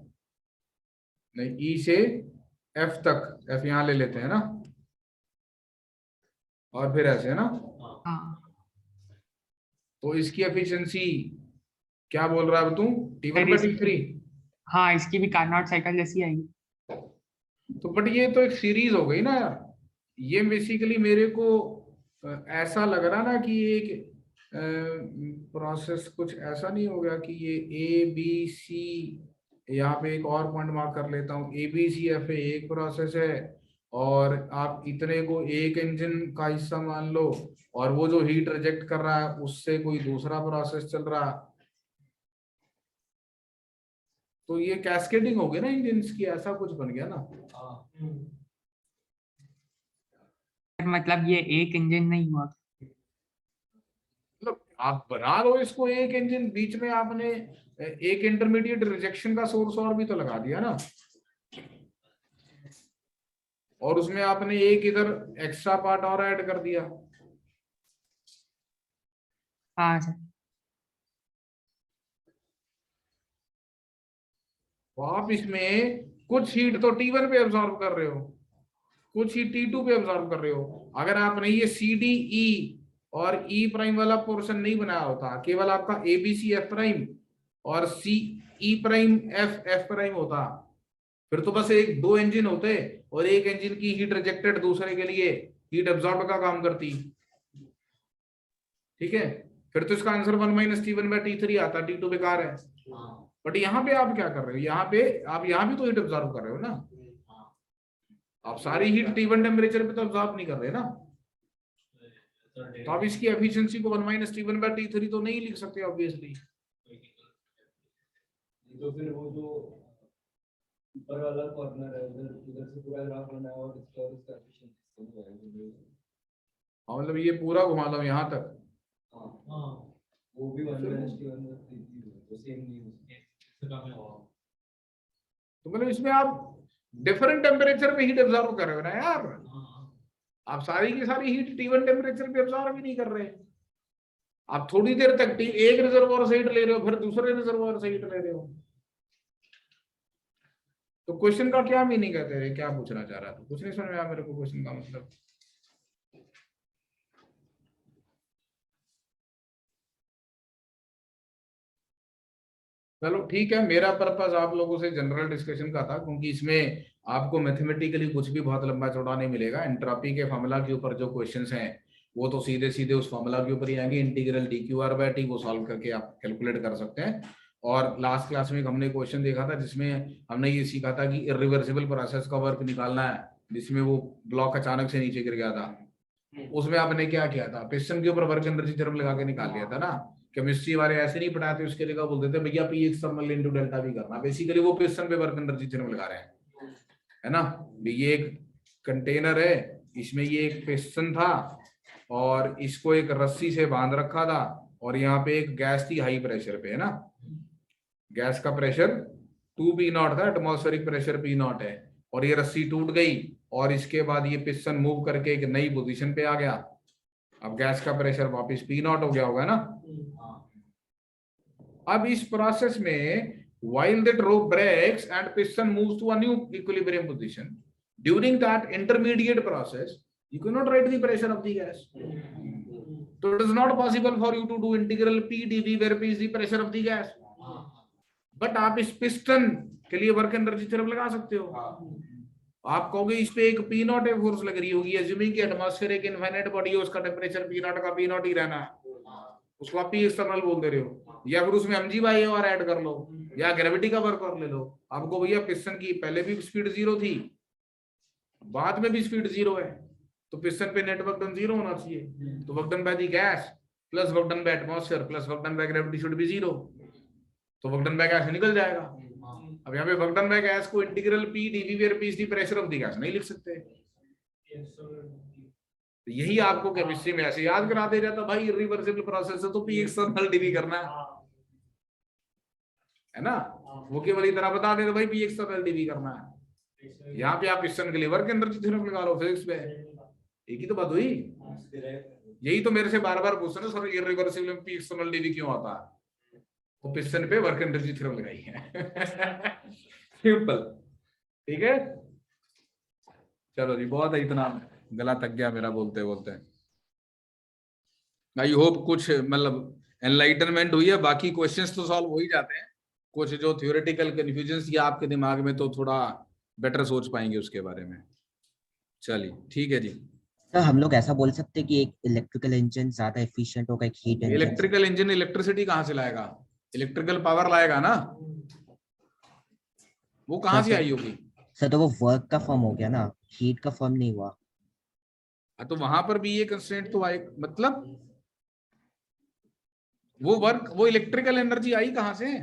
Speaker 1: नहीं ई से एफ तक, एफ यहां ले लेते हैं ना, और फिर ऐसे है ना।
Speaker 2: हाँ
Speaker 1: तो इसकी एफिशिएंसी क्या बोल रहा है अब तू, T1/T3?
Speaker 2: हाँ, इसकी भी कार्नोट साइकिल जैसी आएगी।
Speaker 1: तो बट ये तो एक सीरीज हो गई ना यार, ये बेसिकली मेरे को ऐसा लग रहा ना कि एक प्रोसेस कुछ ऐसा नहीं हो गया कि ये ए बी सी, यहाँ पे एक और पॉइंट मार्क कर लेता हूँ, ए बी सी एफ एक प्रोसेस है, और आप इतने को एक इंजन का हिस्सा मान लो, और वो जो हीट रिजेक्ट कर रहा है उससे कोई दूसरा प्रोसेस चल रहा है, तो ये कैस्केडिंग हो गई ना इंजन्स की, ऐसा कुछ बन गया ना।
Speaker 2: मतलब ये एक इंजन नहीं हुआ।
Speaker 1: मतलब आप बना लो इसको एक इंजन, बीच में आपने एक इंटरमीडिएट रिजेक्शन का सोर्स और भी तो लगा दिया ना, और उसमें आपने एक इधर एक्स्ट्रा पार्ट और ऐड कर दिया।
Speaker 2: हाँ सर।
Speaker 1: तो आप इसमें कुछ हीट तो T1 पे एब्जॉर्ब कर रहे हो, कुछ हीट T2 पे एब्जॉर्ब कर रहे हो। अगर आपने ये CDE और E प्राइम वाला पोर्शन नहीं बनाया होता, केवल आपका ABC F प्राइम और CE प्राइम F प्राइम होता, फिर तो बस एक दो इंजन होते और एक इंजन की हीट रिजेक्टेड दूसरे के लिए हीट एब्जॉर्ब का काम करती, ठीक है, फिर तो इसका आंसर 1-T1/T3 आता, T2 बेकार है। बट यहाँ पे आप क्या कर रहे हो, यहाँ पे आप यहाँ भी तो हीट एब्जॉर्ब कर रहे हो ना, आप सारी हीट T1 टेम्परेचर पे तो एब्जॉर्ब नहीं कर रहे ना, तो आप इसकी एफिशिएंसी को 1-T1/T3 तो नहीं लिख सकते ऑब्वियसली।
Speaker 6: तो फिर वो जो ऊपर वाला कॉर्नर है उधर उधर से पूरा ग्राफ बनाया और इसका एफिशिएंसी
Speaker 1: मतलब ये पूरा घुमा लो यहाँ तक,
Speaker 6: हाँ वो भी 1-T1/T3 तो सेम नहीं हो।
Speaker 1: तो मतलब इसमें आप डिफरेंट टेम्परेचर पे हीट एब्जॉर्ब कर रहे हो ना यार, आप सारी की सारी हीट T1 टेम्परेचर पे एब्जॉर्ब ही नहीं कर रहे, आप थोड़ी देर तक एक रिजर्वोयर से हीट ले रहे हो, फिर दूसरे रिजर्वोयर से हीट ले रहे हो। तो क्वेश्चन का क्या मीनिंग है तेरे, क्या पूछना चाह रहा था, कुछ नहीं समझ में आया मेरे को क्वेश्चन का मतलब। चलो ठीक है, मेरा पर्पस आप लोगों से जनरल डिस्कशन का था, क्योंकि इसमें आपको मैथमेटिकली कुछ भी बहुत लंबा चौड़ा नहीं मिलेगा। एंट्रोपी के फॉर्मूला के ऊपर जो क्वेश्चंस हैं वो तो सीधे सीधे उस फॉर्मूला के ऊपर ही आएंगे, इंटीग्रल dqr/t वो सॉल्व करके आप कैलकुलेट कर सकते हैं। और लास्ट क्लास में हमने क्वेश्चन देखा था जिसमें हमने ये सीखा था कि इरिवर्सिबल प्रोसेस का वर्क निकालना है, जिसमें वो ब्लॉक अचानक से नीचे गिर गया था, उसमें आपने क्या किया था, पिस्टन के ऊपर वर्क एनर्जी थ्योरम लगा के निकाल लिया था ना। केमिस्ट्री वाले ऐसे नहीं पढ़ाते, उसके लिए क्या बोलते थे भैया पी एक्सटर्नल इनटू डेल्टा भी करना। बेसिकली वो पिस्टन पे वर्क एनर्जी थ्योरम लगा रहे हैं, है ना। ये एक कंटेनर है, इसमें ये एक पिस्टन था और इसको एक रस्सी से बांध रखा था, और यहाँ पे एक गैस थी हाई प्रेशर पे, है ना। गैस का प्रेशर 2P0 था, एटमॉस्फेरिक प्रेशर P0 है, और ये रस्सी टूट गई और इसके बाद ये पिस्टन मूव करके एक नई पोजीशन पे आ गया। अब गैस का प्रेशर वापस P0 हो गया होगा ना। अब इस प्रोसेस में while the rope breaks and piston moves to a new equilibrium position, during that intermediate process you cannot write the pressure of the gas, so it is not possible for you to do integral P dV where P is the pressure of the gas, but आप इस पिस्टन के लिए वर्क एनर्जी थ्योरम लगा सकते हो। आप कहोगे इस पे एक P0 है फोर्स लग रही होगी, अज्यूमिंग कि एटमॉस्फेयर एक इनफाइनाइट बॉडी है, उसका टेम्परेचर P0 का P0 ही रहना है, उसको आप P एक्सटर्नल बोल दे रहे हो, या फिर उसमें mg और ऐड कर लो, या ग्रेविटी का वर्क कर ले लो। आपको भैया पिस्टन की पहले भी स्पीड 0 थी, बाद में भी स्पीड 0 है, तो पिस्टन पे नेट वर्क डन 0 होना चाहिए। तो work done by the gas plus work done bye atmosphere plus work done by gravity should be 0, तो वर्क डन बाय गैस निकल जाएगा। अब यहाँ पे वर्क डन बाय गैस को integral P dV where P is the pressure of the gas नहीं लिख सकते। तो यही आपको केमिस्ट्री में ऐसे याद करा दे जाता, भाई इरिवर्सिबल प्रोसेस है तो P एक्सटर्नल dV करना है ना। वो केवल इतना बता दे तो भाई P एक्सटर्नल dV करना है। यहाँ पे आप पिस्टन के लिए वर्क एनर्जी थ्योरम लगा लो फिजिक्स में, एक ही तो बात हुई। यही तो मेरे से बार बार पूछ रहे sir irreversible P external dV क्यों आता है, तो पिस्टन पे वर्क एनर्जी थ्योरम लगाई है। सिंपल, ठीक है। चलो जी, बहुत है, इतना गला थक गया मेरा बोलते बोलते। आई होप कुछ मतलब एनलाइटनमेंट हुई है। बाकी क्वेश्चंस तो सॉल्व हो ही जाते हैं, कुछ जो थ्योरेटिकल कंफ्यूजन्स या आपके दिमाग में, तो थोड़ा बेटर सोच पाएंगे उसके बारे में। चलिए ठीक है जी।
Speaker 5: तो हम लोग ऐसा बोल सकते हैं कि एक इलेक्ट्रिकल इंजन ज्यादा एफिशिएंट होगा एक हीट इंजन से?
Speaker 1: इलेक्ट्रिकल इंजन इलेक्ट्रिसिटी कहाँ से लाएगा, इलेक्ट्रिकल पावर लाएगा ना, वो कहाँ से आई होगी।
Speaker 5: सर तो वो वर्क का फॉर्म हो गया ना, हीट का फॉर्म नहीं हुआ।
Speaker 1: तो वहां पर भी ये कंस्ट्रेंट तो आए, मतलब वो वर्क, वो इलेक्ट्रिकल एनर्जी आई कहां से।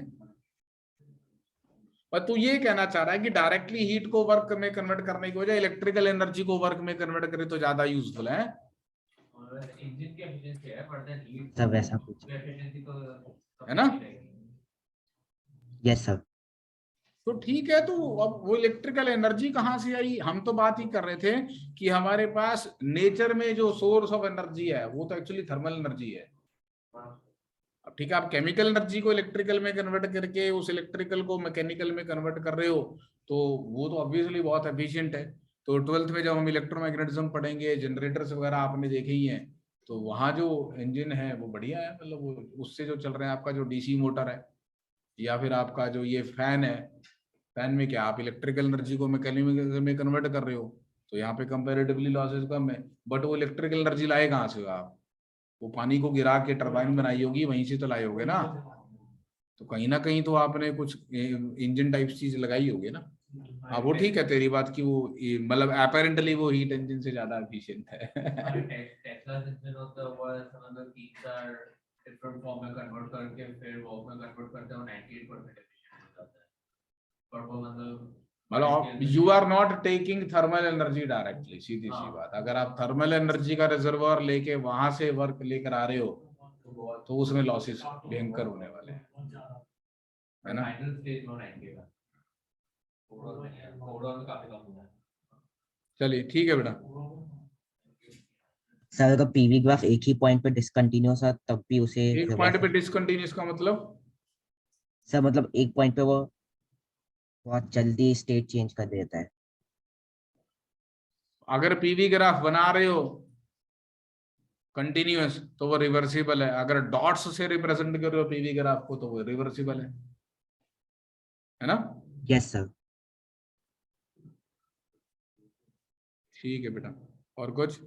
Speaker 1: पर तू ये कहना चाह रहा है कि डायरेक्टली हीट को वर्क में कन्वर्ट करने की वजह इलेक्ट्रिकल एनर्जी को वर्क में कन्वर्ट करे तो ज्यादा यूजफुल है।
Speaker 3: इंजन की एफिशिएंसी है, बट देन हीट
Speaker 5: सब ऐसा कुछ
Speaker 3: एफिशिएंसी तो
Speaker 1: है ना।
Speaker 5: Yes sir.
Speaker 1: तो ठीक है, तो अब वो इलेक्ट्रिकल एनर्जी कहाँ से आई। हम तो बात ही कर रहे थे कि हमारे पास नेचर में जो सोर्स ऑफ एनर्जी है वो तो एक्चुअली थर्मल एनर्जी है। अब ठीक है, आप केमिकल एनर्जी को इलेक्ट्रिकल में कन्वर्ट करके उस इलेक्ट्रिकल को मैकेनिकल में कन्वर्ट कर रहे हो, तो वो तो ऑब्वियसली बहुत एफिशिएंट है। तो 12th में जब हम इलेक्ट्रोमैग्नेटिज्म पढ़ेंगे, जनरेटर्स वगैरह आपने देखे ही हैं, तो वहाँ जो इंजन है वो बढ़िया है, मतलब वो उससे जो चल रहे हैं, आपका जो डीसी मोटर है या फिर आपका जो ये फैन है, फैन में क्या आप इलेक्ट्रिकल एनर्जी को मैकेनिकल में कन्वर्ट कर रहे हो, तो यहाँ पे कंपैरेटिवली लॉसेस कम है। बट वो इलेक्ट्रिकल एनर्जी लाए कहाँ से आप, वो पानी को गिरा के टरबाइन बनाई होगी, वहीं से तो लाए होगे ना। तो कहीं ना कहीं तो आपने कुछ इंजन टाइप चीज लगाई होगी ना। हाँ वो ठीक है तेरी बात कि वो मतलब अपेरेंटली वो हीट इंजन से ज्यादा एफिशिएंट है।
Speaker 3: टेस्ला इंजन होता है वो समझ लो 3-4 डिफरेंट फॉर्म में कन्वर्ट करके फिर वर्क में कन्वर्ट करते हैं, 98% एफिशिएंट हो जाता है। पर वो मतलब
Speaker 1: you are not taking thermal energy directly, सीधी सी बात। अगर आप थर्मल एनर्जी का रिजर्वर लेके वहां से वर्क लेकर आ रहे हो तो उसमें लॉसेस भयंकर होने वाले हैं, है ना।
Speaker 3: फाइनल स्टेज में 90 का ओवरऑल काफी कम हुआ है।
Speaker 1: चलिए ठीक है बेटा।
Speaker 5: सर अगर पीवी ग्राफ एक ही पॉइंट पे डिसकंटिन्यूअस है तब भी उसे
Speaker 1: एक पॉइंट पे डिसकंटिन्यूअस का मतलब
Speaker 5: सर मतलब एक पॉइंट पे वो बहुत जल्दी स्टेट चेंज कर देता है।
Speaker 1: अगर पीवी ग्राफ बना रहे हो कंटिन्यूअस तो वो रिवर्सिबल है, अगर डॉट्स से रिप्रेजेंट कर रहे हो पीवी ग्राफ को तो वो रिवर्सिबल है ना।
Speaker 5: Yes sir.
Speaker 1: ठीक है बेटा, और कुछ।